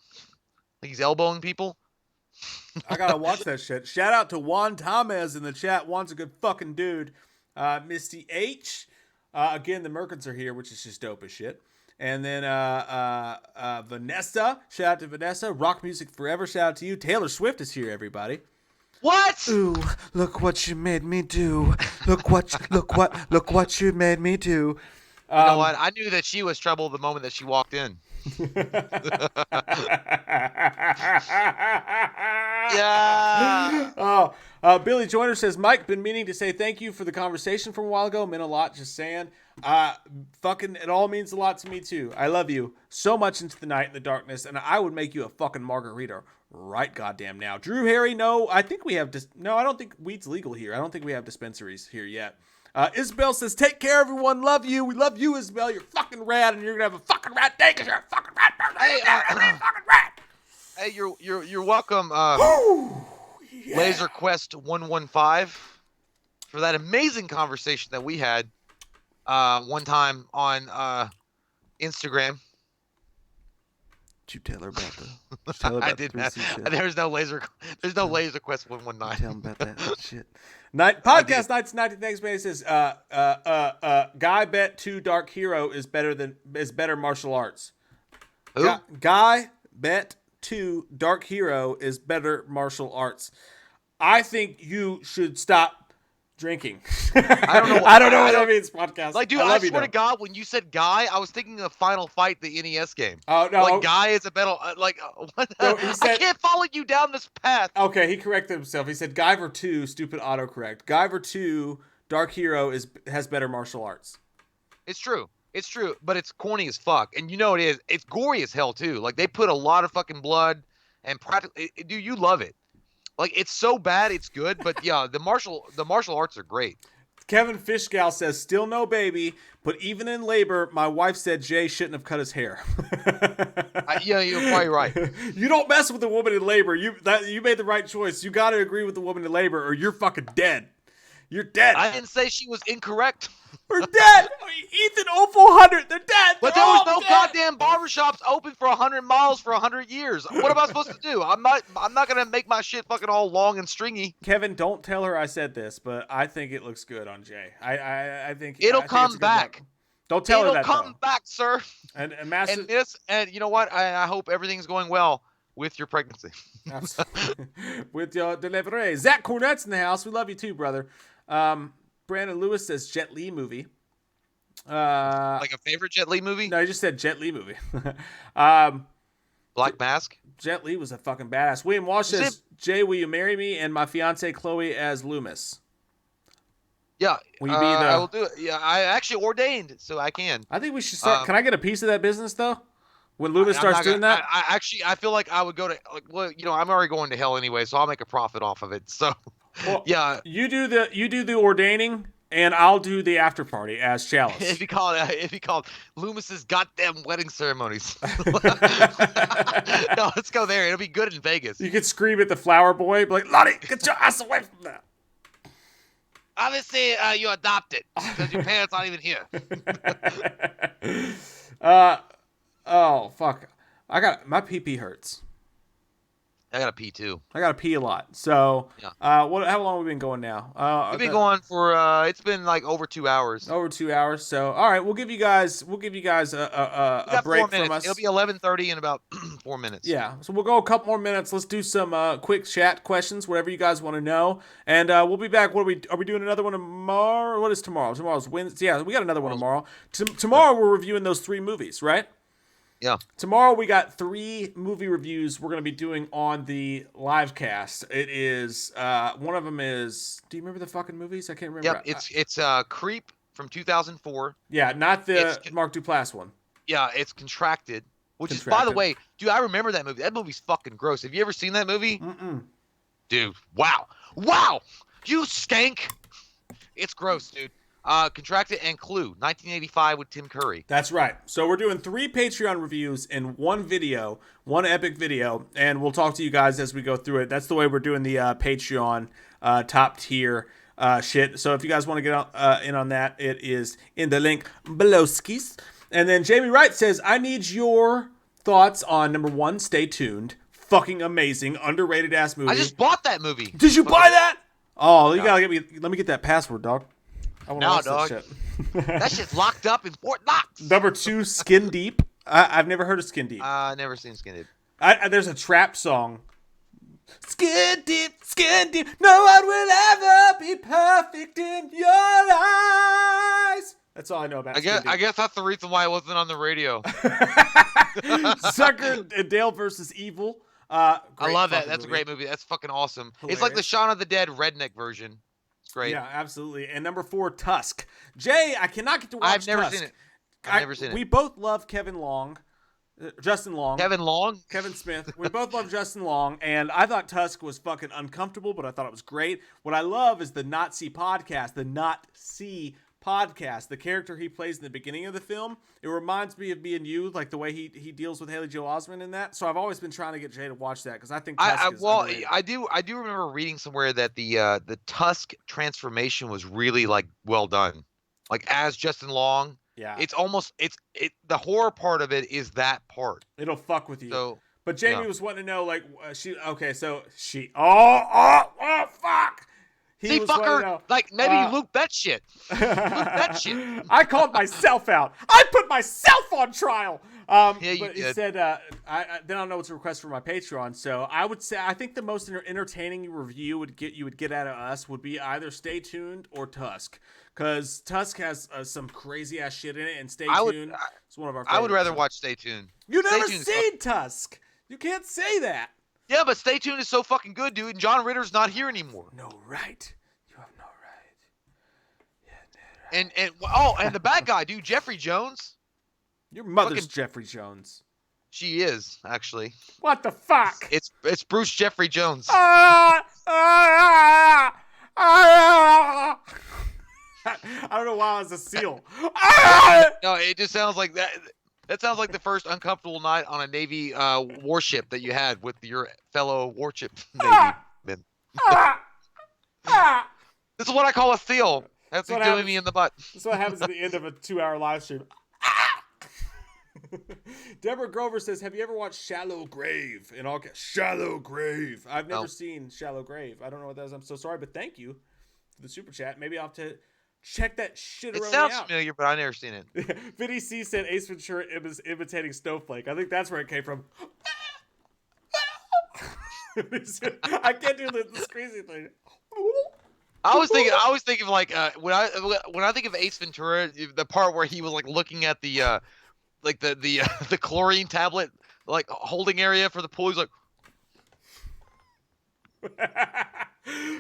Like he's elbowing people.
I gotta watch that shit. Shout out to Juan Tamez in the chat. Juan's a good fucking dude. Misty H. Again, the Merkins are here, which is just dope as shit. And then Vanessa. Shout out to Vanessa. Rock Music Forever. Shout out to you. Taylor Swift is here, everybody.
What?
Ooh, look what you made me do. Look what you made me do.
You know what? I knew that she was trouble the moment that she walked in. Yeah.
Billy Joyner says, Mike, been meaning to say thank you for the conversation from a while ago. Meant a lot, just saying. Fucking, it all means a lot to me too. I love you so much into the night and the darkness, and I would make you a fucking margarita right goddamn now. Drew Harry, no, I think we have no, I don't think weed's legal here. I don't think we have dispensaries here yet. Isabel says, take care, everyone. Love you. We love you, Isabel. You're fucking rad, and you're gonna have a fucking rad day because you're a fucking rad person.
Hey,
fucking rad.
Hey, you're welcome.
Yeah.
Laser Quest 115 for that amazing conversation that we had one time on Instagram.
Did you tell her about the?
I did not. There's no laser Quest 119.
Tell him about that shit. Podcast Nights 90. Thanks, man. It says, Guy Bet 2 Dark Hero is better martial arts.
Who?
Guy Bet 2 Dark Hero is better martial arts. I think you should stop drinking.
I don't know.
I don't know what that means, podcast.
Like, dude, I swear to God, when you said Guy, I was thinking of Final Fight, the NES game.
Oh, no.
Like, Guy is a battle. What?
No, he said,
I can't follow you down this path.
Okay, he corrected himself. He said Guyver 2, stupid autocorrect. Guyver 2, Dark Hero has better martial arts.
It's true. It's true, but it's corny as fuck. And you know it is. It's gory as hell, too. Like, they put a lot of fucking blood and practically... Dude, you love it. Like, it's so bad, it's good. But, yeah, the martial arts are great.
Kevin Fishgal says, still no baby, but even in labor, my wife said Jay shouldn't have cut his hair.
Yeah, you're probably right.
You don't mess with a woman in labor. You made the right choice. You got to agree with the woman in labor or you're fucking dead. You're dead.
I didn't say she was incorrect.
We're dead. Ethan 0400, they're dead.
But there was no goddamn barbershops open for 100 miles for 100 years. What am I supposed to do? I'm not gonna make my shit fucking all long and stringy.
Kevin, don't tell her I said this, but I think it looks good on Jay. I think
it'll come back.
Don't tell her that.
It'll come back, sir.
And
you know what? I hope everything's going well with your pregnancy.
Absolutely. With your delivery. Zach Cornette's in the house. We love you too, brother. Brandon Lewis says Jet Li movie.
Like a favorite Jet Li movie?
No, he just said Jet Li movie.
Black Mask?
Jet Li was a fucking badass. William Walsh says, Jay, will you marry me and my fiance Chloe as Loomis?
Yeah.
Will you be
I will do it. Yeah, I actually ordained, so I can.
I think we should start. Can I get a piece of that business, though? When Loomis starts doing that?
I feel like I would go to, I'm already going to hell anyway, so I'll make a profit off of it. So,
well,
yeah.
You do the ordaining, and I'll do the after party as Chalice.
If you call Loomis's goddamn wedding ceremonies. No, let's go there. It'll be good in Vegas.
You could scream at the flower boy, be like, Lottie, get your ass away from that.
Obviously, you adopted because your parents aren't even here.
Oh fuck! My pee hurts.
I gotta pee too.
I gotta pee a lot. So,
yeah.
How long have we been going now?
We've been going for it's been like over 2 hours.
Over 2 hours. So, all right, we'll give you guys a break from us.
It'll be 11:30 in about 4 minutes.
Yeah. So we'll go a couple more minutes. Let's do some quick chat questions, whatever you guys want to know, and we'll be back. Are we doing another one tomorrow? What is tomorrow? Tomorrow's Wednesday. Yeah, we got another one tomorrow. Tomorrow we're reviewing those 3 movies, right?
Yeah.
Tomorrow we got 3 movie reviews we're going to be doing on the live cast. It is one of them is. Do you remember the fucking movies? I can't remember.
Yep. It's Creep from 2004.
Yeah, not the Mark Duplass one.
Yeah, it's Contracted, which is, by the way, dude, I remember that movie. That movie's fucking gross. Have you ever seen that movie?
Mm-mm.
Dude, wow, you skank. It's gross, dude. Contracted and Clue, 1985 with Tim Curry.
That's right. So we're doing 3 Patreon reviews in one video, one epic video, and we'll talk to you guys as we go through it. That's the way we're doing the Patreon top tier shit. So if you guys want to get in on that, it is in the link below skis. And then Jamie Wright says, I need your thoughts on number 1, Stay Tuned. Fucking amazing, underrated ass movie.
I just bought that movie.
Did you buy that? Oh, you gotta let me get that password, dog.
No, dog. That shit's locked up in Fort Knox.
Number 2, Skin Deep. I've never heard of Skin Deep.
Never seen Skin Deep.
There's a trap song. Skin deep, no one will ever be perfect in your eyes. That's all I know about Skin Deep.
I guess that's the reason why it wasn't on the radio.
Sucker and Dale versus Evil.
I love that. That's a great movie. That's fucking awesome. Hilarious. It's like the Shaun of the Dead redneck version. Great.
Yeah, absolutely. And number 4, Tusk. Jay, I cannot get to watch Tusk.
I've never seen it.
We both love Justin Long.
Kevin Long?
Kevin Smith. We both love Justin Long, and I thought Tusk was fucking uncomfortable, but I thought it was great. What I love is the Not See podcast, the character he plays in the beginning of the film. It reminds me of Me and You, like the way he deals with Haley Joel Osment in that. So I've always been trying to get Jay to watch that because I think Tusk is underrated.
I do remember reading somewhere that the Tusk transformation was really like well done, like as Justin Long.
Yeah,
it's almost the horror part of it is that part.
It'll fuck with you.
So,
but Jamie was wanting to know like oh fuck.
See, fucker, like, maybe you looped that shit.
I called myself out. I put myself on trial.
Yeah, you
But he
did.
said, then I don't know what's a request for my Patreon. So I would say, I think the most entertaining review you would get out of us would be either Stay Tuned or Tusk, because Tusk has some crazy ass shit in it, and Stay
I would
Tuned is one of our.
I would
favorites.
rather watch Stay Tuned.
You
Stay
never
Tuned is
seen Tusk. You can't say that.
Yeah, but Stay Tuned is so fucking good, dude. And John Ritter's not here anymore.
No right. You have no right.
And the bad guy, dude, Jeffrey Jones.
Your mother's
Fucking-
Jeffrey Jones.
She is actually.
What the fuck?
It's Bruce Jeffrey Jones.
I don't know why I was a seal.
No, it just sounds like that. That sounds like the first uncomfortable night on a Navy warship that you had with your fellow warship Navy men. This is what I call a seal. That's
what
doing
happens.
me in the butt.
That's what happens at the end of a 2-hour live stream. Deborah Grover says, "Have you ever watched Shallow Grave?" In all caps, Shallow Grave. I've never seen Shallow Grave. I don't know what that is. I'm so sorry, but thank you for the super chat. Maybe I'll have to check that shit
It
out.
sounds familiar, but I've never seen it.
Vinny C said Ace Ventura is imitating Snowflake. I think that's where it came from. I can't do this crazy thing.
I was thinking like when I think of Ace Ventura, the part where he was like looking at the the chlorine tablet like holding area for the pool. He's like,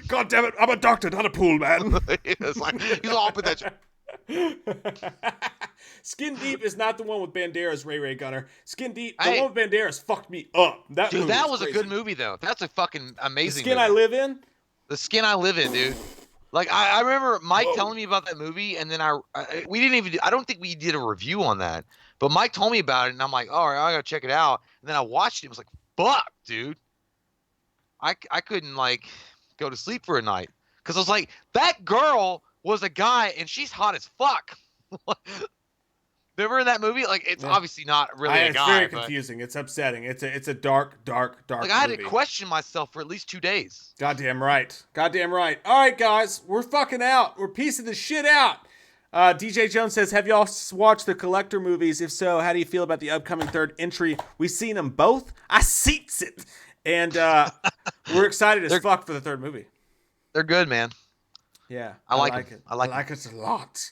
God damn it! I'm a doctor, not a pool man.
it's like he's all up with that.
Skin Deep is not the one with Banderas, Ray Gunner. Skin Deep, the
Hey.
one with Banderas fucked me up.
Dude, that was
crazy.
a good movie though. That's a fucking amazing.
The Skin
movie.
I Live In.
The Skin I Live In, dude. Like I remember Mike telling me about that movie, and then we didn't even. I don't think we did a review on that, but Mike told me about it, and I'm like, all right, I gotta check it out. And then I watched it. It was like, fuck, dude. I couldn't like go to sleep for a night because I was like, that girl was a guy, and she's hot as fuck. Remember in that movie? Like, it's obviously not really a
It's
guy.
very
but,
confusing. It's upsetting. It's a dark
like, I had
movie.
to question myself for at least 2 days.
Goddamn right. Goddamn right. All right, guys, we're fucking out. We're piecing the shit out. DJ Jones says, "Have y'all watched the collector movies? If so, how do you feel about the upcoming third entry? We've seen them both. I seats it, and we're excited as fuck for the third movie.
They're good, man.
Yeah,
I like
it.
I like
it a lot.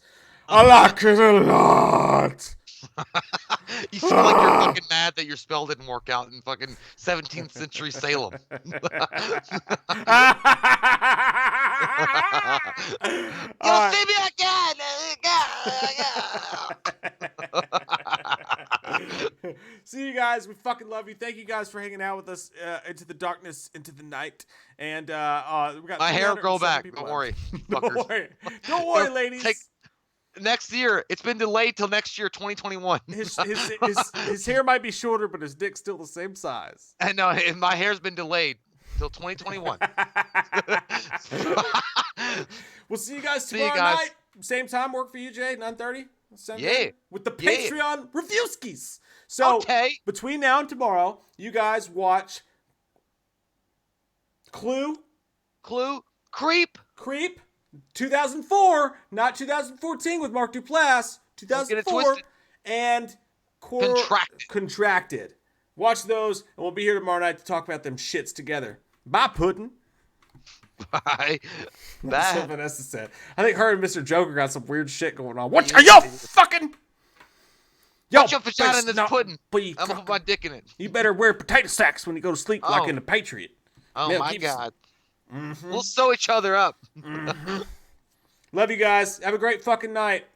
I like it a lot."
You feel like you're fucking mad that your spell didn't work out in fucking 17th century Salem. You'll see me again.
See you guys. We fucking love you. Thank you guys for hanging out with us into the darkness, into the night. And we got
My hair will grow
307
back.
people
Don't worry.
left. Don't worry. Don't worry, ladies.
Next year. It's been delayed till next year, 2021.
His hair might be shorter, but his dick's still the same size.
I know. My hair's been delayed till 2021.
We'll see you guys
See you
tomorrow
guys.
night. Same time. Work for you, Jay? 9:30?
Yeah.
With the
Yeah.
Patreon reviewskis. So
Okay.
between now and tomorrow, you guys watch Clue,
Creep.
2004, not 2014 with Mark Duplass,
Don't get it
2004,
twisted.
and Contracted. Watch those, and we'll be here tomorrow night to talk about them shits together. Bye, Puddin'.
Bye.
That's what
Bye.
Vanessa said. I think her and Mr. Joker got some weird shit going on. What are y'all fucking? Yo,
Put your vagina in this pudding.
I'm
I'm gonna put my dick in it.
You better wear potato sacks when you go to sleep, like
Oh.
in the Patriot.
Oh
Yeah,
my
keep-
god. We'll sew each other up.
Love you guys. Have a great fucking night.